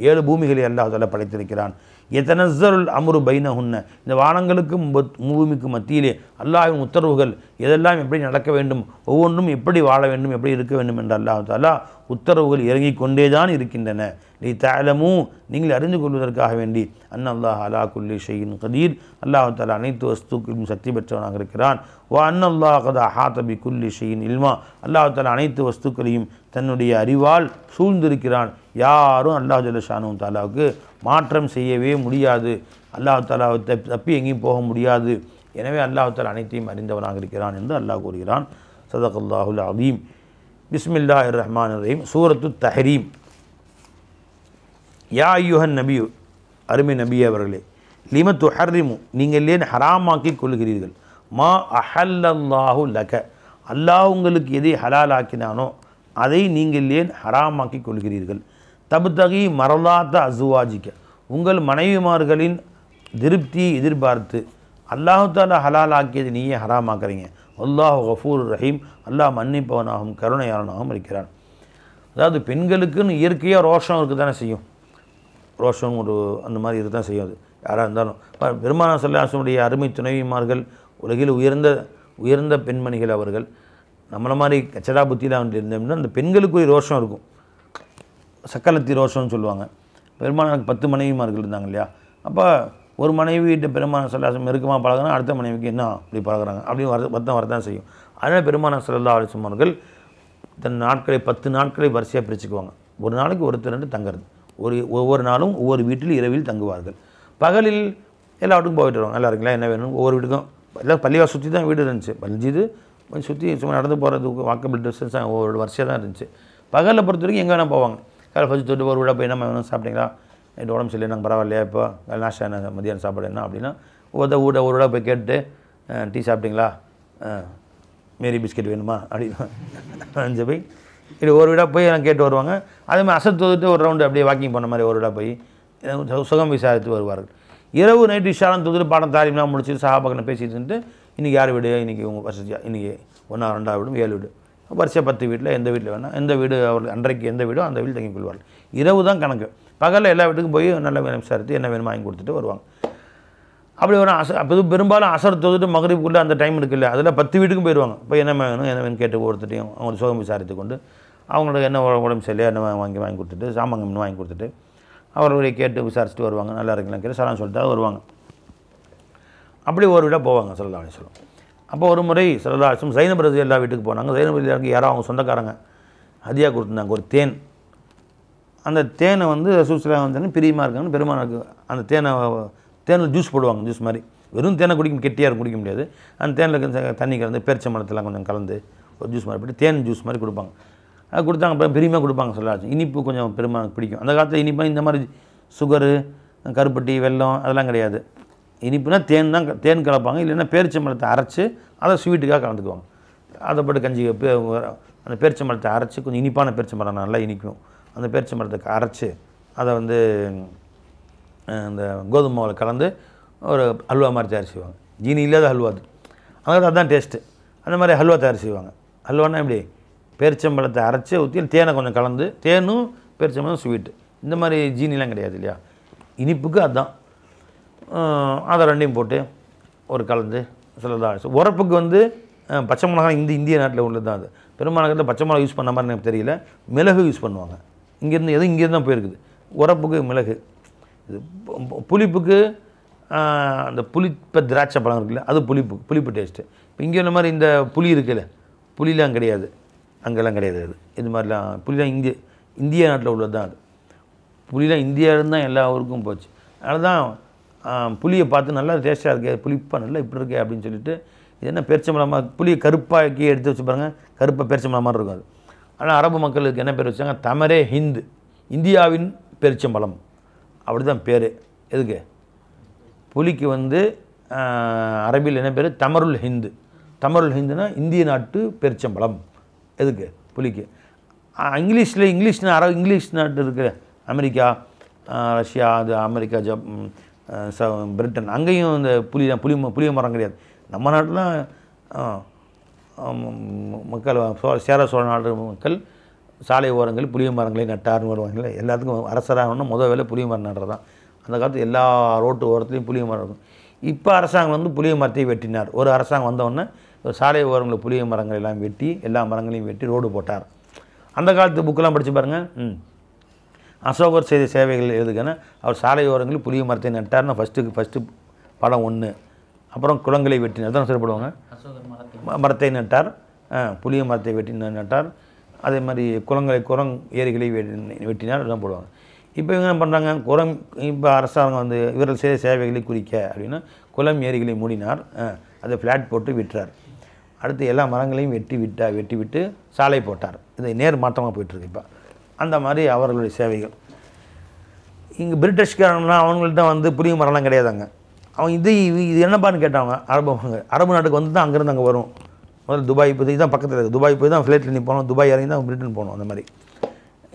7 பூமிகளை அல்லாஹ் தஆலா படைத்திருக்கிறான். யதனஸ்ஸலுல் அம்ரு பைனஹுன்ன, இந்த வானங்களுக்கும் பூமிக்கும் மத்தியிலே அல்லாஹ்வின் உத்தரவுகள் எதெல்லாம் எப்படி நடக்க வேண்டும், ஒவ்வொன்றும் எப்படி வாழ வேண்டும், எப்படி இருக்க வேண்டும் என்று அல்லாஹ் தஆலா உத்தரவுகள் இறங்கிக் கொண்டே தான் இருக்கின்றன. லி தஅலமு, நீங்கள் அறிந்து கொள்வதற்காக வேண்டி, அன்னல்லாஹ் அலா குல்லி ஷைஇன் கதீர், அல்லாஹ் தஆலா அனைத்து வஸ்துக்களிலும் சக்தி பெற்றவனாக இருக்கிறான். வ அன்னல்லாஹ் கத் அஹாத பி குல்லி ஷைஇன் இல்மா, அல்லாஹ் தஆலா அனைத்து வஸ்துக்களையும் தன்னுடைய அறிவால் சூழ்ந்திருக்கிறான். யாரும் அல்லாஹ் ஜல்ல ஷானஹு தஆலாவுக்கு மாற்றம் செய்யவே முடியாது, அல்லாஹ் தஆலாவை தப்பி எங்கேயும் போக முடியாது. எனவே அல்லாஹ் தஆலா அனைத்தையும் அறிந்தவனாக இருக்கிறான் என்று அல்லாஹ் கூறுகிறான். ஸதகல்லாஹுல் அஸீம். பிஸ்மில்லாஹிர் ரஹ்மானிர் ரஹீம். சூரத்து தஹ்ரீம். யா அய்யுஹன் நபி, அருமை நபியே அவர்களே, லிம துஹர்ரிமு, நீங்கள் ஏன் ஹராமாக்கி கொள்கிறீர்கள், மா அஹல்லல்லாஹு லக, அல்லாஹ் உங்களுக்கு எதை ஹலாலாக்கினானோ அதை நீங்கள் ஏன் ஹராமாக்கி கொள்கிறீர்கள். தப்தகி மரலாத்த அசுவாஜிக்க, உங்கள் மனைவிமார்களின் திருப்தியை எதிர்பார்த்து அல்லாஹ் தஆலா ஹலாலாக்கியது நீயே ஹராமாக்குறீங்க. அல்லாஹ் கஃபூர் ரஹீம், அல்லாஹ் மன்னிப்பவனாகவும் கருணையாளனாகவும் இருக்கிறான். அதாவது பெண்களுக்குன்னு இயற்கையாக ரோஷம் இருக்க தானே செய்யும், ரோஷம் ஒரு அந்த மாதிரி இருக்க தான் செய்யும். அது யாராக இருந்தாலும் பெருமானா ஸல்லல்லாஹு அலைஹி வஸல்லம் அருமை துணைவிமார்கள், உலகில் உயர்ந்த பெண்மணிகள் அவர்கள். நம்மளை மாதிரி கச்சடா புத்தியில் அவங்க இருந்தோம்னா அந்த பெண்களுக்குரிய ரோஷம் இருக்கும், சக்கலத்தி ரோஷம்னு சொல்லுவாங்க. பெருமானாருக்கு 10 மனைவிமார்கள் இருந்தாங்க இல்லையா. அப்போ ஒரு மனைவிகிட்ட பெருமானா ஸல்லல்லாஹு அலைஹி வஸல்லம் நெருக்கமாக பழகுனா அடுத்த மனைவிக்கு என்ன அப்படி பழகுறாங்க அப்படின்னு வருத்தம் வரதான் செய்யும். அதனால் பெருமானா ஸல்லல்லாஹு அலைஹி வஸல்லம் அவர்கள் தன் நாட்களை 10 நாட்களை வரிசையாக பிரிச்சுக்குவாங்க. ஒரு நாளைக்கு ஒருத்தர் 2 தங்குறது, ஒவ்வொரு நாளும் ஒவ்வொரு வீட்டில் இரவில் தங்குவார்கள். பகலில் எல்லா வீட்டுக்கும் போயிட்டு வருவாங்க. நல்லா இருக்குங்களா, என்ன வேணும், ஒவ்வொரு வீட்டுக்கும். எல்லாம் பள்ளிவாசல் சுற்றி தான் வீடு இருந்துச்சு, பல்ஜிது கொஞ்சம் சுற்றி சும்மா நடந்து போகிறதுக்கு வாக்கபிள் டிஸ்டன்ஸ் தான் ஒவ்வொரு வரிசையாக தான் இருந்துச்சு. பகலில் பொறுத்த வரைக்கும் எங்கே வேணால் போவாங்க. காலை ஃபஸ்ட்டு தொட்டு ஒரு வீடாக போய் என்ன வேணும் சாப்பிட்டீங்களா, நைட்டு உடம்பு சரியில்லை, நாங்கள் பரவாயில்லையா, இப்போ நாஷ்டா என்ன, மதியானம் சாப்பாடு என்ன அப்படின்னா ஒரு வீடாக போய் கேட்டு டீ சாப்பிட்டீங்களா, மேரி பிஸ்கெட் வேணுமா அப்படின்னு போய் இப்படி ஒரு வீடாக போய் நான் கேட்டு வருவாங்க. அதே மாதிரி அசத்து தொகுத்து ஒரு ரவுண்டு அப்படியே வாக்கிங் பண்ண மாதிரி ஒரு வீடாக போய் சுகம் விசாரித்து வருவார்கள். இரவு நைட்டு இஷாலாம் தொகுத்து பாடம் தாலிம்லாம் முடிச்சுட்டு சஹாபாக்களை பேசிட்டு இன்றைக்கி யார் வீடு, இன்றைக்கி உங்கள் வசதியாக, இன்றைக்கி 1 2 வீடும் 7 வீடு, வரிசையாக 10 வீட்டில் எந்த வீட்டில் வேணால் எந்த வீடு அவர்கள் அன்றைக்கு எந்த வீடோ அந்த வீடு தங்கி கொள்வார்கள். இரவு தான் கணக்கு. பகலில் எல்லா வீட்டுக்கும் போய் நல்ல விசாரித்து என்ன வேணுமோ வாங்கி கொடுத்துட்டு வருவாங்க. அப்படி வரும். அப்போ பெரும்பாலும் அசர் தொகுத்து மகரிப்புக்குள்ளே அந்த டைம் இருக்குல்ல, அதில் 10 வீட்டுக்கும் போயிடுவாங்க. போய் என்ன வேணும் கேட்டு ஒருத்தட்டையும் அவங்க சுகம் விசாரித்து கொண்டு அவங்களோட என்ன உடம்பு சரியில்லையா என்ன வாங்கி கொடுத்துட்டு சாமான் வாங்கி கொடுத்துட்டு அவர்களுடைய கேட்டு விசாரிச்சுட்டு வருவாங்க. நல்லா இருக்கலாம் கேட்டு சலாம் சொல்லிட்டு வருவாங்க. அப்படி ஒரு வீடாக போவாங்க ஸல்லல்லாஹு அலைஹி வஸல்லம். அப்போ ஒரு முறை ஸல்லல்லாஹு அலைஹி வஸல்லம் ஸைனப் ரலியல்லாஹு அன்ஹா வீட்டுக்கு போனாங்க. ஸைனப் ரலியல்லாஹு அன்ஹா யாரோ அவங்க சொந்தக்காரங்க ஹதியா கொடுத்துருந்தாங்க, ஒரு தேன். அந்த தேனை வந்து ரசூல் ஸல்லல்லாஹு அலைஹி வஸல்லம் பிரியமாக இருக்காங்கன்னு பெருமானாருக்கு அந்த தேனில் ஜூஸ் போடுவாங்க. ஜூஸ் மாதிரி வெறும் தேனை குடிக்க கெட்டியாக குடிக்க முடியாது. அந்த தேனில் தண்ணி கலந்து பேரிச்சம்பழத்தெல்லாம் கொஞ்சம் கலந்து ஒரு ஜூஸ் மாதிரி போட்டு தேன் ஜூஸ் மாதிரி கொடுப்பாங்க. அது கொடுத்தாங்க. அப்புறம் பிரியமாக கொடுப்பாங்க ஸல்லல்லாஹு அலைஹி வஸல்லம். இனிப்பு கொஞ்சம் பெருமானுக்கு பிடிக்கும். அந்த காலத்தில் இனிப்பாக இந்த மாதிரி சுகரு, கருப்பட்டி, வெல்லம் அதெல்லாம் கிடையாது. இனிப்புனா தேன் கலப்பாங்க, இல்லைன்னா பேரிச்சம்பழத்தை அரைச்சி அதை ஸ்வீட்டுக்காக கலந்துக்குவாங்க. அதை போட்டு கஞ்சி அந்த பேரிச்சம்பழத்தை அரைச்சி கொஞ்சம் இனிப்பான பேரிச்சம்பழம் நல்லா இனிக்கும். அந்த பேரிச்சம்பழத்தை அரைச்சி அதை வந்து அந்த கோதுமை மாவில் கலந்து ஒரு ஹல்வா மாதிரி தயார் செய்வாங்க. ஜீனி இல்லாத ஹல்வா அது, அதாவது அதுதான் டேஸ்ட்டு. அந்த மாதிரி ஹல்வா தயார் செய்வாங்க. ஹல்வானா எப்படி, பேரிச்சம்பழத்தை அரைச்சி ஊற்றி தேனை கொஞ்சம் கலந்து, தேனும் பேரிச்சம்பழம் ஸ்வீட்டு, இந்த மாதிரி ஜீனிலாம் கிடையாது இல்லையா. இனிப்புக்கு அதுதான். அதை ரெண்டையும் போட்டு ஒரு கலந்து ஸல்லல்லாஹு உரப்புக்கு வந்து பச்சை மிளகாய் இந்திய நாட்டில் உள்ளது தான். அது பெரும்பாலான பச்சை மிளகாய் யூஸ் பண்ண மாதிரி எனக்கு தெரியல, மிளகு யூஸ் பண்ணுவாங்க. இங்கேருந்து இங்கேருந்து தான் போயிருக்குது. உரப்புக்கு மிளகு, இது புளிப்புக்கு அந்த புளிப்ப திராட்சை பழம் இருக்குல்ல, அது புளிப்பு டேஸ்ட்டு. இப்போ இங்கே இந்த மாதிரி இந்த புளி இருக்குல்ல, புளிலாம் கிடையாது, அங்கெல்லாம் கிடையாது. அது இது மாதிரிலாம் புளிலாம் இந்திய நாட்டில் உள்ளது தான். அது புளிலாம் இந்தியாவிலேருந்து தான் எல்லா ஊருக்கும் போச்சு. அதனால தான் புளியை பார்த்து நல்லா டேஸ்ட்டாக இருக்கே, புளிப்பாக நல்லா இப்படி இருக்கே அப்படின்னு சொல்லிட்டு, இது என்ன பேரிச்சம்பழமாக புளியை கருப்பாக்கி எடுத்து வச்சு பாருங்கள், கருப்பாக பேரிச்சம்பழம் மாதிரி இருக்கும் அது. ஆனால் அரபு மக்களுக்கு என்ன பேர் வச்சாங்க, தமரே ஹிந்து, இந்தியாவின் பேரிச்சம்பழம் அப்படி தான் பேர். எதுக்கு புலிக்கு வந்து அரபியில் என்ன பேர், தமருல் ஹிந்து. தமருல் ஹிந்துனா இந்திய நாட்டு பேரிச்சம்பழம். எதுக்கு புலிக்கு. இங்கிலீஷ்னா இங்கிலீஷ் நாட்டு இருக்குது, அமெரிக்கா, ரஷ்யா, அது அமெரிக்கா, பிரிட்டன், அங்கேயும் இந்த புளிய மரம் கிடையாது. நம்ம நாட்டில் மக்கள் சேர சோழ நாட்டு மக்கள் சாலை ஓரங்கள் புளிய மரங்களை நட்டார்னு வருவாங்கல்ல. எல்லாத்துக்கும் அரசராகணும்னா முதல் வேலை புளிய மரம் நடுறது தான். அந்த காலத்தில் எல்லா ரோட்டு ஓரத்துலையும் புளிய மரம் இருக்கும். இப்போ அரசாங்கம் வந்து புளிய மரத்தை வெட்டினார். ஒரு அரசாங்கம் வந்தவுடனே சாலை ஓரங்களில் புளிய மரங்கள் எல்லாம் வெட்டி, எல்லா மரங்களையும் வெட்டி ரோடு போட்டார். அந்த காலத்து புக்கெல்லாம் படித்து பாருங்கள். அசோகர் செய்த சேவைகள் எதுக்குன்னா, அவர் சாலை ஓரங்களில் புளிய மரத்தை நட்டார்னு ஃபஸ்ட்டு படம் 1. அப்புறம் குளங்களை வெட்டினார் தான் சொல்லப்படுவாங்க. மரத்தை நட்டார், புளிய மரத்தை நட்டார். அதே மாதிரி ஏரிகளை வெட்டினார் தான் போடுவாங்க. இப்போ இவங்க என்ன பண்ணுறாங்க, இப்போ அரசாங்கம் வந்து இவர்கள் செய்த சேவைகளை குறிக்க அப்படின்னா குளம் ஏரிகளை மூடினார், அதை ஃப்ளாட் போட்டு விட்டுறார். அடுத்து எல்லா மரங்களையும் வெட்டி விட்டு சாலை போட்டார். இது நேர் மாற்றமாக போயிட்டுருக்கு. இப்போ அந்த மாதிரி அவர்களுடைய சேவைகள். இங்கே பிரிட்டிஷ்காரங்களாம் அவங்கள்ட்ட வந்து புளிய மரம்லாம் கிடையாதாங்க. அவங்க இது என்னப்பான்னு கேட்டாங்க. அரபு நாட்டுக்கு வந்து தான் அங்கேருந்து அங்கே வரும். முதல்ல துபாய் போய் தான் பக்கத்தில் இருக்குது, துபாய் போய் தான் ஃப்ளைட்டில் நீ போனோம், துபாய் இறங்கி தான் பிரிட்டன் போகணும். அந்த மாதிரி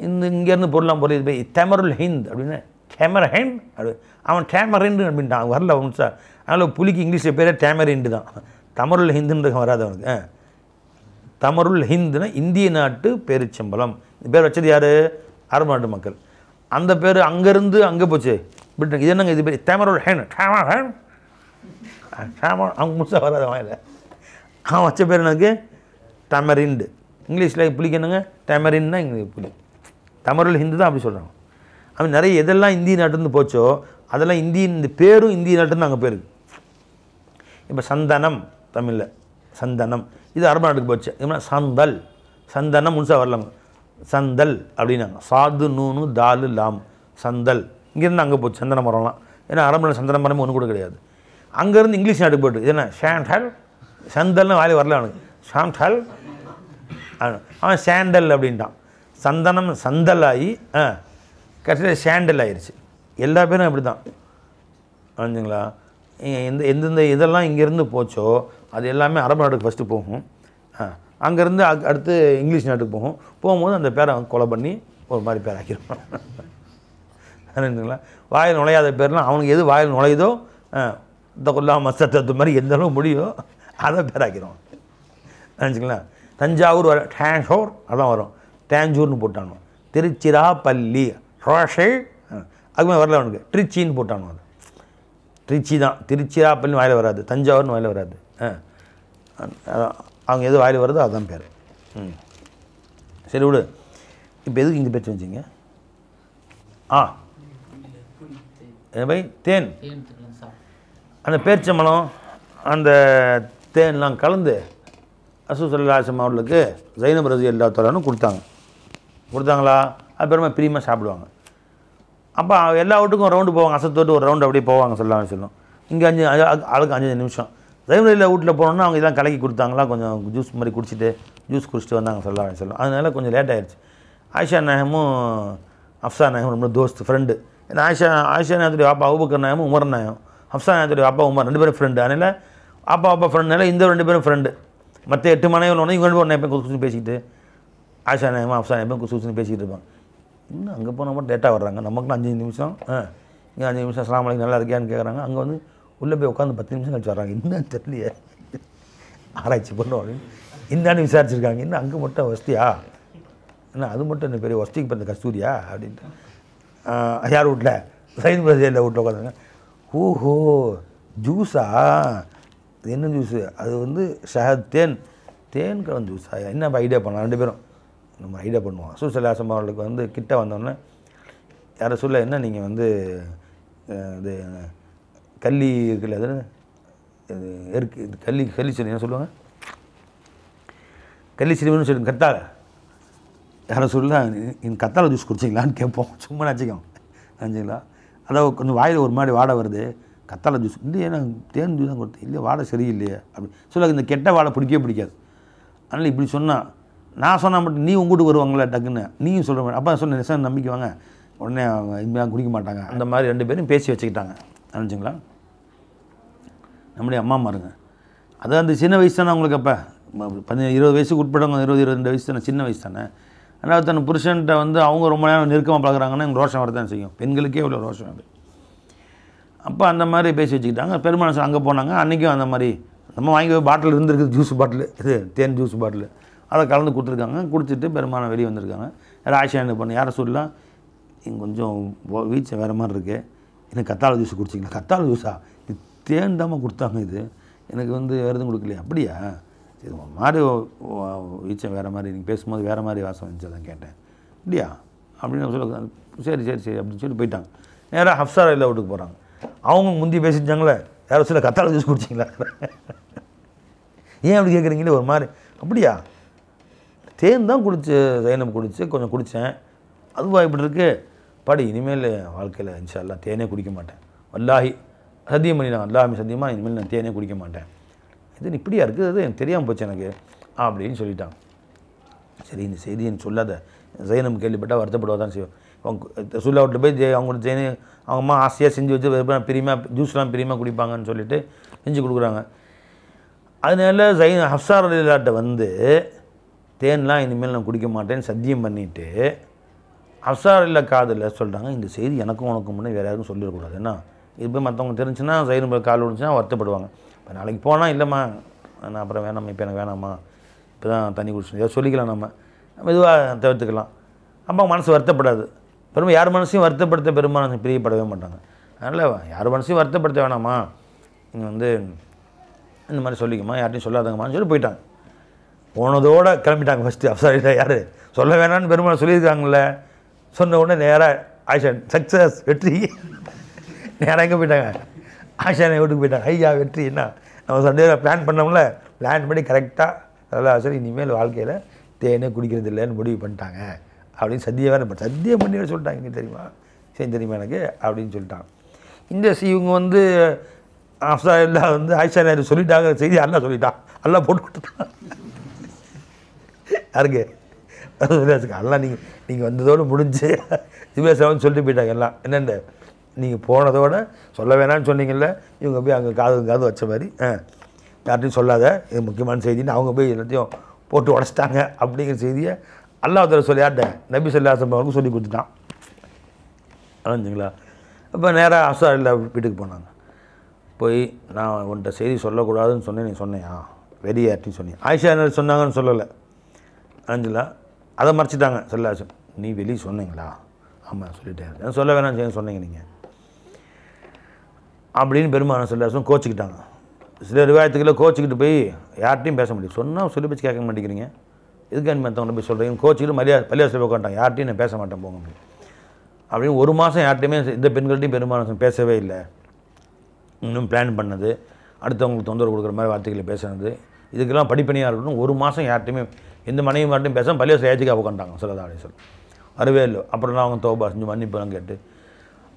இங்கேருந்து பொருளாம் போய் போய் தமருல் ஹிந்த் அப்படின்னு டேமரஹிண்ட் அப்படி அவன் டேமரிண்டு அப்படின்ட்டான். வரல அவன் சார். அதனால் புலிக்கு இங்கிலீஷில் பேரே டேமரிண்டு தான். தமருல் ஹிந்துன்ற வராது அவனுக்கு. தமருல் ஹிந்துன்னா இந்திய நாட்டு பேரிச்சம்பழம். இந்த பேர் வச்சது யார், அரபு நாட்டு மக்கள். அந்த பேர் அங்கேருந்து அங்கே போச்சு பிரிட்டன். இது என்னங்க இது பேர் தமருல் ஹிந்த், அவங்க முழுசாக வராது அவன். அவன் வச்ச பேர் எனக்கு டமரிண்டு. இங்கிலீஷில் புளிக்கு என்னங்க டமரின்னா இங்கே புளி. தமருல் ஹிந்து தான் அப்படி சொல்கிறாங்க. அவன் நிறைய எதெல்லாம் இந்திய நாட்டிலேருந்து போச்சோ அதெல்லாம் இந்த பேரும் இந்திய நாட்டிலேருந்து அங்கே பேருக்கு. இப்போ சந்தனம் தமிழில் சந்தனம், இது அரபு நாட்டுக்கு போச்சு. இதுனா சந்தனம் முழுசாக வரலாங்க. சந்தல் அப்படின்னாங்க. சாது நூனு தாலு லாம் சந்தல். இங்கேருந்து அங்கே போச்சு சந்தன மரம்லாம். ஏன்னா அரபு சந்தன மரமே ஒன்று கூட கிடையாது. அங்கேருந்து இங்கிலீஷ் நாட்டுக்கு போய்ட்டு இது என்ன ஷாண்டல், சந்தல்னு வாயில வரல அவனுக்கு. ஷாண்டல் அவன் சாண்டல் அப்படின்ட்டான். சந்தனம் சந்தல் ஆகி கடைசியில் சாண்டல் ஆயிடுச்சு. எல்லா பேரும் அப்படி தான் புரிஞ்சுங்களா. எந்தெந்த இதெல்லாம் இங்கேருந்து போச்சோ அது எல்லாமே அரபு நாட்டுக்கு ஃபஸ்ட்டு போகும். அங்கேருந்து அடுத்து இங்கிலீஷ் நாட்டுக்கு போகும்போது அந்த பேரை அவன் கொலை பண்ணி ஒரு மாதிரி பேர் ஆக்கிடுவான். புரிஞ்சுங்களா. வாயில் நுழையாத பேர்லாம் அவனுக்கு எது வாயில் நுழையுதோ இந்த கொல்லா மசத்து மாதிரி எந்த அளவு முடியும் அதை பேராக்கிடுவான். நினச்சிங்களா. தஞ்சாவூர் வர டேன்ஷோர் அதான் வரும், டேஞ்சூர்னு போட்டானோ. திருச்சிராப்பள்ளி ரோஷே அதுமாதிரி வரல அவனுக்கு. ட்ரிச்சின்னு போட்டானோ. அது ட்ரிச்சி தான். திருச்சிராப்பள்ளி வாயில் வராது, தஞ்சாவூர்னு வாயில் வராது. அவங்க எது வாயில் வருதோ அதுதான் பேர். சரி விடு. இப்போ எதுக்கு இங்கே பேச்சு வச்சிங்க? பை தேன், அந்த பேரிச்சம்பழம் அந்த தேன்லாம் கலந்து ரசூல் ஸல்லல்லாஹு அலைஹி வஸல்லம் அவர்களுக்கு ஸைனப் ரலியல்லாஹு தஆலா கொடுத்தாங்களா? அது பெருமை பிரியமாக சாப்பிடுவாங்க. அப்போ எல்லா வீட்டுக்கும் ரவுண்டு போவாங்க, அசத்தோட்டு ஒரு ரவுண்டு அப்படியே போவாங்க ஸல்லல்லாஹு அலைஹி வஸல்லம். இங்கே ஆளுக்கு 5 நிமிஷம். ஸைனப் ரலியல்லாஹு வீட்டில் போனோன்னா அவங்க இதெல்லாம் கலக்கி கொடுத்தாங்களா, கொஞ்சம் ஜூஸ் மாதிரி குடிச்சிட்டு வந்தாங்க ஸல்லல்லாஹு அலைஹி வஸல்லம். அதனால கொஞ்சம் லேட் ஆயிடுச்சு. ஆயிஷா நாயகமும் அஃப்ஸா நாயகம் ரொம்ப தோஸ்து ஃப்ரெண்டு. ஏன்னா ஆயிஷா நாயகத்துடைய அப்பா அபூபக்கர் நாயகம், உமர் நாயகம். அஃப்ஸா நாயகத்துடைய அப்பா உமர், 2 பேரும் ஃப்ரெண்டு. அதனால் அப்பா ஃப்ரெண்டுனால இந்த 2 பேரும் ஃப்ரெண்டு. மற்ற 8 மனைவிகள் ஒன்று இவங்க 2 பேரும் நேப்பேன் குசு பேசிக்கிட்டு, ஆயிஷா நாயகமாக அஃப்ஸா நாயகம் குசுன்னு பேசிக்கிட்டு இருப்பாங்க. இன்னும் அங்கே போனால் மட்டும் டேட்டாக வர்றாங்க. நமக்குலாம் 5 நிமிஷம், இங்கே 5 நிமிஷம் அஸ்ஸலாமு அலைக்கும் நல்லா இருக்கியான்னு கேட்குறாங்க. அங்கே வந்து உள்ளே போய் உட்காந்து 10 நிமிஷம் கழிச்சு வர்றாங்க. இன்னும் தெரியலையே, ஆராய்ச்சி பண்ணுவோம் அப்படின்னு இந்தான்னு விசாரிச்சிருக்காங்க. இன்னும் அங்கே மட்டும் வசதியா, என்ன அது மட்டும் என்ன பெரிய வசதிக்கு பிறந்த கஸ்தூரியா அப்படின்ட்டு. யார் வீட்டில்? ஸைனப் ரலியல்லாஹு வீட்டில் உட்காந்துருங்க. ஓஹோ ஜூஸா, அது என்ன ஜூஸு? அது வந்து தேன் கலந்து ஜூஸா? என்ன ஐடியா பண்ணலாம் 2 பேரும் நம்ம ஐடியா பண்ணுவோம். ரசூல் ஸல்லல்லாஹு அலைஹி அவர்களுக்கு வந்து கிட்ட வந்தோடனே யார சொல்ல என்ன நீங்கள் வந்து இது கள்ளி இருக்குல்ல, அது இருக்கு கள்ளி செடி என்ன சொல்லுவாங்க, கள்ளி செடின்னு சொல்லி கத்தாழை. யாரை சொல்ல இந்த கத்தாழை ஜூஸ் குடிச்சிங்களான்னு கேட்போம். சும்மா நினச்சிங்களா? அதாவது கொஞ்சம் வாயில் ஒரு மாதிரி வாடை வருது, கத்தாழை ஜூஸ் இல்லையே, நான் தேன் ஜூஸ் தான் கொடுத்தேன். இல்லையே வாடை சரியில்லையே அப்படி சொல்ல. இந்த கெட்ட வாடை பிடிக்காது. அதனால் இப்படி சொன்னால் நான் சொன்னால் மட்டும் நீ உங்கூட்டு வருவாங்களே டக்குன்னு நீயும் சொல்கிற மாதிரி. அப்போ சொன்ன நிசம் நம்பிக்கை வாங்க, உடனே அவங்க இனிமேல் குடிக்க மாட்டாங்க. அந்த மாதிரி 2 பேரும் பேசி வச்சுக்கிட்டாங்க. நினச்சிங்களா? நம்முடைய அம்மா மாருங்க. அது அந்த சின்ன வயசு தானே அவங்களுக்கு. அப்போ 20 வயசுக்கு உட்பட்டவங்க, 22 வயசு தானே, சின்ன வயசு தானே. அதனால் தன் புருஷன்கிட்ட வந்து அவங்க ரொம்ப நேரம் நெருக்கமாக பழகுறாங்கன்னா எங்களுக்கு ரோஷம் வரதான் செய்யும். பெண்களுக்கே இவ்வளோ ரோஷம் அது. அப்போ அந்த மாதிரி பேசி வச்சுக்கிட்டாங்க. பெருமாள் அங்கே போனாங்க. அன்றைக்கும் அந்த மாதிரி நம்ம வாங்கி பாட்டில் இருந்திருக்குது, ஜூஸ் பாட்டில், இது தேன் ஜூஸ் பாட்டில், அதை கலந்து கொடுத்துருக்காங்க. குடிச்சிட்டு பெருமாள் வெளியே வந்திருக்காங்க. ஆயிஷா என்ன பண்ண, யாரை சொல்லலாம், இங்கே கொஞ்சம் வீச்சை வேறு மாதிரி இருக்குது, எனக்கு கத்தாழை ஜூஸ் குடிச்சிங்களா? கத்தாழை ஜூஸா? இது தேன் தாமல் கொடுத்தாங்க, இது எனக்கு வந்து வேறு எதுவும் கொடுக்கலையா? அப்படியா? சரி, மாதிரி வீச்சை வேறு மாதிரி, நீங்கள் பேசும்போது வேறு மாதிரி வாசம் வந்துச்சு, தான் கேட்டேன். அப்படியா அப்படின்னு சொல்ல. சரி அப்படின்னு சொல்லி போயிட்டாங்க. நேராக ஹப்ஸா ரலியல்லாஹு வீட்டுக்கு போகிறாங்க. அவங்க முந்தி பேசிட்டாங்களே, யாரை சொல்ல கத்தாழை ஜூஸ் குடிச்சிங்களா? ஏன் அப்படி கேட்குறீங்களே ஒரு மாதிரி? அப்படியா? தேன் தான் ஜைனப் குடிச்சு கொஞ்சம் குடித்தேன், அதுவா இப்படி இருக்குது படி, இனிமேல் வாழ்க்கையில் இன்ஷா அல்லாஹ் தேனே குடிக்க மாட்டேன், வல்லாஹி சத்தியம் பண்ணிட்டான், அல்லாஹ் சத்தியமாக இனிமேல் நான் தேனே குடிக்க மாட்டேன். இது இப்படியா இருக்குது, அது எனக்கு தெரியாமல் போச்சு எனக்கு அப்படின்னு சொல்லிட்டாங்க. சரி, இந்த செய்தி எனக்கு சொல்லாத, ஜைனம் கேள்விப்பட்டால் வருத்தப்படுவா தான் செய்வோம். அவங்க சுல்லாவிட்ட போய் அவங்க அவங்க அம்மா ஆசையாக செஞ்சு வச்சு பிரியமாக ஜூஸ்லாம் பிரியமாக குடிப்பாங்கன்னு சொல்லிட்டு செஞ்சு கொடுக்குறாங்க. அதனால ஹப்ஸா ரலியல்லாஹு வந்து தேன்லாம் இனிமேல் நான் குடிக்க மாட்டேன்னு சத்தியம் பண்ணிவிட்டு ஹப்ஸா ரலியல்லாஹு காதில் சொல்கிறாங்க, இந்த செய்தி எனக்கும் உனக்கும் முன்னே வேறு யாருக்கும் சொல்லிடக்கூடாது. ஏன்னா இது போய் மற்றவங்க தெரிஞ்சுன்னா ஜைனப் கால் விழுந்துச்சுன்னா வருத்தப்படுவாங்க. இப்போ நாளைக்கு போனால் இல்லைம்மா நான் அப்புறம் வேணாம்மா, இப்போ எனக்கு வேணாம்மா, இப்போ தான் தண்ணி குடிச்சு ஏதாவது சொல்லிக்கலாம், நம்ம மெதுவாக தவிர்த்துக்கலாம். அப்போ மனசு வருத்தப்படாது. யார் மனசையும் வருத்தப்படுத்த பெரும்பாலும் பிரியப்படவே மாட்டாங்க. அதனால் யார் மனசையும் வருத்தப்படுத்த வேணாம்மா, நீங்கள் வந்து இந்த மாதிரி சொல்லிக்கம்மா, யார்ட்டையும் சொல்லாதங்கம்மான்னு சொல்லி போயிட்டாங்க. போனதோடு கிளம்பிட்டாங்க. ஃபஸ்ட்டு அப்சாரிட்டா யார் சொல்ல வேணான்னு பெருமாள் சொல்லியிருக்காங்களே, சொன்ன உடனே நேராக ஆயிஷா சக்ஸஸ் வெற்றி, நேராக எங்கே போயிட்டாங்க, ஆயிஷா வீட்டுக்கு போயிட்டாங்க. ஐயா வெற்றி, என்ன நம்ம சண்டே பிளான் பண்ணோம்ல, பிளான் பண்ணி கரெக்டாக அதெல்லாம் சரி இனிமேல் வாழ்க்கையில் தேனே குடிக்கிறது இல்லைன்னு முடிவு பண்ணிட்டாங்க அப்படின்னு சத்தியம் பண்ணி சொல்லிட்டாங்க. நீ தெரியுமா, சரி தெரியுமா எனக்கு அப்படின்னு சொல்லிட்டாங்க. இந்த இவங்க வந்து ஹப்ஸா ரலியல்லாஹு வந்து ஆயிஷா நாயர் சொல்லிட்டாங்க செய்தி, அல்லாஹ் சொல்லிட்டான், அல்லாஹ் போட்டு கொடுத்துட்டான். யாருக்கு எல்லாம் நீங்கள் வந்ததோடு முடிஞ்சு ஜிபேசாவும் சொல்லிட்டு போயிட்டாங்க. எல்லாம் என்னென்ன நீங்கள் போனதோடு சொல்ல வேணான்னு சொன்னீங்கல்ல, இவங்க போய் அங்கே காது வச்ச மாதிரி யார்ட்டையும் சொல்லாத, இது முக்கியமான செய்தின்னு அவங்க போய் எல்லாத்தையும் போட்டு உடச்சிட்டாங்க. அப்படிங்கிற செய்தியை அல்லாஹ் தஆலா சொல்லி யார்ட்ட நபி ஸல்லல்லாஹு அலைஹி வஸல்லம் சொல்லி கொடுத்துட்டான். அதாச்சுங்களா? அப்போ நேராக ஹப்ஸா ரலியல்லாஹு வீட்டுக்கு போனாங்க. போய் நான் உன்கிட்ட செய்தி சொல்லக்கூடாதுன்னு சொன்னேன், நீ சொன்னையா வெளியே யார்ட்டையும் சொன்னேன், ஆயிஷா என்ன சொன்னாங்கன்னு சொல்லலை அஞ்சுலா, அதை மறைச்சிட்டாங்க. ஸல்லல்லாஹு அலைஹி வஸல்லம் நீ வெளியே சொன்னீங்களா? ஆமாம் சொல்லிட்டேன், சொல்ல வேணாம் செய்ய சொன்னீங்க நீங்கள் அப்படின்னு பெருமாள் ஸல்லல்லாஹு அலைஹி வஸல்லம் கோச்சிக்கிட்டாங்க. சில ரிவாயத்துக்களை கோச்சிக்கிட்டு போய் யார்ட்டையும் பேச முடியும், சொன்னால் சொல்லி பேச்சு கேட்க மாட்டேங்கிறீங்க, இதுக்கு மற்றவங்க போய் சொல்கிறீங்க, கோச்சிக்கிட்டு பள்ளியாசில் உட்காந்துட்டாங்க, யார்ட்டையும் நான் பேச மாட்டேன் போங்க அப்படின்னு. 1 மாதம் யார்ட்டையுமே இந்த பெண்கள்ட்டையும் பெருமாள் பேசவே இல்லை. இன்னும் பிளான் பண்ணது, அடுத்தவங்களுக்கு தொந்தரவு கொடுக்குற மாதிரி வார்த்தைகளை பேசுனது, இதுக்கெல்லாம் படிப்பணியாக இருக்கணும். 1 மாதம் யார்ட்டையுமே எந்த மனைவி மாட்டையும் பேசாமல் பள்ளியாசில் ஏற்றிக்காக உட்காந்துட்டாங்க ஸல்லல்லாஹு அலைஹி வஸல்லம். வரவே இல்லை. அப்புறம் அவங்க தௌபா செஞ்சு மன்னிப்புலாம் கேட்டு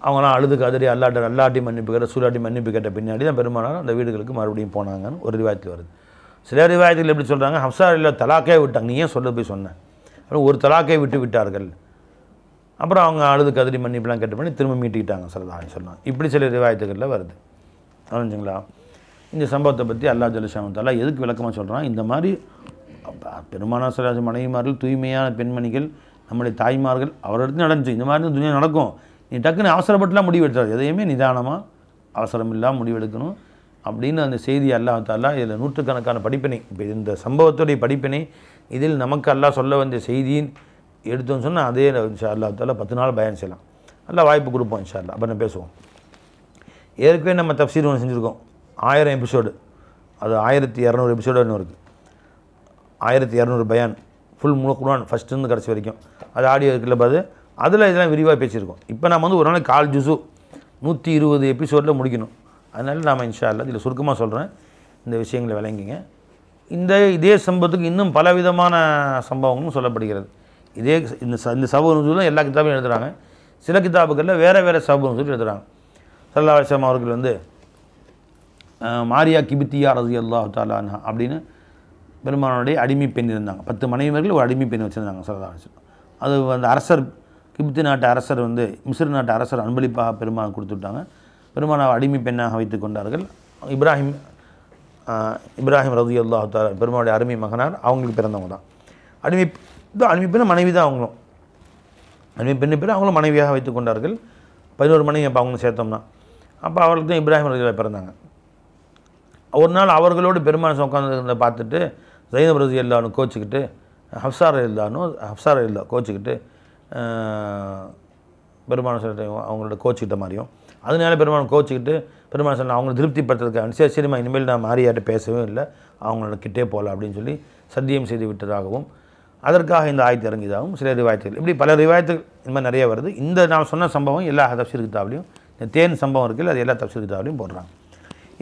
அவங்களாம் அழுது கதறி அல்லாட்டி மன்னிப்பு கேட்ட சூலாட்டி மன்னிப்பு கேட்ட பின்னாடி தான் பெருமானார் அந்த வீடுகளுக்கு மறுபடியும் போனாங்கன்னு ஒரு ரிவாயத்தில் வருது. சில ரிவாயத்தில் எப்படி சொல்கிறாங்க, ஹப்ஸா ரலியல்லாஹு தலாக்கே விட்டாங்க, நீ ஏன் சொல்ல போய் சொன்னேன், அப்புறம் ஒரு தலாக்கை விட்டார்கள். அப்புறம் அவங்க அழுது கதறி மன்னிப்புலாம் கேட்ட பண்ணி திரும்ப மீட்டிக்கிட்டாங்க ஸல்லல்லாஹு அலைஹி வஸல்லம். இப்படி சில ரிவாயத்துகளில் வருது. புரிஞ்சுங்களா? இந்த சம்பவத்தை பற்றி அல்லாஹ் ஜல்ல ஷானஹு தஆலா எதுக்கு விளக்கமாக சொல்கிறான், இந்த மாதிரி பெருமானார் ஸல்லல்லாஹு அலைஹி வஸல்லம் மனைவிமார்கள் தூய்மையான பெண்மணிகள் நம்முடைய தாய்மார்கள் அவரிடத்துல நடந்துச்சு. இந்த மாதிரி துனியா நடக்கும், நீ டக்குன்னு அவசரப்பட்டுலாம் முடிவு எடுத்தாது, எதையுமே நிதானமாக அவசரம் இல்லாமல் முடிவெடுக்கணும் அப்படின்னு அந்த செய்தி அல்லாஹ் தஆலா இதில் நூற்றுக்கணக்கான படிப்பினை. இப்போ இந்த சம்பவத்துடைய படிப்பினை இதில் நமக்கு அல்லாஹ் சொல்ல வந்த செய்தியின் எடுத்தோன்னு சொன்னால் அதே இன்ஷா அல்லாஹ் தஆலா 10 நாள் பயன் செய்யலாம். நல்லா வாய்ப்பு கொடுப்போம் இன்ஷா அல்லாஹ். அப்புறம் பேசுவோம். ஏற்கனவே நம்ம தஃப்சீர் ஒன்று செஞ்சுருக்கோம், 1000 எபிசோடு அது 1200 எபிசோடு இன்னும் இருக்குது. 1200 பயான் ஃபுல் குர்ஆன் ஃபஸ்ட்டுருந்து கடைசி வரைக்கும் அது ஆடியோ இருக்குல்ல பாது, அதில் இதெல்லாம் விரிவாக பேசியிருக்கோம். இப்போ நம்ம வந்து ஒரு நாளைக்கு 1/4 ஜுஸு 120 எபிசோடில் முடிக்கணும். அதனால் நாம் இன்ஷா அல்லாஹ் இதில் சுருக்கமாக சொல்கிறேன், இந்த விஷயங்களை விளங்கிங்க. இதே சம்பவத்துக்கு இன்னும் பலவிதமான சம்பவங்களும் சொல்லப்படுகிறது. இந்த சபபு நுஸூல் எல்லா கிதாபையும் எழுதுகிறாங்க. சில கிதாபுகளில் வேறு சபபு நுஸூல் எழுதுகிறாங்க. ஸல்லல்லாஹு அலைஹி வஸல்லம் அவர்கள் வந்து மாரியா கிபித்தியா ரலியல்லாஹு தஆலா அன்ஹா அப்படின்னு பெருமானுடைய அடிமை பெண் இருந்தாங்க. 10 மனைவியர்கள் ஒரு அடிமை பெண் வச்சுருந்தாங்க ஸல்லல்லாஹு அலைஹி வஸல்லம். அது அந்த அரசர், கிபித்தி நாட்டு அரசர் வந்து மிஸ்ர் நாட்டு அரசர் அன்பளிப்பாக பெருமான் கொடுத்துட்டாங்க. பெருமானை அடிமை பெண்ணாக வைத்து கொண்டார்கள். இப்ராஹிம் ரலியல்லாஹு தஆலா பெருமானுடைய அருமை மகனார், அவங்களுக்கு பிறந்தவங்க தான். அடிமை பெண்ண மனைவி தான் அவங்களும். அடிமை பெண்ணு பேர் அவங்களும் மனைவியாக வைத்து கொண்டார்கள். 11 மனைவி அப்போ அவங்களும் சேர்த்தோம்னா அப்போ அவர்களுக்கு தான் இப்ராஹிம் ரலியல்லாஹு பிறந்தாங்க. ஒரு நாள் அவர்களோடு பெருமான் உட்காந்து பார்த்துட்டு ஸைனப் ரலியல்லாஹு கோச்சிக்கிட்டு ஹப்ஸா ரலியல்லாஹு கோச்சிக்கிட்டு பெருமான் சொல்லிட்டு அவங்களோட கோச்சிக்கிட்ட மாதிரியும், அதனால பெருமான் கோச்சிக்கிட்டு பெருமான் சொல்ல அவங்களை திருப்திப்படுத்துறதுக்காக சரிம்மா இனிமேல் நான் மாரியாட்ட பேசவே இல்லை, அவங்களோட கிட்டே போகல அப்படின்னு சொல்லி சத்தியம் செய்து விட்டதாகவும் அதற்காக இந்த ஆயத்து இறங்கியதாகவும் சில ரிவாயத்துகள், இப்படி பல ரிவாயத்துகள் இந்த மாதிரி நிறைய வருது. இந்த நான் சொன்ன சம்பவம் எல்லா தஃப்சீர் கிதாப்லையும், இந்த தேன் சம்பவம் இருக்குல்ல அது எல்லா தஃப்சீர் கிதாப்லையும் போடுறாங்க.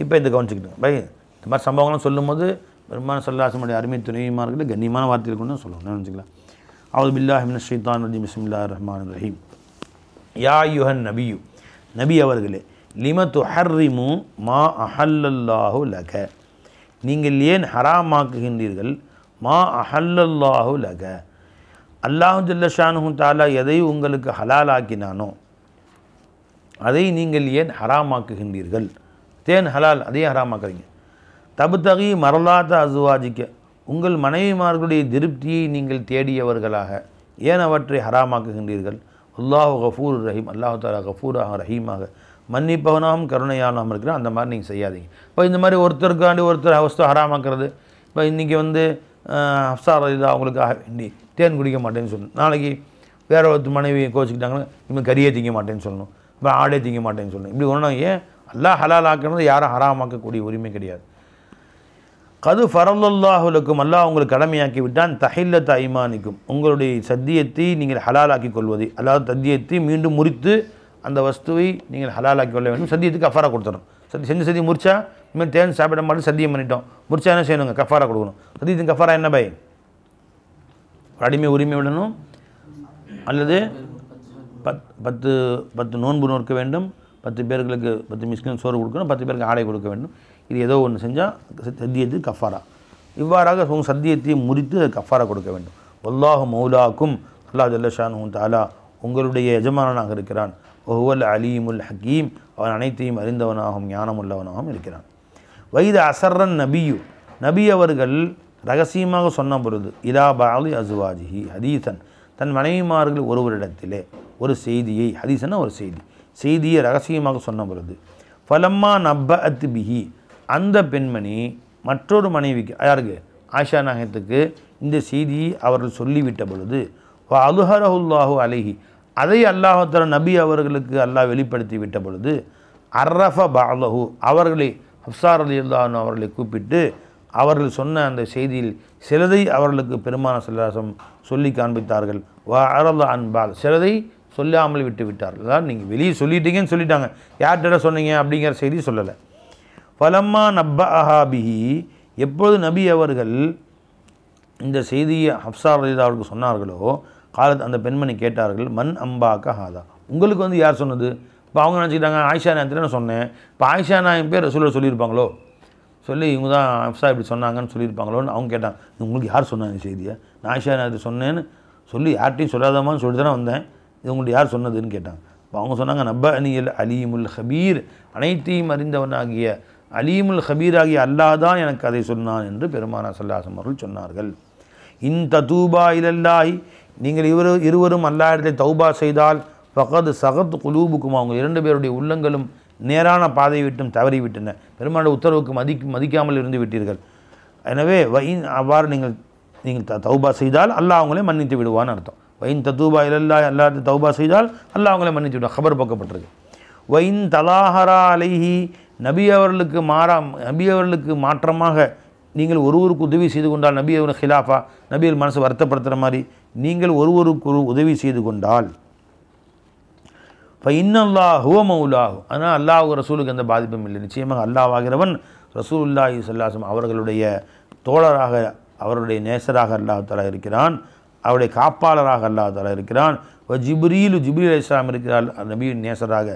இப்போ இந்த கவனிச்சுக்கிட்டு பை இந்த மாதிரி சம்பவங்கள்லாம் சொல்லும்போது பெருமான் ஸல்லல்லாஹு அலைஹி வஸல்லம் அருமை துணைவிமார்கள் கண்ணியமான வார்த்தைகள் கொண்டு சொல்லணும் நினச்சிக்கலாம். அவுது பில்லாஹி மினஷ் ஷைத்தானிர் ரஜீம் பிஸ்மில்லாஹிர் ரஹ்மானிர் ரஹீம். யா அய்யுஹன் நபியு, நபி அவர்களே, லிம துஹர்ரிமு மா அஹல்லல்லாஹு லக, நீங்கள் ஏன் ஹராமாக்குகின்றீர்கள் மா அஹல்லல்லாஹு லக, அல்லாஹு ஜல்ல ஷானுஹு தஆலா எதை உங்களுக்கு ஹலாலாக்கினானோ அதை நீங்கள் ஏன் ஹராமாக்குகின்றீர்கள். தேன் ஹலால், அதையே ஹராமாக்குறீங்க. தபுதகி மரலாத அசுவாஜிக்க, உங்கள் மனைவிமார்களுடைய திருப்தியை நீங்கள் தேடியவர்களாக ஏன் அவற்றை ஹராமாக்குகின்றீர்கள். அல்லாஹு கஃபூர் ரஹீம், அல்லாஹு தஆலா கஃபூராக ரஹீமாக மன்னிப்பவனாகவும் கருணையானவும் இருக்கிறான். அந்த மாதிரி நீங்கள் செய்யாதீங்க. இப்போ இந்த மாதிரி ஒருத்தருக்காண்டி ஒருத்தர் வஸ்து ஹராமாக்குறது, இப்போ இன்றைக்கி வந்து ஹப்ஸா ரலியல்லாஹு அவங்களுக்காக வேண்டி தேன் குடிக்க மாட்டேன்னு சொல்லணும், நாளைக்கு வேற ஒருத்தர் மனைவி கோச்சிக்கிட்டாங்கன்னா இனிமேல் கறியே திங்க மாட்டேன்னு சொல்லணும், இப்போ ஆடே திங்க மாட்டேன்னு சொல்லணும். இப்படி ஒன்றும் ஏன் அல்லாஹ் ஹலால் ஆக்கிறது யாரும் ஹராமாக்கக்கூடிய உரிமை கிடையாது. கது ஃபரல்லல்லாஹு லக்கும், அல்லாஹ் உங்களுக்கு கடமையாக்கி விட்டான். தஹில்லத் ஐமானிக்கும், உங்களுடைய சத்தியத்தை நீங்கள் ஹலாலாக்கி கொள்வது, அல்லாஹ் சத்தியத்தை மீண்டும் முறித்து அந்த வஸ்துவை நீங்கள் ஹலாலாக்கி கொள்ள வேண்டும். சத்தியத்துக்கு கஃபாரா கொடுத்துடணும். சத்தியம் முறிச்சா இனிமேல் தேன் சாப்பிட மாட்டேன் சத்தியம் பண்ணிட்டோம், முறிச்சா என்ன செய்யணுங்க, கஃபாரா கொடுக்கணும். சத்தியத்தின் கஃபாரா என்ன பை, அடிமை உரிமை விடணும், அல்லது 10 நோன்பு நோக்க வேண்டும், 10 பேர்களுக்கு 10 மிஸ்கின் சோறு கொடுக்கணும், 10 பேருக்கு ஆடை கொடுக்க வேண்டும். இது ஏதோ ஒன்று செஞ்சால் சத்தியத்துக்கு கஃபாரா. இவ்வாறாக உங்கள் சத்தியத்தை முறித்து கஃபாரா கொடுக்க வேண்டும். வல்லாஹு மௌலாக்கும், அல்லாஹ் ஜல்ல ஷானுஹு தஆலா உங்களுடைய எஜமானனாக இருக்கிறான். வஹுவல் அலீமுல் ஹக்கீம், அவன் அனைத்தையும் அறிந்தவனாகவும் ஞானமுள்ளவனாகவும் இருக்கிறான். வைத அசர்ரன் நபியு, நபி அவர்கள் ரகசியமாக சொன்ன பொழுது இலா பாலி அசுவாஜிஹி ஹதீசன், தன் மனைவிமார்கள் ஒருவரிடத்திலே ஒரு செய்தியை, ஹதீசன்னா ஒரு செய்தியை ரகசியமாக சொன்ன பொழுது ஃபலம்மா நப்பஅத் பிஹி, அந்த பெண்மணி மற்றொரு மனைவிக்கு, யாருக்கு, ஆயிஷா நாயகத்துக்கு இந்த செய்தியை அவர்கள் சொல்லிவிட்ட பொழுது வ அலுஹரஹுல்லாஹு அலைஹி, அதை அல்லாஹ் தஆலா நபி அவர்களுக்கு அல்லாஹ் வெளிப்படுத்தி விட்ட பொழுது அர்ரஃப பஅலஹு, அவர்களை ஹப்ஸா ரலியல்லாஹு அன்ஹா அவர்களை கூப்பிட்டு அவர்கள் சொன்ன அந்த செய்தியில் சிலதை அவர்களுக்கு பெருமானார் ஸல்லல்லாஹு அலைஹி வஸல்லம் சொல்லி காண்பித்தார்கள். வ அரத அன் பால், சிலதை சொல்லாமல் விட்டு விட்டார்கள். அதாவது நீங்கள் வெளியே சொல்லிட்டீங்கன்னு சொல்லிட்டாங்க, யார்கிட்ட சொன்னீங்க அப்படிங்கிற செய்தி சொல்லலை. ஃபலம்மா நப்பஅஹா பிஹி, எப்பொழுது நபி அவர்கள் இந்த செய்தியை ஹப்ஸா ரலியல்லாஹு அவர்களுக்கு சொன்னார்களோ காலத், அந்த பெண்மணி கேட்டார்கள், மன் அம்பாக்க ஹாதா, உங்களுக்கு வந்து யார் சொன்னது. இப்போ அவங்க நினச்சிக்கிட்டாங்க ஆயிஷா நாயகத்தில் நான் சொன்னேன், இப்போ ஆயிஷா நாயகம் பேர் சொல்லியிருப்பாங்களோ, சொல்லி இவங்க தான் ஹப்ஸா இப்படி சொன்னாங்கன்னு சொல்லியிருப்பாங்களோன்னு அவங்க கேட்டாங்க. உங்களுக்கு யார் சொன்னாங்க இந்த செய்தியை, நான் ஆயிஷா நாயகத்தை சொன்னேன்னு சொல்லி யார்ட்டையும் சொல்லாதமான்னு சொல்லிட்டு தானே வந்தேன், இது உங்களுக்கு யார் சொன்னதுன்னு கேட்டாங்க. இப்போ அவங்க சொன்னாங்க, நப்பஅனியல் அலீமுல் ஹபீர், அனைத்தையும் அறிந்தவனாகிய அலீமுல் ஹபீர் ஆகிய அல்லாஹ் தான் எனக்கு அதை சொன்னான் என்று பெருமானார் ஸல்லல்லாஹு அலைஹி வஸல்லம் அவர்கள் சொன்னார்கள். இன் ததூபா இலல்லாஹி, நீங்கள் இருவரும் அல்லாஹ்விடத்திலே தௌபா செய்தால் ஃபகத் சகத் குலூபுக்கும், அவங்க 2 பேருடைய உள்ளங்களும் நேரான பாதையை விட்டும் தவறிவிட்டன, பெருமானுடைய உத்தரவுக்கு மதிக்காமல் இருந்து விட்டீர்கள். எனவே வைன், அவ்வாறு நீங்கள் தௌபா செய்தால் அல்லாஹ் அவங்களே மன்னித்து விடுவான்னு அர்த்தம். வைன் ததூபா இலல்லாஹி, அல்லாஹ் தௌபா செய்தால் அல்லாஹ் அவங்களே மன்னித்து விடுவான், கபர் போக்கப்பட்டிருக்கு. வைன் தலாஹரா அலைஹி, நபி அவர்களுக்கு மாற்றமாக நீங்கள் ஒருவருக்கு உதவி செய்து கொண்டால், நபி அவர் ஹிலாஃபா, நபிகள் மனசை வருத்தப்படுத்துகிற மாதிரி நீங்கள் ஒருவருக்கு ஒரு உதவி செய்து கொண்டால், இப்போ இன்னல்லாஹ் ஹுவ மௌலாஹு, ஆனால் அல்லாஹ் ரசூலுக்கு எந்த பாதிப்பும் இல்லை. நிச்சயமாக அல்லாஹ்வாகிறவன் ரசூலுல்லாஹி ஸல்லல்லாஹு அலைஹி வஸல்லம் அவர்களுடைய தோழராக, அவருடைய நேசராக அல்லாஹ் தஆலா இருக்கிறான், அவருடைய காப்பாளராக அல்லாஹ் தஆலா இருக்கிறான். ஜிப்ரீல் அலைஹிஸ்ஸலாம் இருக்கிறார் நபியின் நேசராக.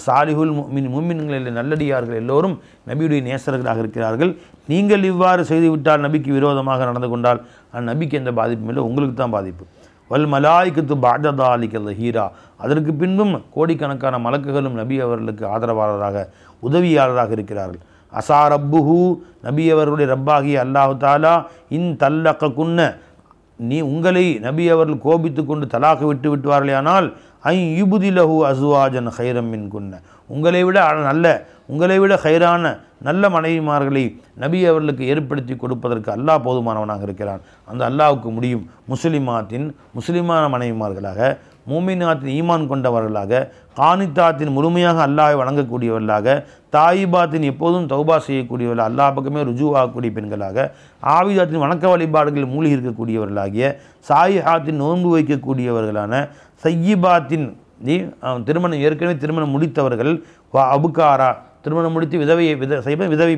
சாலிஹுல் முஃமின்களில் நல்லடியார்கள் எல்லோரும் நபியுடைய நேசர்களாக இருக்கிறார்கள். நீங்கள் இவ்வாறு செய்துவிட்டால், நபிக்கு விரோதமாக நடந்து கொண்டால், நபிக்கு எந்த பாதிப்பும் இல்லை, உங்களுக்கு தான் பாதிப்பு. வல் மலாயிகத்து பஅத ஸாலிக ஸஹீரா, அதற்கு பின்பும் கோடிக்கணக்கான மலக்குகளும் நபி அவர்களுக்கு ஆதரவாளராக, உதவியாளராக இருக்கிறார்கள். அஸா ரப்புஹு, நபி அவர்களுடைய ரப்பாகிய அல்லாஹு தஆலா இன் தல்லககுன்ன, உங்களை நபி அவர்கள் கோபித்து கொண்டு தலாக்கு விட்டுவார்களேயானால், ஐ யுபுதிலஹு அஸ்வாஜன் ஹைரம் மின்குன்ன, உங்களை விட ஹைரான நல்ல மனைவிமார்களை நபி அவர்களுக்கு ஏற்படுத்தி கொடுப்பதற்கு அல்லாஹ் போதுமானவனாக இருக்கிறான். அந்த அல்லாஹ்வுக்கு முடியும். முஸ்லிமான மனைவிமார்களாக, மூமினாத்தின் ஈமான் கொண்டவர்களாக, கானித்தாத்தின் முழுமையாக அல்லாஹை வணங்கக்கூடியவர்களாக, தாயிபாத்தின் எப்போதும் தௌபா செய்யக்கூடியவர்கள், அல்லாஹ் பக்கமே ருஜு ஆகக்கூடிய பெண்களாக, ஆவிதாத்தின் வணக்க வழிபாடுகளில் மூழ்கி இருக்கக்கூடியவர்களாகிய, சாயிஹாத்தின் நோன்பு வைக்கக்கூடியவர்களான, சய்யிபாத்தின் ஏற்கனவே திருமணம் முடித்தவர்கள், அபுகாரா திருமணம் முடித்து விதவை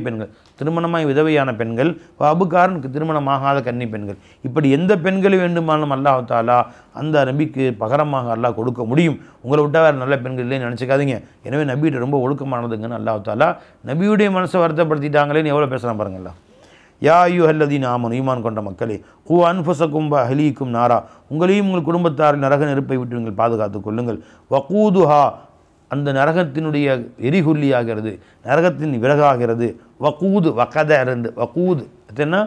பெண்கள், திருமணமாய் விதவையான பெண்கள், அபுகாரன் திருமணமாகாத கன்னி பெண்கள், இப்படி எந்த பெண்களை வேண்டுமானாலும் அல்லாஹ் தஆலா அந்த நபிக்கு பகரமாக அல்லாஹ் கொடுக்க முடியும். உங்களை விட்டால் வேறு நல்ல பெண்கள் இல்லைன்னு நினச்சிக்காதீங்க. எனவே நபிகிட்ட ரொம்ப ஒழுக்கமானதுங்கன்னு அல்லாஹ் தஆலா நபியுடைய மனசை வருத்தப்படுத்திட்டாங்களேன்னு எவ்வளோ பேசுகிறான் பாருங்களா. யா அய்யுஹல்லதீன ஆமனு, ஈமான் கொண்ட மக்களே, ஹூ அன்ஃபுஸக்கும் வ அஹ்லீக்கும் நாரா, உங்களையும் உங்கள் குடும்பத்தாரில் நரக நெருப்பை விட்டு நீங்கள் பாதுகாத்துக் கொள்ளுங்கள். வகூதுஹா, அந்த நரகத்தினுடைய எரிகுள்ளியாகிறது, நரகத்தின் விறகாகிறது. வகூது வகத இருந்து வகூது என்ன,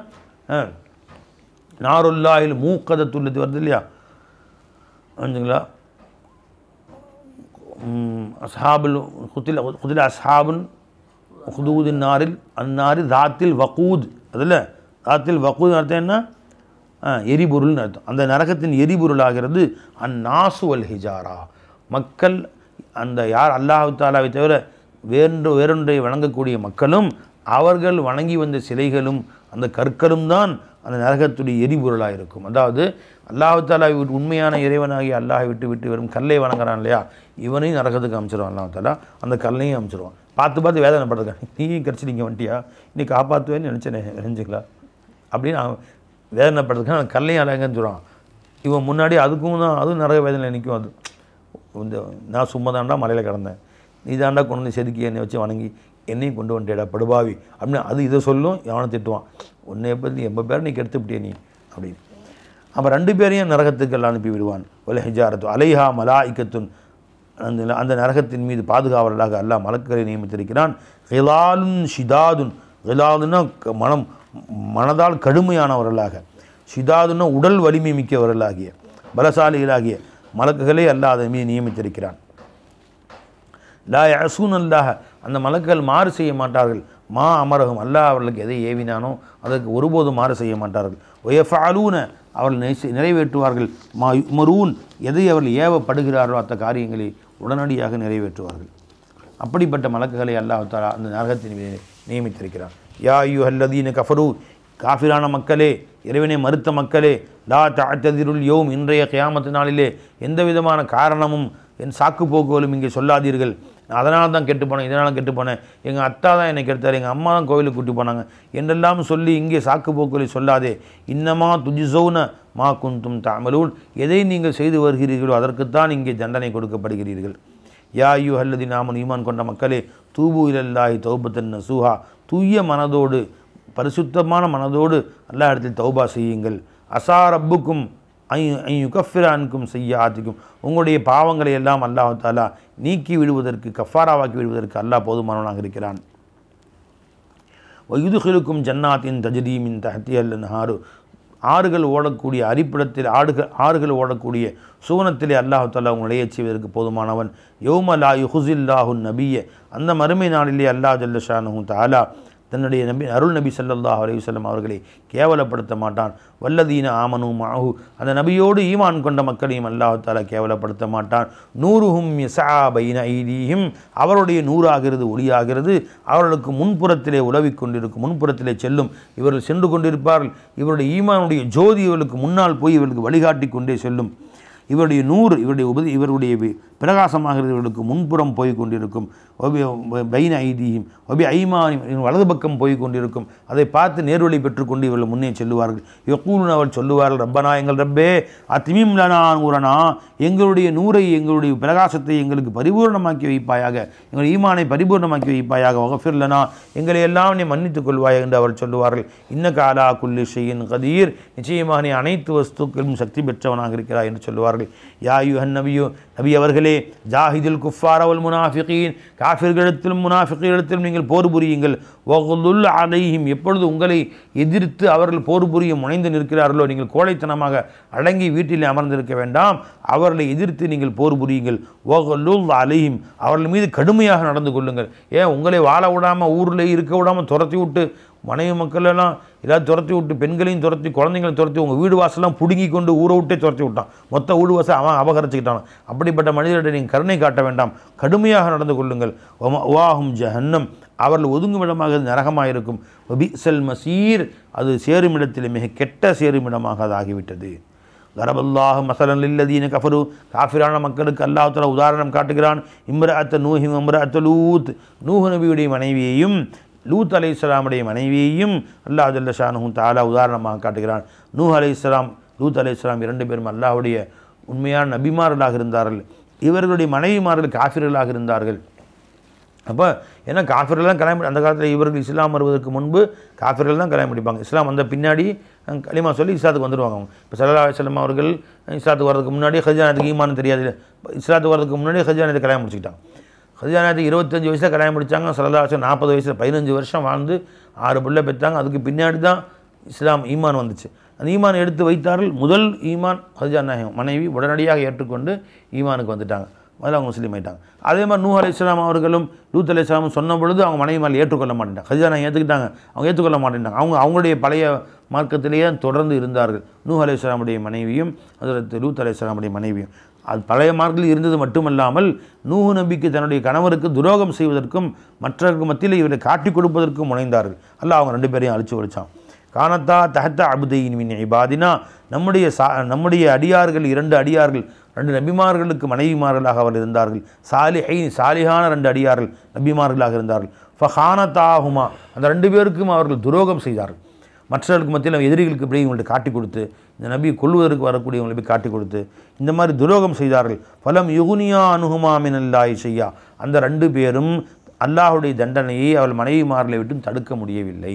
நாருல்லாஹில் மூக்கதத்துள்ளது வருது இல்லையா, வந்துங்களா. அஸ்ஹாபுல் குதில அஸ்ஹாபுன் ஹுதூதின் நாரில் அந்நாரி தாத்தில் வகூத், அதில் தாத்தில் வகூத் அர்த்தம் என்ன, எரிபொருள்னு அர்த்தம். அந்த நரகத்தின் எரிபொருளாகிறது அந்நாசு வல் ஹிஜாரா, மக்கள், அந்த யார் அல்லாஹ் தஆலாவை தவிர வேறொன்றை வணங்கக்கூடிய மக்களும் அவர்கள் வணங்கி வந்த சிலைகளும் அந்த கற்களும் தான் அந்த நரகத்துடைய எரிபொருளாக இருக்கும். அதாவது அல்லாஹ் தஆலாவை விட்டு, உண்மையான இறைவனாகி அல்லாஹை விட்டு வெறும் கல்லை வணங்குறான் இல்லையா, இவனையும் நரகத்துக்கு அமைச்சிருவான் அல்லாஹ் தஆலா, அந்த கல்லையும் அமைச்சிருவான். பார்த்து வேதனைப்படுறேன், நீயும் கிடச்சி நீங்கள் வந்துட்டியா, நீ காப்பாற்றுவேன்னு நினச்சிங்களா அப்படின்னு வேதனைப்படுறதுக்கு அந்த கல்லையும் அழகன்னு சொல்கிறான். இவன் முன்னாடி அதுக்கும் தான், அதுவும் நரக வேதனை நிற்கும். அது இந்த நான் சும்மா தாண்டா மலையில் கிடந்தேன், நீ தாண்டா கொண்டு வந்து செதுக்கி என்னை வச்சு வணங்கி என்னையும் கொண்டு வந்துட்டேடா படுபாவி அப்படின்னு அது இதை சொல்லும். எவனை திட்டுவான், உன்னை பற்றி 80 பேர் நீ கெடுத்துவிட்டியே நீ அப்படின்னு. அப்போ 2 பேரையும் நரகத்துக்கு எல்லாம் அனுப்பி விடுவான். ஒல ஹிஜாரத்து அலைஹா மலாயிக்கத்துன், அந்த நரகத்தின் மீது பாதுகாவலராக அல்லாஹ் மலக்குகளை நியமித்திருக்கிறான். ஹிலாலுன் ஷிதாதுன், ஹிலாலுன்னா மனதால் கடுமையானவர்களாக, ஷிதாதுன்னா உடல் வலிமை மிக்கவர்களாகிய பலசாலிகளாகிய மலக்குகளை அல்லாஹ் அதை மீது நியமித்திருக்கிறான். லா யஸூன் அல்லாஹ், அந்த மலக்குகள் மாறு செய்ய மாட்டார்கள். மா அமரகும், அல்லாஹ் அவர்களுக்கு எதை ஏவினானோ அதற்கு ஒருபோதும் மாறு செய்ய மாட்டார்கள். ஒயஃபஅலூன, அவர்கள் நிறைவேற்றுவார்கள். மா யுமரூன், எதை அவர்கள் ஏவப்படுகிறார்களோ அத்த காரியங்களை உடனடியாக நிறைவேற்றுவார்கள். அப்படிப்பட்ட மலக்குகளை அல்லாஹ் தஆலா அந்த நரகத்தின் மீது நியமித்திருக்கிறார். யா அய்யுஹல்லதீன கஃபரு, காஃபிரான மக்களே, இறைவனை மறுத்த மக்களே, லா தஅததிருல் யௌம், இன்றைய கியாமத்து நாளிலே எந்த விதமான காரணமும் என் சாக்கு போக்குகளும் இங்கே சொல்லாதீர்கள். நான் அதனால தான் கெட்டு போனேன், இதனால் கெட்டு போனேன், எங்கள் அத்தா தான் என்னை கெடுத்தார், எங்கள் அம்மா தான் கோவிலுக்கு கூட்டி போனாங்க என்றெல்லாம் சொல்லி இங்கே சாக்கு போக்குகளை சொல்லாதே. இன்னமா துஜ்ஸௌன மா குன்தும் தஅமலூன், எதை நீங்கள் செய்து வருகிறீர்களோ அதற்குத்தான் இங்கே தண்டனை கொடுக்கப்படுகிறீர்கள். யா அய்யுஹல்லதீன ஆமனு, ஈமான் கொண்ட மக்களே, தூபு இலல்லாஹி தௌபத்தன் நசூஹா, தூய மனதோடு, பரிசுத்தமான மனதோடு அல்லாஹ் இடத்தில் தௌபா செய்யுங்கள். அஸா ரப்புக்கும் யுகஃபிர அன்கும் செய்யாத்திக்கும், உங்களுடைய பாவங்களை எல்லாம் அல்லாஹ் தஆலா நீக்கி விடுவதற்கு, கஃபாராவாக்கி விடுவதற்கு அல்லாஹ் போதுமானவனாக இருக்கிறான். வயுதுகிலுக்கும் ஜன்னாத்தின் தஜ்ரீ மின் தஹ்திஹல் அன்ஹாரு, ஆறுகள் ஓடக்கூடிய அரிப்பிடத்தில் ஆறுகள் ஓடக்கூடிய சுவனத்திலே அல்லாஹ் தஆலா உங்களை செய்வதற்கு போதுமானவன். யௌம லா யுஹ்ஸில்லாஹு நபிய, அந்த மறுமை நாளிலே அல்லாஹ் ஜல்ல ஷானுஹு தஆலா தன்னுடைய அருள் நபி ஸல்லல்லாஹு அலைஹி வஸல்லம் அவர்களை கேவலப்படுத்த மாட்டான். வல்லதீன ஆமனு மஅஹு, அந்த நபியோடு ஈமான் கொண்ட மக்களையும் அல்லாஹ் தஆலா கேவலப்படுத்த மாட்டான். நூருஹும் யஸா பைன ஐதீஹிம், அவருடைய நூறாகிறது, ஒளியாகிறது அவர்களுக்கு முன்புறத்திலே உலவிக் கொண்டிருக்கும், முன்புறத்திலே செல்லும். இவர்கள் சென்று கொண்டிருப்பார்கள். இவருடைய ஈமானுடைய ஜோதி இவர்களுக்கு முன்னால் போய் இவர்களுக்கு வழிகாட்டி கொண்டே செல்லும். இவருடைய நூறு, இவருடைய பிரகாசமாகிறது இவர்களுக்கு முன்புறம் போய் கொண்டிருக்கும். பைன ஐதீஹிம் ஒபி ஐமானிம், வலது பக்கம் போய் கொண்டிருக்கும். அதை பார்த்து நேர்வழி பெற்றுக்கொண்டு இவர்கள் முன்னே செல்லுவார்கள். யக்கூலுன், அவர் சொல்லுவார்கள், ரப்பனா, எங்கள் ரப்பே, அத்மீம் லனா நூரனா, எங்களுடைய நூரை, எங்களுடைய பிரகாசத்தை எங்களுக்கு பரிபூர்ணமாக்கி வைப்பாயாக, எங்கள் ஈமானை பரிபூர்ணமாக்கி வைப்பாயாக. வகஃபிர் லனா, எங்களை எல்லாம் நீ மன்னித்துக் கொள்வாயாக என்று அவர் சொல்லுவார்கள். இன்னக அலா குல்லி ஷைஇன் கதீர், நிச்சயமாக நீ அனைத்து வஸ்துக்களும் சக்தி பெற்றவனாக இருக்கிறாய் என்று சொல்லுவார்கள். யா அய்யுஹன் நபியு, நபி அவர்களே, ஜாஹிதுல் குஃபார வல் முனாஃபிகீன், காஃபிர்களிடத்திலும் முனாஃபிகீனிடத்திலும் நீங்கள் போர் புரியுங்கள். வகுதுல் அலைஹிம், எப்பொழுது உங்களை எதிர்த்து அவர்கள் போர் புரிய முனைந்து நிற்கிறார்களோ நீங்கள் கோழைத்தனமாக அடங்கி வீட்டில் அமர்ந்திருக்க வேண்டாம், அவர்களை எதிர்த்து நீங்கள் போர் புரியுங்கள். வகுலுல் அலைஹிம், அவர்கள் மீது கடுமையாக நடந்து கொள்ளுங்கள். ஏன் உங்களை வாழ விடாமல், ஊரில் இருக்க விடாமல் துரத்தி விட்டு, மனைவி மக்கள் எல்லாம் ஏதாவது துரத்தி விட்டு, பெண்களையும் துரத்தி, குழந்தைங்களையும் துரத்தி, உங்கள் வீடு வாசலாம் பிடுங்கி கொண்டு ஊரை விட்டே துரத்தி விட்டான். மொத்த வீடு வாசல் அவன் அபகரிச்சுக்கிட்டான். அப்படிப்பட்ட மனிதர்களை நீங்கள் கருணை காட்ட வேண்டாம், கடுமையாக நடந்து கொள்ளுங்கள். வாஹும் ஜஹன்னம், அவர்கள் ஒதுங்கும் இடமாக நரகமாக இருக்கும். பிஸல் மசீர், அது சேருமிடத்தில் மிக கெட்ட சேருமிடமாக அது ஆகிவிட்டது. கரபல்லாஹு மஸலன் லில்லதீன கஃபரு, காஃபிரான மக்களுக்கு அல்லாஹ் தஆலா உதாரணம் காட்டுகிறான். இம்ரஅத்த நூஹிம் இம்ரஅத்த லூத், நூஹ் நபியுடைய மனைவியையும் லூத் அலைஹிஸ்ஸலாமுடைய மனைவியையும் அல்லாஹ் ஜல்ல ஷானுஹு தஆலா உதாரணமாக காட்டுகிறான். நூஹ் அலைஹிஸ்ஸலாம், லூத் அலைஹிஸ்ஸலாம் இரண்டு பேரும் அல்லாஹ்வுடைய உண்மையான நபிமார்களாக இருந்தார்கள். இவர்களுடைய மனைவிமார்கள் காஃபிர்களாக இருந்தார்கள். அப்போ ஏன்னா காஃபிர்கள் தான் கல்யாணம், அந்த காலத்தில் இவர்கள் இஸ்லாம் வருவதற்கு முன்பு காஃபிர்கள் தான் கல்யாணம் முடிப்பாங்க. இஸ்லாம் வந்த பின்னாடி களிமா சொல்லி இஸ்லாத்துக்கு வந்துடுவாங்க. அவங்க இப்போ ஸல்லல்லாஹு அலைஹி வஸல்லம் அவர்கள் இஸ்லாத்துக்கு வரதுக்கு முன்னாடி ஹஜ்ஜானத்துக்கு ஈமான் தெரியாது, இஸ்லாத்துக்கு வரதுக்கு முன்னாடி ஹஜ்ஜானத்தை கல்யாணம் முடிச்சுக்கிட்டாங்க. ஹஜ்ஜானத்துக்கு 25 வயசில் கல்யாணம் முடித்தாங்க. ஸல்லல்லாஹு அலைஹி வஸல்லம் 40 வயசில் 15 வருஷம் வாழ்ந்து 6 பிள்ளை பெற்றாங்க. அதுக்கு பின்னாடி தான் இஸ்லாம் ஈமான் வந்துச்சு. அந்த ஈமான் எடுத்து வைத்தார்கள். முதல் ஈமான் ஹஜ்ஜா நாயகம் மனைவி உடனடியாக ஏற்றுக்கொண்டு ஈமானுக்கு வந்துட்டாங்க. முதல்ல அவங்க முஸ்லீம் ஆகிட்டாங்க. அதே மாதிரி நூஹ் அலைஹிஸ்ஸலாம் அவர்களும் லூத் அலைஹிஸ்ஸலாமும் சொன்ன பொழுது அவங்க மனைவி மேலே ஏற்றுக்கொள்ள மாட்டேன்ட்டாங்க. ஹஜ்ஜா நாயகம் ஏற்றுக்கிட்டாங்க, அவங்க ஏற்றுக்கொள்ள மாட்டேன்ட்டாங்க. அவங்களுடைய பழைய மார்க்கத்திலேயே தொடர்ந்து இருந்தார்கள். நூஹ் அலைஹிஸ்ஸலாமுடைய மனைவியும் ஹஜ்ரத் லூத் அலைஹிஸ்ஸலாமுடைய மனைவியும் அது பழைய மார்க்கில் இருந்தது மட்டுமல்லாமல் நூஹ் நபிக்கு தன்னுடைய கணவருக்கு துரோகம் செய்வதற்கும் மற்றவருக்கு மத்தியில் இவரை காட்டி கொடுப்பதற்கும் முனைந்தார்கள். அல்லாஹ் அவங்க ரெண்டு பேரையும் அழிச்சு வச்சான். கானத்தா தஹத்த அபுதையின் மின் இபாதினா, நம்முடைய அடியார்கள், 2 அடியார்கள், 2 நபிமார்களுக்கு மனைவிமார்களாக அவர்கள் இருந்தார்கள். சாலிஹான 2 அடியார்கள் நபிமார்களாக இருந்தார்கள். ஃபஹானத்தாஹுமா, அந்த 2 பேருக்கும் அவர்கள் துரோகம் செய்தார்கள். மற்றவர்களுக்கு மத்தியில் எதிரிகளுக்கு போய் இவங்கள்ட்ட காட்டி கொடுத்து, இந்த நபியை கொள்வதற்கு வரக்கூடியவங்களை போய் காட்டி கொடுத்து இந்த மாதிரி துரோகம் செய்தார்கள். ஃபலம் யுகுனியா அனுகுமா மினல்லாஹி ஷையா, அந்த 2 பேரும் அல்லாஹுடைய தண்டனையை அவள் மனைவிமார்களை விட்டு தடுக்க முடியவில்லை.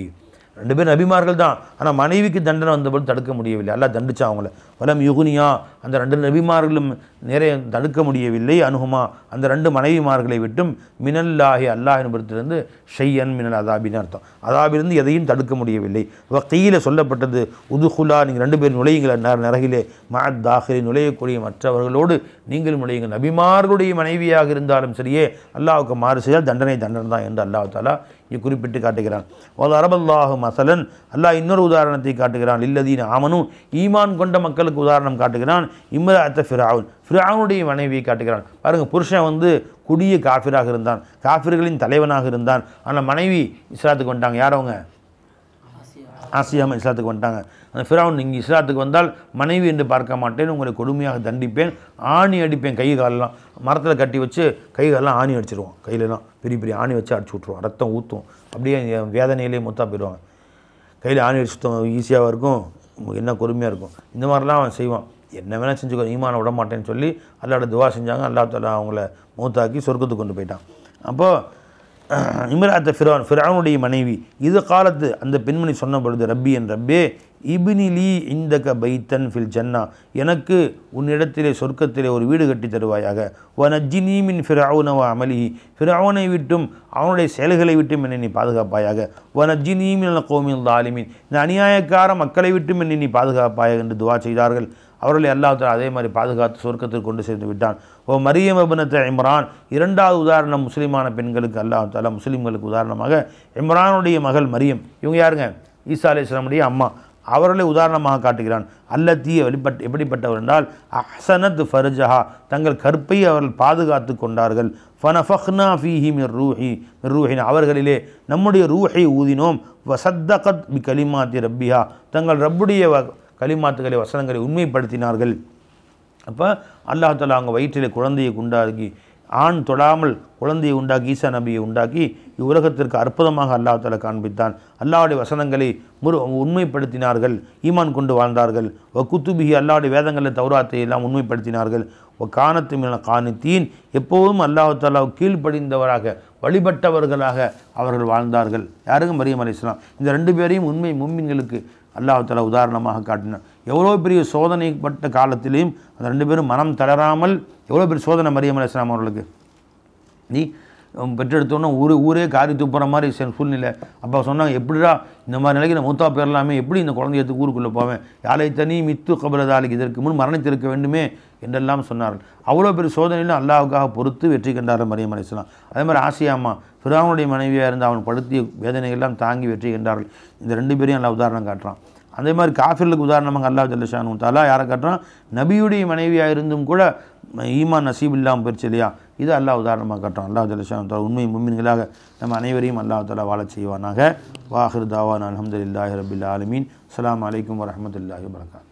2 பேர் நபிமார்கள் தான், ஆனால் மனைவிக்கு தண்டனை வந்தபோது தடுக்க முடியவில்லை. அல்லாஹ் தண்டிச்சா அவங்கள. ஃபலம் யுகுனியா, அந்த 2 நபிமார்களும் நிறைய தடுக்க முடியவில்லை. அனுகுமா, அந்த 2 மனைவிமார்களை விட்டும் மினல்லாஹி, அல்லாஹின் புறத்திலிருந்து ஷையன் மினல் அதாபின்னு அர்த்தம். அதாபிலிருந்து எதையும் தடுக்க முடியவில்லை. வகையில் சொல்லப்பட்டது உதுகுலா, நீங்கள் 2 பேர் நுழையுங்கள் நரகிலே, மஅத் தாஹிரி, நுழையக்கூடிய மற்றவர்களோடு நீங்கள் நுழையுங்கள். நபிமார்களுடைய மனைவியாக இருந்தாலும் சரியே அல்லாஹ்வுக்கு மாறு செய்தால் தண்டனை தான் என்று அல்லாஹ் தஆலா குறிப்பிட்டு காட்டுகிறான். அரபல்லாஹு மசலன், அல்லாஹ் இன்னொரு உதாரணத்தை காட்டுகிறான். இல்லதீன ஆமனு, ஈமான் கொண்ட மக்களுக்கு உதாரணம் காட்டுகிறான். இம்ரஅத்த ஃபிரவுன், ஃபிரவுனுடைய மனைவியை காட்டுகிறான். பாருங்கள், புருஷன் கொடிய காஃபிராக இருந்தான், காஃபிர்களின் தலைவனாக இருந்தான். ஆனால் மனைவி இஸ்லாத்துக்கு வந்துட்டாங்க. யார் அவங்க? ஆசியாமல் இஸ்லாத்துக்கு வந்துட்டாங்க. அந்த ஃபிரவுன், இங்கே இஸ்லாத்துக்கு வந்தால் மனைவி என்று பார்க்க மாட்டேன், உங்களை கொடுமையாக தண்டிப்பேன், ஆணி அடிப்பேன், கை காலெல்லாம் மரத்தில் கட்டி வச்சு கை காலெல்லாம் ஆணி அடிச்சிருவோம். கையிலலாம் பெரிய பெரிய ஆணி வச்சு அடிச்சு விட்ருவோம், ரத்தம் ஊற்றும், அப்படியே வேதனையிலே மொத்தா போயிடுவாங்க. கையில் ஆணி அடிச்சு ஈஸியாக இருக்கும், என்ன கொடுமையாக இருக்கும். இந்த மாதிரிலாம் அவன் செய்வான். என்ன வேணால் செஞ்சுக்கோ, ஈமானை விட மாட்டேன்னு சொல்லி அல்லாஹ்ட்ட துவா செஞ்சாங்க. அல்லாஹ் தஆலா அவங்கள மூத்தாக்கி சொர்க்கத்துக்கு கொண்டு போயிட்டான். அப்போது இம்ரஅத்த ஃபிரவுன், ஃபிரவுனுடைய மனைவி, இது காலத்து அந்த பெண்மணி சொன்ன பொழுது, ரப்பி என் ரப்பே, இப்னிலி இந்தக பைத்தன் ஃபில் ஜன்னா, எனக்கு உன்னிடத்திலே சொர்க்கத்திலே ஒரு வீடு கட்டி தருவாயாக. வனஜ்ஜினி மின் ஃபிரவுன வ அமலிஹி, ஃபிரவுனை விட்டும் அவனுடைய செயல்களை விட்டும் என்னை நீ பாதுகாப்பாயாக. வனஜ்ஜினி மினல் கௌமில் ஸாலிமீன், இந்த அநியாயக்கார மக்களை விட்டும் என்னை நீ பாதுகாப்பாயாக என்று துவா செய்தார்கள். அவர்களை அல்லாஹ் தஆலா அதே மாதிரி பாதுகாத்து சொர்க்கத்திற்கு கொண்டு சேர்ந்து விட்டான். ஓ மரியம் இப்னத் இம்ரான், இரண்டாவது உதாரணம் முஸ்லிமான பெண்களுக்கு அல்லாஹ் தஆலா முஸ்லிம்களுக்கு உதாரணமாக இம்ரானுடைய மகள் மரியம், இவங்க யாருங்க? ஈசா அலைஹிஸ்ஸலாமுடைய அம்மா. அவர்களை உதாரணமாக காட்டுகிறான். அல்லத்தி எப்படிப்பட்டவர் என்றால் அஹ்சனத் ஃபர்ஜஹா, தங்கள் கற்பை அவர்கள் பாதுகாத்து கொண்டார்கள். ஃபனஃபக்னா ஃபீஹி மிர் ரூஹினா, அவர்களிலே நம்முடைய ரூஹை ஊதினோம். வசத்தகத் பி கலிமாத்தி ரப்பிஹா, தங்கள் ரப்புடைய கலிமாத்துகளை வசனங்களை உண்மைப்படுத்தினார்கள். அப்போ அல்லாஹ் தஆலா அவங்க வயிற்றிலே குழந்தையை உண்டாக்கி, ஆண் தொடாமல் குழந்தையை உண்டாக்கி, ஈசா நபியை உண்டாக்கி இவ்வுலகத்திற்கு அற்புதமாக அல்லாஹ் தஆலா காண்பித்தான். அல்லாஹ்வுடைய வசனங்களை உண்மைப்படுத்தினார்கள், ஈமான் கொண்டு வாழ்ந்தார்கள். குத்துபிஹி, அல்லாஹ்வுடைய வேதங்களில் தௌராத்தை எல்லாம் உண்மைப்படுத்தினார்கள். கானத்து மின கானித்தீன், எப்போதும் அல்லாஹ் தஆலா கீழ்ப்படிந்தவராக வழிபட்டவர்களாக அவர்கள் வாழ்ந்தார்கள். யாருங்க? மரியம் அலைஹிஸ்ஸலாம். இந்த ரெண்டு பேரையும் உண்மை முஃமின்களுக்கு அல்லாஹ் தஆலா உதாரணமாக காட்டினார். எவ்வளோ பெரிய சோதனைப்பட்ட காலத்திலையும் அந்த ரெண்டு பேரும் மனம் தளராமல், எவ்வளோ பெரிய சோதனை மரியம் அலைஹிஸ்ஸலாம் அவர்களுக்கு. நீ பெற்றெடுத்தோன்னா ஊரே காரி துப்புற மாதிரி சூழ்நிலை. அப்போ சொன்னாங்க, எப்படிடா இந்த மாதிரி நிலைக்கு நான் மூத்தா போயிடலாமே, எப்படி இந்த குழந்தையத்துக்கு ஊருக்குள்ளே போவேன், யாழை தனி மித்து கபரதாலிக்கு இதற்கு முன் மரணித்திருக்க வேண்டுமே என்றெல்லாம் சொன்னார்கள். அவ்வளோ பெரிய சோதனையிலும் அல்லாஹ்வுக்காக பொறுத்து வெற்றி கண்டார்கள் மரியம் அலைஹிஸ்ஸலாம். அதே மாதிரி ஆசியா அம்மா, ஃபிரௌனுடைய மனைவியாக இருந்து அவன் படுத்திய வேதனைகள்லாம் தாங்கி வெற்றி கண்டார்கள். இந்த ரெண்டு பேரையும் அல்லாஹ் உதாரணம் காட்டுறான். அதே மாதிரி காஃபிர்களுக்கு உதாரணமாக அல்லாஹ் ஜல்ல ஷானு தஆலா யாரை காட்டுறான்? நபியுடைய மனைவியாக இருந்தும் கூட ஈமான் நசீப் இல்லாமல் போயிடுச்சு இல்லையா, இது அல்லாஹ் உதாரணமாக காட்டுறான். அல்லாஹ் ஜல்ல ஷானு தஆலா உண்மை முஃமின்களாக நம்ம அனைவரையும் அல்லாஹ் தஆலா வாழச் செய்வானாக. வாஹிர் தாவானா அல்ஹம்துலில்லாஹி ரப்பில் ஆலமீன். அஸ்ஸலாமு அலைக்கும் வரஹ்மத்துல்லாஹி வபரகாத்துஹு.